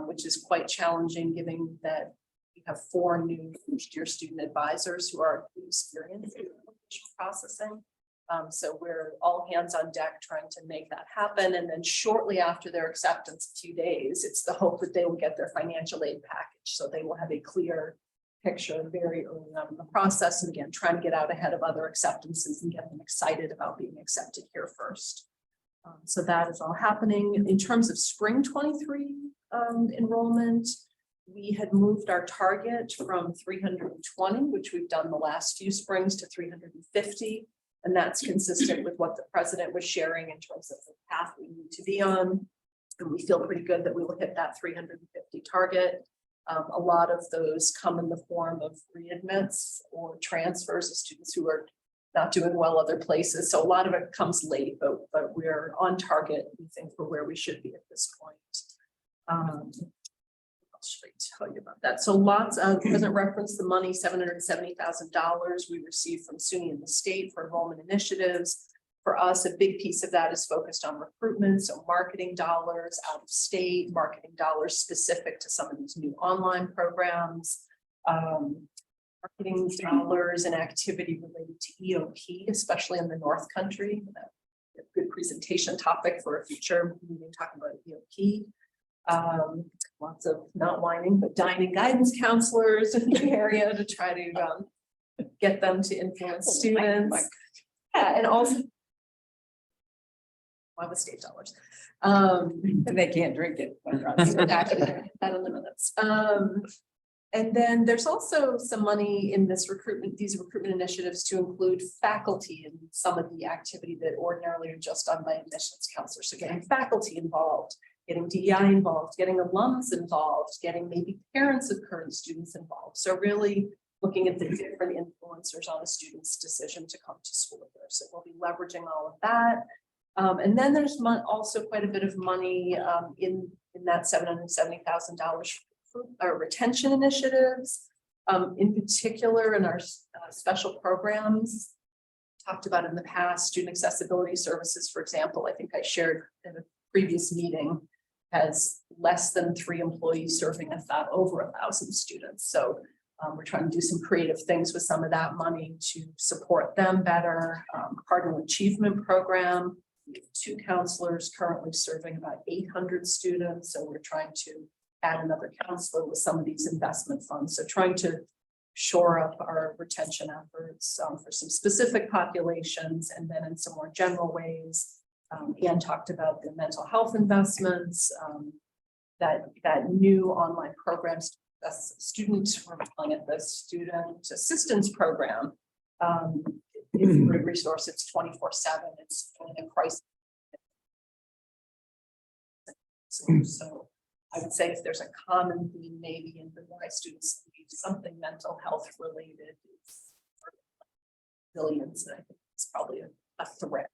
which is quite challenging given that we have 4 new first-year student advisors who are experienced in application processing. So we're all hands on deck trying to make that happen. And then shortly after their acceptance, a few days, it's the hope that they will get their financial aid package. So they will have a clear picture very early on in the process. And again, trying to get out ahead of other acceptances and get them excited about being accepted here first. So that is all happening. In terms of spring 23 enrollment, we had moved our target from 320, which we've done the last few springs, to 350. And that's consistent with what the president was sharing in terms of the path we need to be on. And we feel pretty good that we will hit that 350 target. A lot of those come in the form of readmits or transfers of students who are not doing well other places. So a lot of it comes late, but we're on target, we think, for where we should be at this point. should I tell you about that? So lots of, doesn't reference the money, $770,000 we received from SUNY and the state for enrollment initiatives. For us, a big piece of that is focused on recruitment, so marketing dollars out of state, marketing dollars specific to some of these new online programs. Marketing dollars and activity related to EOP, especially in the North Country. A good presentation topic for a future meeting talking about EOP. Lots of not whining, but dining guidance counselors in the area to try to get them to influence students. Yeah, and also one of the state dollars. And they can't drink it. That limits. And then there's also some money in this recruitment, these recruitment initiatives to include faculty in some of the activity that ordinarily are just done by admissions counselors. So getting faculty involved, getting DEI involved, getting alums involved, getting maybe parents of current students involved. So really looking at the different influencers on a student's decision to come to school here. So we'll be leveraging all of that. And then there's also quite a bit of money in that $770,000 for retention initiatives, in particular in our special programs. Talked about in the past, student accessibility services, for example, I think I shared in a previous meeting, has less than 3 employees serving over 1,000 students. So we're trying to do some creative things with some of that money to support them better. Cardinal Achievement Program, we have 2 counselors currently serving about 800 students. So we're trying to add another counselor with some of these investment funds. So trying to shore up our retention efforts for some specific populations, and then in some more general ways. Ann talked about the mental health investments, that new online programs, students, we're calling it the student assistance program. It's a great resource. It's 24/7. It's in a crisis. So I would say if there's a common theme, maybe in the why students need something mental health related, it's resilience, and I think it's probably a threat.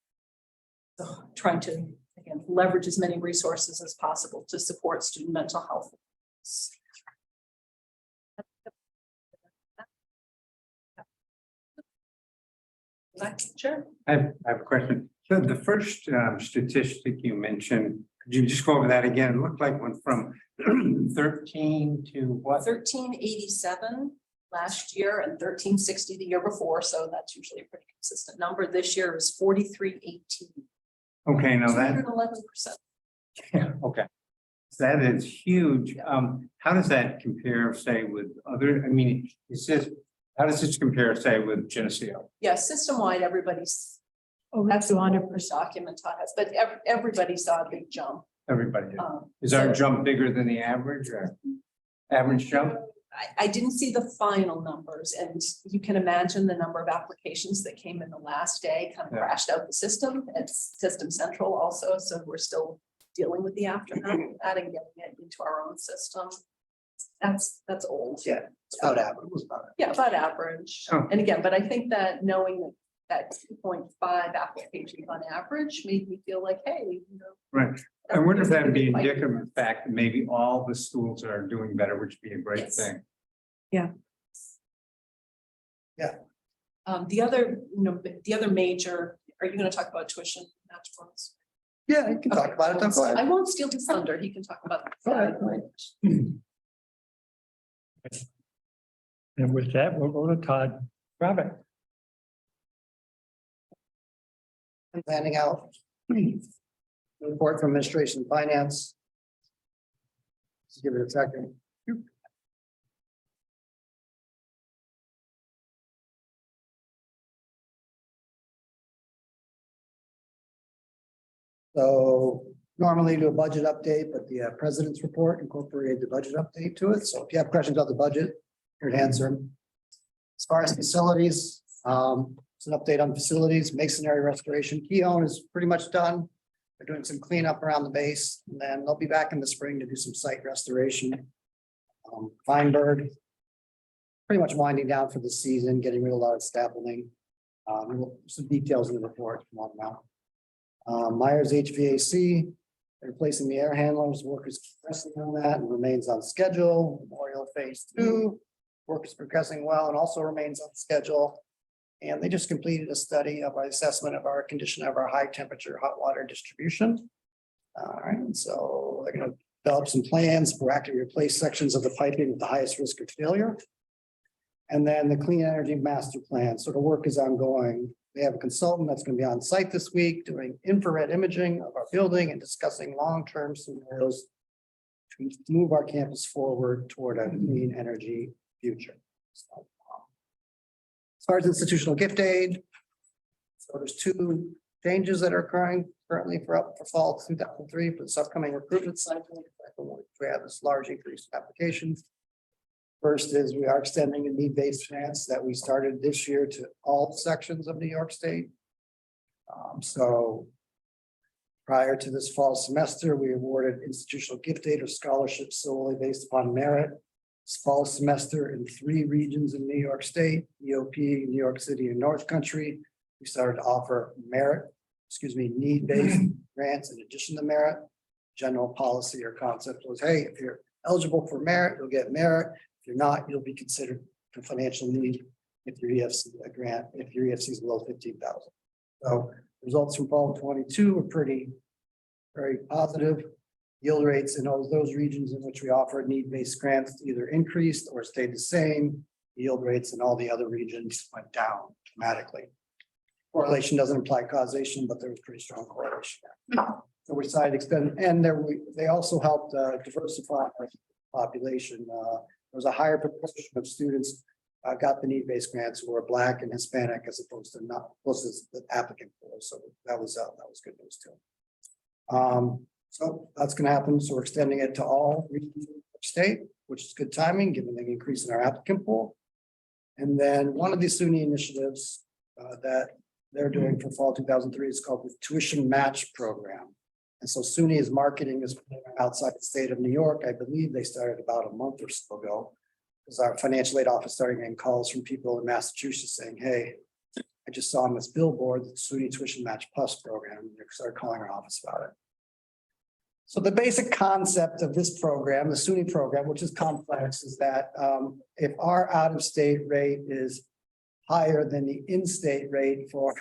So trying to, again, leverage as many resources as possible to support student mental health. Sure. I have a question. So the first statistic you mentioned, could you just go over that again? It looked like went from 13 to what? 1387 last year and 1360 the year before. So that's usually a pretty consistent number. This year is 4318. Okay, now that, 211%. yeah, okay. That is huge. How does that compare, say, with other, I mean, it says, how does this compare, say, with Geneseo? Yeah, system-wide, everybody's, Oh, that's that's the the first document taught us, but everybody saw a big jump. Everybody did. Is So our jump bigger than the average or average jump? I didn't see the final numbers, and you can imagine the number of applications that came in the last day kind of Yeah. crashed out the system. It's System Central also, so we're still dealing with the aftermath of that and getting it into our own system. That's old. Yeah, it's about average. It was about average. Yeah, about average. Oh. And again, but I think that knowing that 2.5 applications on average made me feel like, hey, you know. Right. I wonder if that would be Like- indicative of the fact that maybe all the schools are doing better, which would be a great Yes. thing. The other major, are you gonna talk about tuition match funds? Yeah, you can talk about it. Don't go I ahead. won't steal his thunder. He can talk about. Go ahead. And with that, we'll go to Todd Rabbit. I'm planning out. Report from Administration and Finance. Just give it a second. So normally do a budget update, but the president's report incorporated the budget update to it. So if you have questions about the budget, here to answer them. As far as facilities, it's an update on facilities, masonry restoration. Keown is pretty much done. They're doing some cleanup around the base, and then they'll be back in the spring to do some site restoration. Feinberg, pretty much winding down for the season, getting rid of a lot of scaffolding. Some details in the report if you want them out. Myers HVAC, Replacing the air handlers, work is progressing on that and remains on schedule. Memorial Phase 2, work is progressing well and also remains on schedule. And they just completed a study of our assessment of our condition of our high temperature hot water distribution. All right, and so they're gonna develop some plans, proactively replace sections of the piping with the highest risk of failure. And then the clean energy master plan, so the work is ongoing. They have a consultant that's gonna be on site this week doing infrared imaging of our building and discussing long-term scenarios to move our campus forward toward a clean energy future. So, as far as institutional gift aid, so there's 2 changes that are occurring currently for fall 2003 for this upcoming recruitment cycle. We have this large increase in applications. First is we are extending a need-based grants that we started this year to all sections of New York State. So prior to this fall semester, we awarded institutional gift aid or scholarships solely based upon merit. This fall semester in 3 regions in New York State, EOP, New York City, and North Country, we started to offer need-based grants in addition to merit. General policy or concept was, hey, if you're eligible for merit, you'll get merit. If you're not, you'll be considered for financial need if your EFC grant, if your EFC is below 15,000. So results from fall 22 are very positive. Yield rates in all those regions in which we offer need-based grants either increased or stayed the same. Yield rates in all the other regions went down dramatically. Correlation doesn't imply causation, but there was pretty strong correlation there. So we decided to extend, and they also helped diversify our population. There was a higher proportion of students got the need-based grants who were Black and Hispanic as opposed to the applicant pool. So that was good news too. So that's going to happen. So we're extending it to all regions of the state, which is good timing given the increase in our applicant pool. And then one of the SUNY initiatives that they're doing for fall 2003 is called the tuition match program. And so SUNY is marketing this outside the state of New York. I believe they started about a month or so ago. Because our financial aid office started getting calls from people in Massachusetts saying, hey, I just saw on this billboard, the SUNY Tuition Match Plus program. They started calling our office about it. So the basic concept of this program, the SUNY program, which is complex, is that if our out-of-state rate is higher than the in-state rate for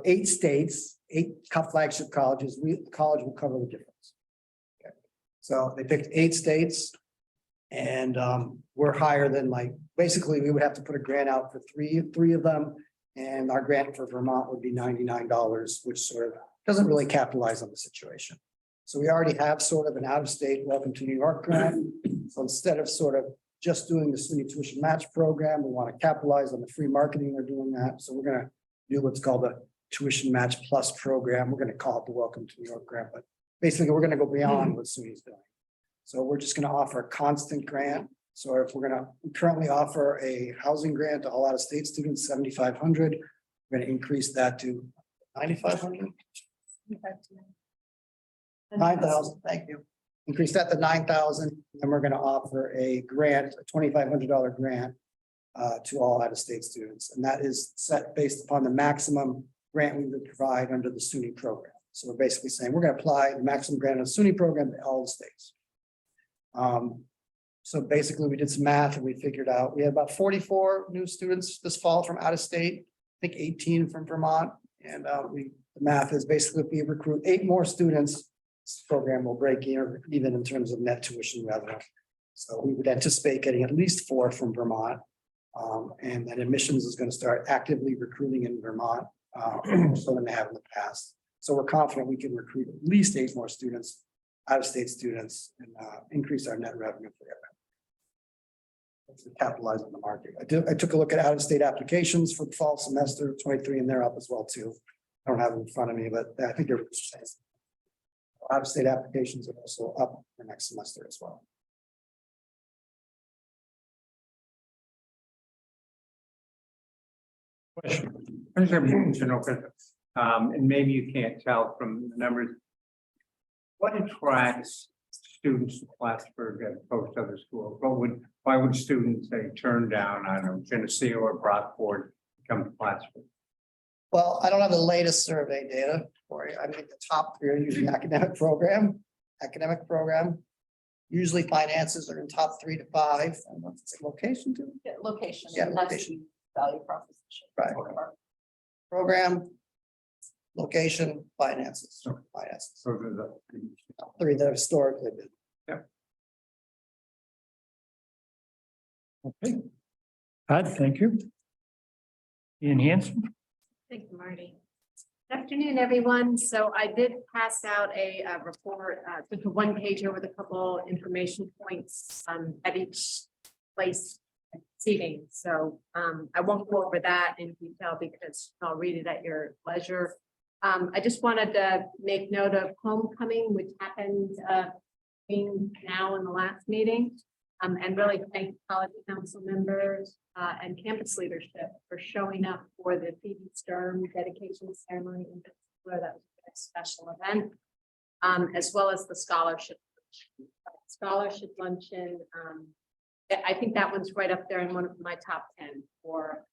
8 states, 8 flagship colleges, the college will cover the difference. Okay. So they picked 8 states, and we're higher than basically we would have to put a grant out for three of them, and our grant for Vermont would be $99, which sort of doesn't really capitalize on the situation. So we already have sort of an out-of-state welcome to New York grant. So instead of sort of just doing the SUNY tuition match program, we want to capitalize on the free marketing they're doing that. So we're going to do what's called a tuition match plus program. We're going to call it the welcome to New York grant, but basically we're going to go beyond what SUNY's doing. So we're just going to offer a constant grant. So if we currently offer a housing grant to all out-of-state students, $7,500, we're going to increase that to $9,500. 9,000, thank you. Increase that to 9,000, and we're going to offer a grant, a $2,500 grant to all out-of-state students. And that is set based upon the maximum grant we would provide under the SUNY program. So we're basically saying we're going to apply the maximum grant of the SUNY program to all the states. So basically we did some math and we figured out we had about 44 new students this fall from out of state, I think 18 from Vermont. And the math is basically if we recruit 8 more students, this program will break even in terms of net tuition revenue. So we would anticipate getting at least 4 from Vermont. And then admissions is going to start actively recruiting in Vermont, so than they have in the past. So we're confident we can recruit at least 8 more students, out-of-state students, and increase our net revenue for them. To capitalize on the market. I took a look at out-of-state applications for the fall semester 23, and they're up as well too. I don't have them in front of me, but I think they're out-of-state applications are also up for next semester as well. Question. I just have one to know, and maybe you can't tell from the numbers. What attracts students to Plattsburgh as opposed to other schools? Why would students say turn down, I don't know, Geneseo or Brockport to come to Plattsburgh? Well, I don't have the latest survey data, category. I mean, the top three are usually academic program. Usually finances are in top 3 to 5. I don't know if it's a location too. Yeah, location. Yeah, and that's location. the Value proposition. Right. Program, location, finances. Finances. So the, 3 that have historically been. Okay. Todd, thank you. Ian Hanson. Thank you, Marty. Good afternoon, everyone. So I did pass out a report, just a one pager with a couple information points at each place seating. So I won't go over that in detail because I'll read it at your leisure. I just wanted to make note of homecoming, which happened between now and the last meeting. And really thank college council members and campus leadership for showing up for the Phoebe Sturm dedication ceremony in particular. That was a very special event, as well as the scholarship luncheon. I think that one's right up there in one of my top 10 for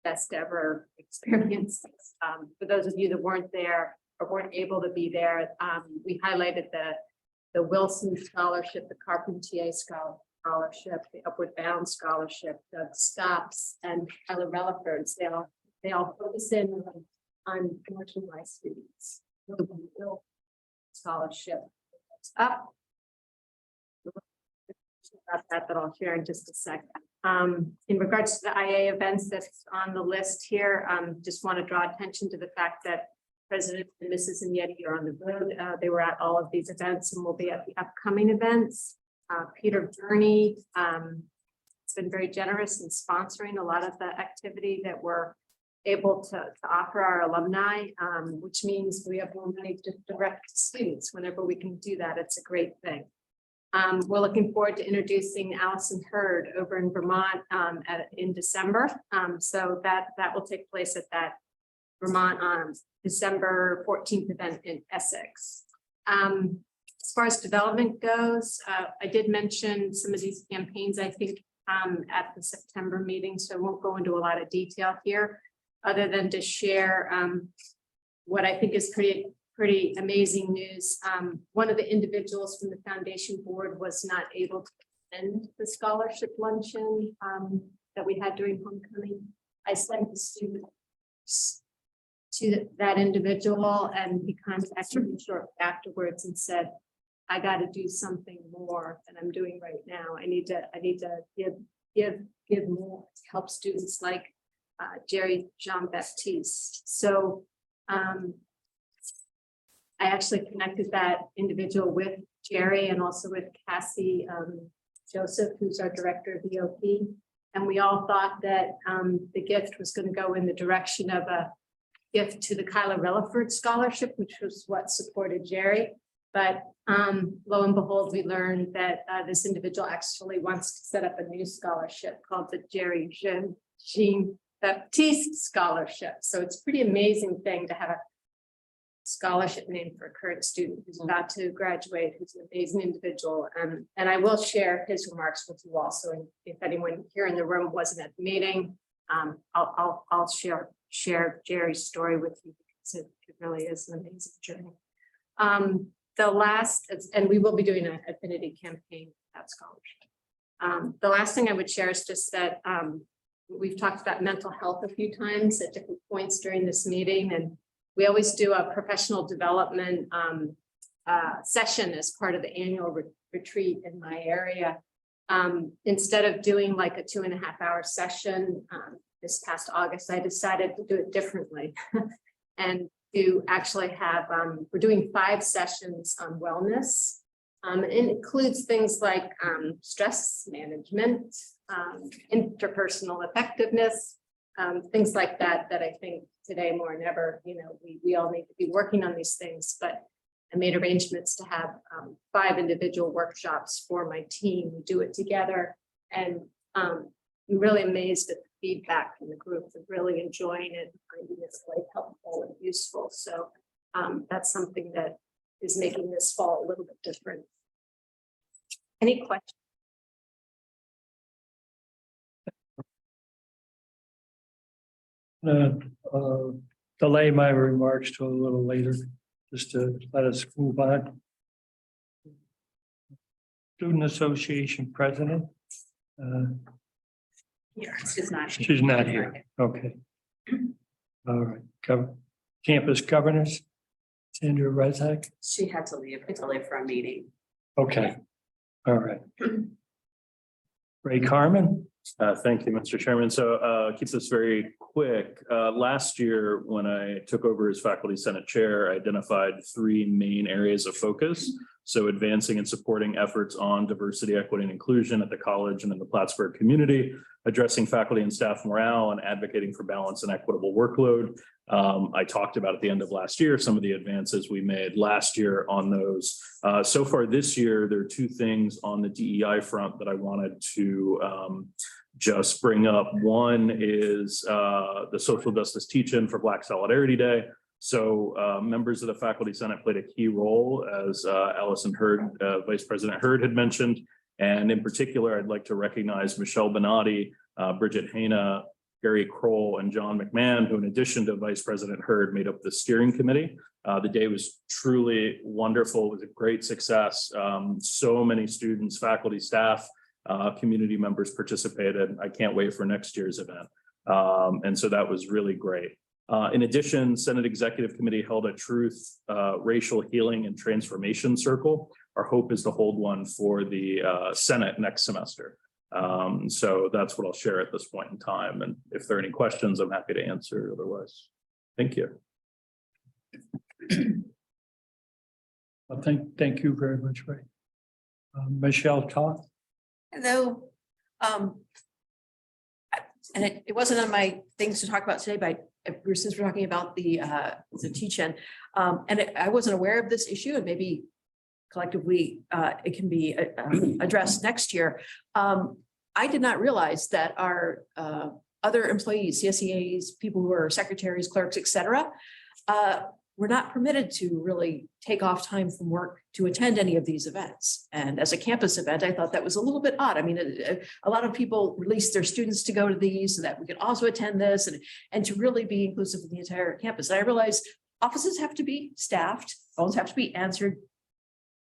best ever experiences. For those of you that weren't there or weren't able to be there, we highlighted the Wilson Scholarship, the Carpentier Scholarship, the Upward Bound Scholarship, the SCOPS, and Tyler Relaford's. They all focus in on marginalized students. The Will Scholarship up. About that I'll share in just a second. In regards to the IA events that's on the list here, just want to draw attention to the fact that President and Mrs. Yeti are on the road. They were at all of these events and will be at the upcoming events. Peter Gurney has been very generous in sponsoring a lot of the activity that we're able to offer our alumni, which means we have more money to direct to students whenever we can do that. It's a great thing. We're looking forward to introducing Allison Hurd over in Vermont in December. So that will take place at that Vermont on December 14th event in Essex. As far as development goes, I did mention some of these campaigns, I think, at the September meeting, so I won't go into a lot of detail here, other than to share what I think is pretty amazing news. One of the individuals from the foundation board was not able to attend the scholarship luncheon that we had during homecoming. I sent the student to that individual, and he contacted me shortly afterwards and said, I got to do something more than I'm doing right now. I need to give more to help students like Jerry Jean-Baptiste. So I actually connected that individual with Jerry and also with Cassie Joseph, who's our director of EOP. And we all thought that the gift was going to go in the direction of a gift to the Kyla Relaford Scholarship, which was what supported Jerry. But lo and behold, we learned that this individual actually wants to set up a new scholarship called the Jerry Jean-Baptiste Scholarship. So it's a pretty amazing thing to have a scholarship named for a current student who's about to graduate, who's an amazing individual. And I will share his remarks with you also. And if anyone here in the room wasn't at the meeting, I'll share Jerry's story with you because it really is an amazing journey. The last, and we will be doing an affinity campaign with that scholarship. The last thing I would share is just that we've talked about mental health a few times at different points during this meeting, and we always do a professional development session as part of the annual retreat in my area. Instead of doing like a 2.5-hour session this past August, I decided to do it differently and to actually have, we're doing 5 sessions on wellness. It includes things like stress management, interpersonal effectiveness, things like that, that I think today more than ever, we all need to be working on these things. But I made arrangements to have 5 individual workshops for my team. We do it together, and I'm really amazed at the feedback from the group. They're really enjoying it, finding this really helpful and useful. So that's something that is making this fall a little bit different. Any questions? delay my remarks to a little later, just to let us move on. Student Association President. She's not. She's not here. Okay. All right. Campus Governors. Sandra Rezak. She had to leave for a meeting. Okay. All right. Ray Carmen. Thank you, Mr. Chairman. So keep this very quick. Last year, when I took over as Faculty Senate Chair, I identified 3 main areas of focus. So advancing and supporting efforts on diversity, equity, and inclusion at the college and in the Plattsburgh community, addressing faculty and staff morale, and advocating for balance and equitable workload. I talked about at the end of last year some of the advances we made last year on those. So far this year, there are 2 things on the DEI front that I wanted to just bring up. One is the social justice teach-in for Black Solidarity Day. So members of the Faculty Senate played a key role, as Allison Hurd, Vice President Hurd had mentioned. And in particular, I'd like to recognize Michelle Bonatti, Bridget Hayna, Gary Kroll, and John McMahon, who in addition to Vice President Hurd made up the steering committee. The day was truly wonderful. It was a great success. So many students, faculty, staff, community members participated. I can't wait for next year's event. And so that was really great. In addition, Senate Executive Committee held a Truth, Racial Healing and Transformation Circle. Our hope is to hold one for the Senate next semester. So that's what I'll share at this point in time. And if there are any questions, I'm happy to answer otherwise. Thank you. Well, thank you very much, Ray. Michelle Toth. Hello. And it wasn't on my things to talk about today, but since we're talking about the teach-in, and I wasn't aware of this issue, and maybe collectively it can be addressed next year. I did not realize that our other employees, CSEAs, people who are secretaries, clerks, et cetera, were not permitted to really take off time from work to attend any of these events. And as a campus event, I thought that was a little bit odd. I mean, a lot of people released their students to go to these so that we could also attend this and to really be inclusive of the entire campus. And I realized offices have to be staffed, phones have to be answered,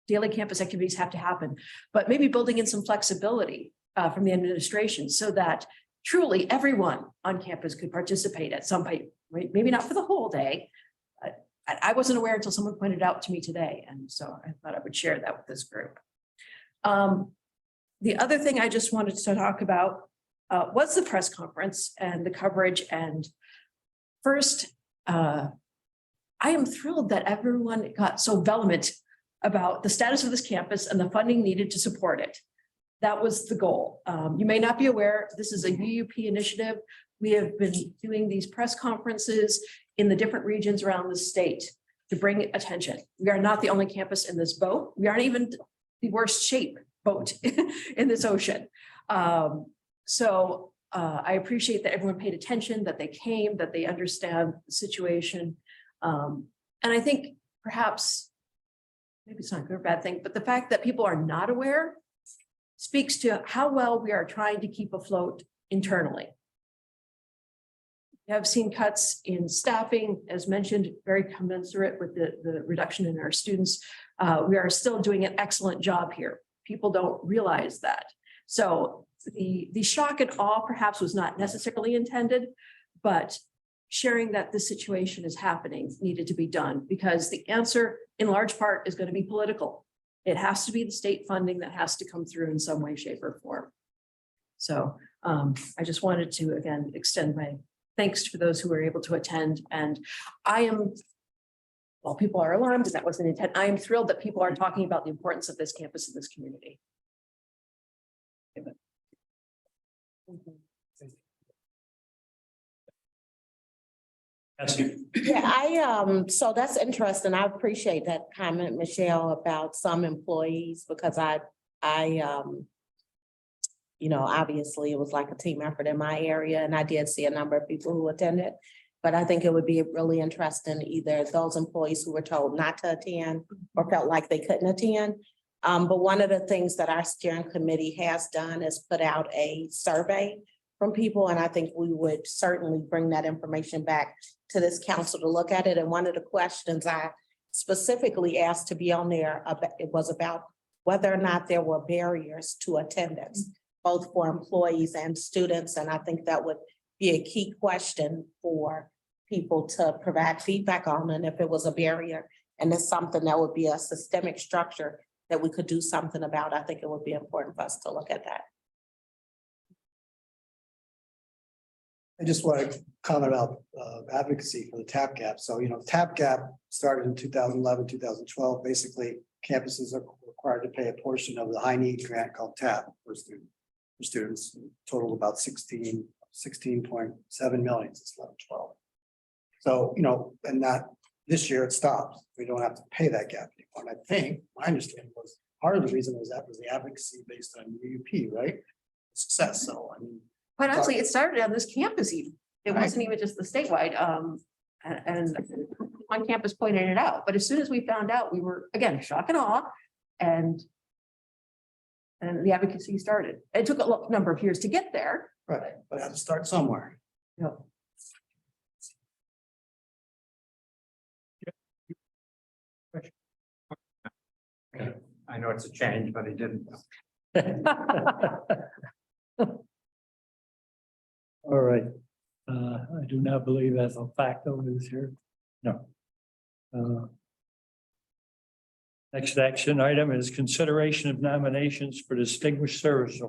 daily campus activities have to happen, but maybe building in some flexibility from the administration so that truly everyone on campus could participate at some point, right? Maybe not for the whole day. I wasn't aware until someone pointed out to me today. And so I thought I would share that with this group. The other thing I just wanted to talk about was the press conference and the coverage. And first, I am thrilled that everyone got so vehement about the status of this campus and the funding needed to support it. That was the goal. You may not be aware, this is a UUP initiative. We have been doing these press conferences in the different regions around the state to bring attention. We are not the only campus in this boat. We aren't even the worst shape boat in this ocean. So I appreciate that everyone paid attention, that they came, that they understand the situation. And I think perhaps, maybe it's not a good or bad thing, but the fact that people are not aware speaks to how well we are trying to keep afloat internally. We have seen cuts in staffing, as mentioned, very commensurate with the reduction in our students. We are still doing an excellent job here. People don't realize that. So the shock and awe perhaps was not necessarily intended, but sharing that this situation is happening needed to be done because the answer in large part is going to be political. It has to be the state funding that has to come through in some way, shape, or form. So I just wanted to, again, extend my thanks for those who were able to attend. And I am, while people are alarmed, and that wasn't intent, I am thrilled that people are talking about the importance of this campus and this community. Yeah, so that's interesting. I appreciate that comment, Michelle, about some employees because you know, obviously it was like a team effort in my area and I did see a number of people who attended, but I think it would be really interesting either those employees who were told not to attend or felt like they couldn't attend. But one of the things that our steering committee has done is put out a survey from people, and I think we would certainly bring that information back to this council to look at it. And one of the questions I specifically asked to be on there, it was about whether or not there were barriers to attendance, both for employees and students. And I think that would be a key question for people to provide feedback on. And if it was a barrier and it's something that would be a systemic structure that we could do something about, I think it would be important for us to look at that. I just want to comment about advocacy for the TAP gap. So, TAP gap started in 2011, 2012. Basically, campuses are required to pay a portion of the high need grant called TAP for students, total about 16.7 million since 11-12. So, and that this year it stops. We don't have to pay that gap anymore. And I think my understanding was part of the reason was that was the advocacy based on UUP, right? Success. So, I mean, Quite honestly, it started on this campus even. It Right. wasn't even just the statewide, and on campus pointed it out. But as soon as we found out, we were, again, shock and awe. And the advocacy started. It took a number of years to get there. right, but I have to start somewhere. You know. I know it's a change, but he didn't. All right. I do not believe as a facto is here. No. Next action item is consideration of nominations for distinguished service.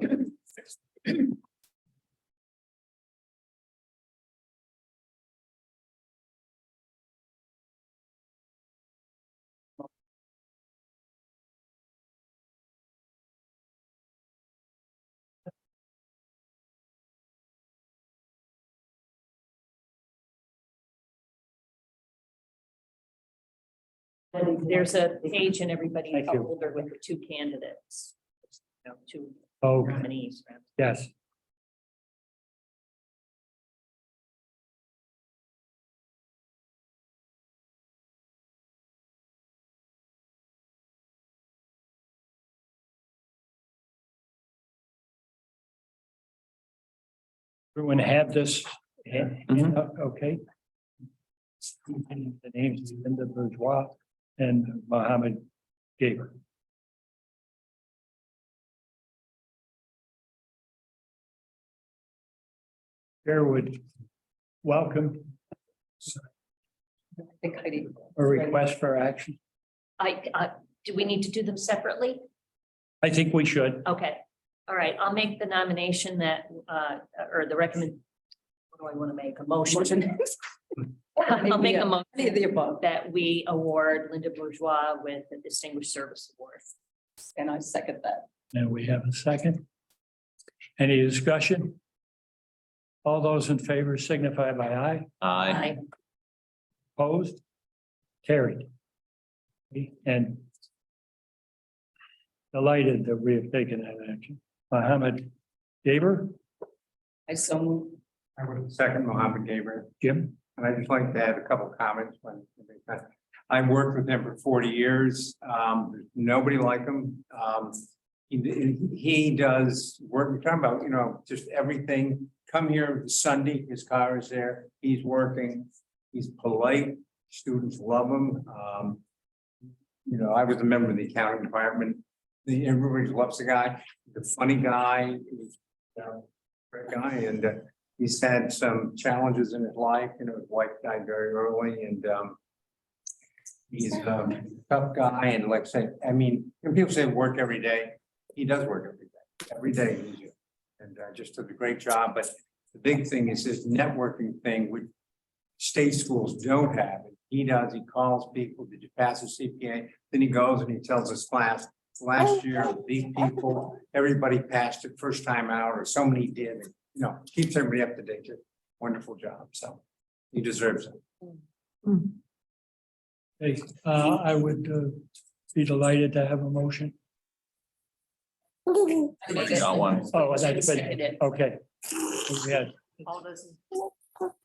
There's a page in everybody's Thank you. folder with the two candidates. Two Okay, nominees. yes. Everyone have this? Okay. The names of Linda Bourgeois and Mohammed Gaber. Chair would welcome I think Heidi. a request for action. Do we need to do them separately? I think we should. Okay, all right, I'll make the nomination that, or the recommend. What do I want to make? A motion? I'll make a Any of the motion above. that we award Linda Bourgeois with the Distinguished Service Award. And I second that. And we have a second. Any discussion? All those in favor signify by aye. Aye. Opposed? Carried. And delighted that we have taken that action. Mohammed Gaber, I so move. I would second Mohammed Gabriel. Jim, And I'd just like to add a couple of comments I've worked with him for 40 years. There's nobody like him. He does work, we're talking about, just everything. Come here Sunday, his car is there, he's working, he's polite, students love him. I was a member of the accounting department. Everybody loves the guy, the funny guy, he's a great guy, and he's had some challenges in his life. His wife died very early, and he's a tough guy. And like I say, when people say work every day, he does work every day. Every day he's here, and just did a great job. But the big thing is this networking thing, which state schools don't have. He does. He calls people. Did you pass the CPA? Then he goes and he tells his class, last year, these people, everybody passed it first time out, or so many did. Keeps everybody up to date. Wonderful job. So he deserves it. hey, I would be delighted to have a motion. Got one. Oh, that's been, okay. We had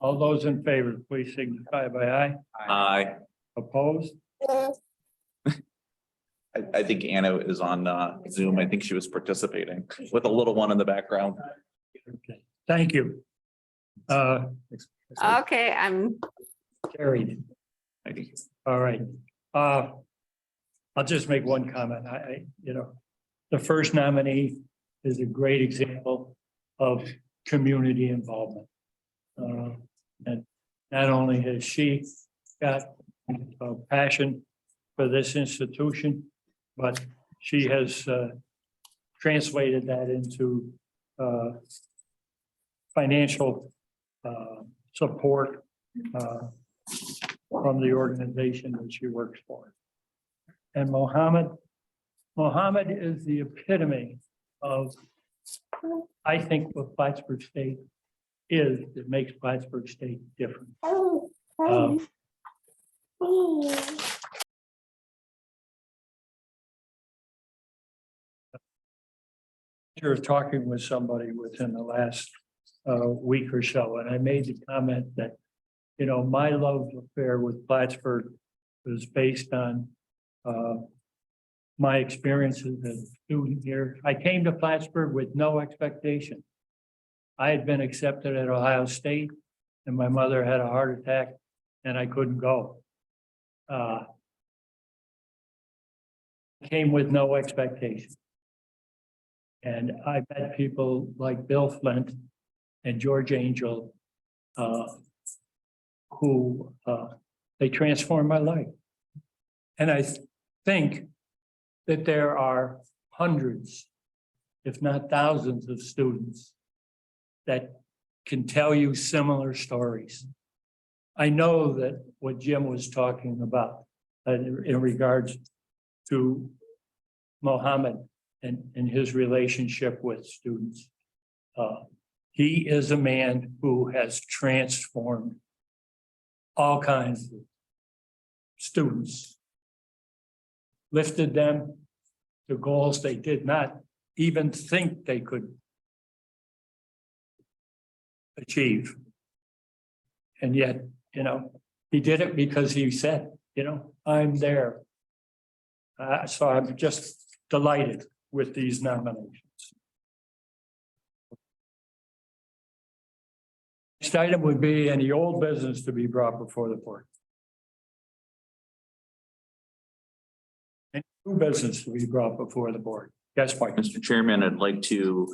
all those in favor, please signify by aye. Aye. Opposed? I think Anna is on Zoom. I think she was participating with a little one in the background. Okay. Thank you. Okay, I'm Carried. All right. I'll just make one comment. The first nominee is a great example of community involvement. And not only has she got a passion for this institution, but she has translated that into financial support from the organization that she works for. And Mohammed is the epitome of, I think, what Plattsburgh State is that makes Plattsburgh State different. You're talking with somebody within the last week or so, and I made the comment that, my love affair with Plattsburgh was based on my experiences as a student here. I came to Plattsburgh with no expectation. I had been accepted at Ohio State, and my mother had a heart attack, and I couldn't go. Came with no expectation. And I met people like Bill Flint and George Angel, who they transformed my life. And I think that there are hundreds, if not thousands, of students that can tell you similar stories. I know that what Jim was talking about in regards to Mohammed and his relationship with students. He is a man who has transformed all kinds of students, lifted them to goals they did not even think they could achieve. And yet, he did it because he said, I'm there. So I'm just delighted with these nominations. Next item would be any old business to be brought before the board. Any new business to be brought before the board. Yes, Mike. Mr. Chairman, I'd like to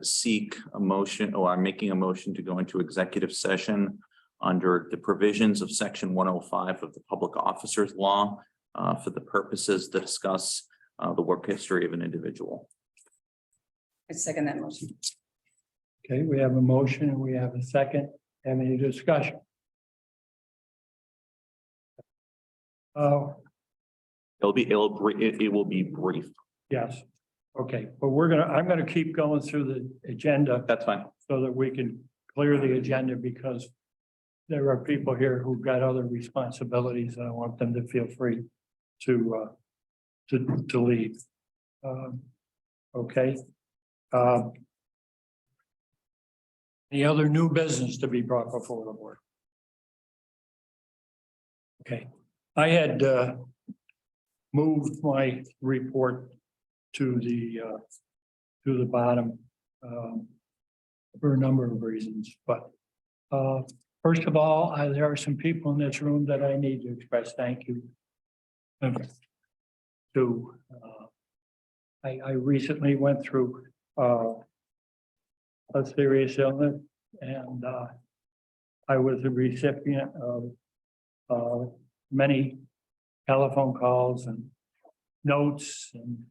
seek a motion, or I'm making a motion to go into executive session under the provisions of section 105 of the Public Officers Law for the purposes to discuss the work history of an individual. I second that motion. Okay, we have a motion and we have a second. Any discussion? It will be brief. Yes. Okay, but I'm gonna keep going through the agenda. That's fine. So that we can clear the agenda, because there are people here who've got other responsibilities, and I want them to feel free to leave. Okay. Any other new business to be brought before the board? Okay, I had moved my report to the bottom for a number of reasons, but first of all, there are some people in this room that I need to express thank you to. I recently went through a serious illness, and I was a recipient of many telephone calls and notes, and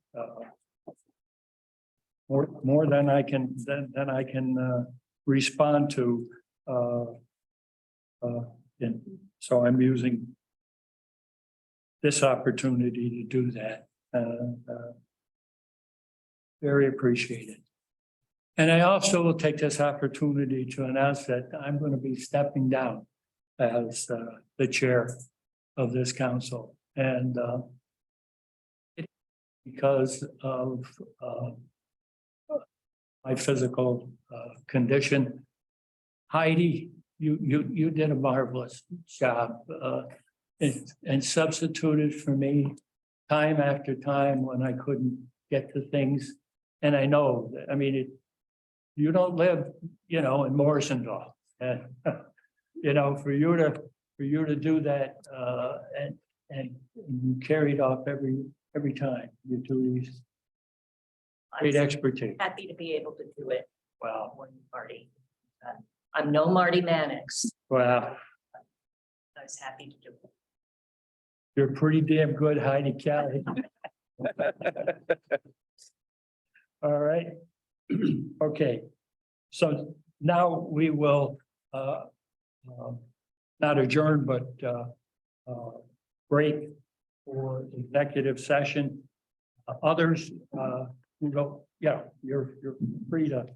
more than I can respond to. And so I'm using this opportunity to do that. Very appreciated. And I also will take this opportunity to announce that I'm going to be stepping down as the chair of this council. And because of my physical condition, Heidi, you did a marvelous job and substituted for me time after time when I couldn't get to things. And I know that, you don't live, in Morrisonville. And, for you to do that, and you carry it off every time you do these great expertise. Happy to be able to do it. Wow. When Marty. I'm no Marty Mannix. Wow. I was happy to do it. You're pretty damn good, Heidi Kelly. All right. Okay. So now we will not adjourn, but break for executive session. Others who don't, you're free to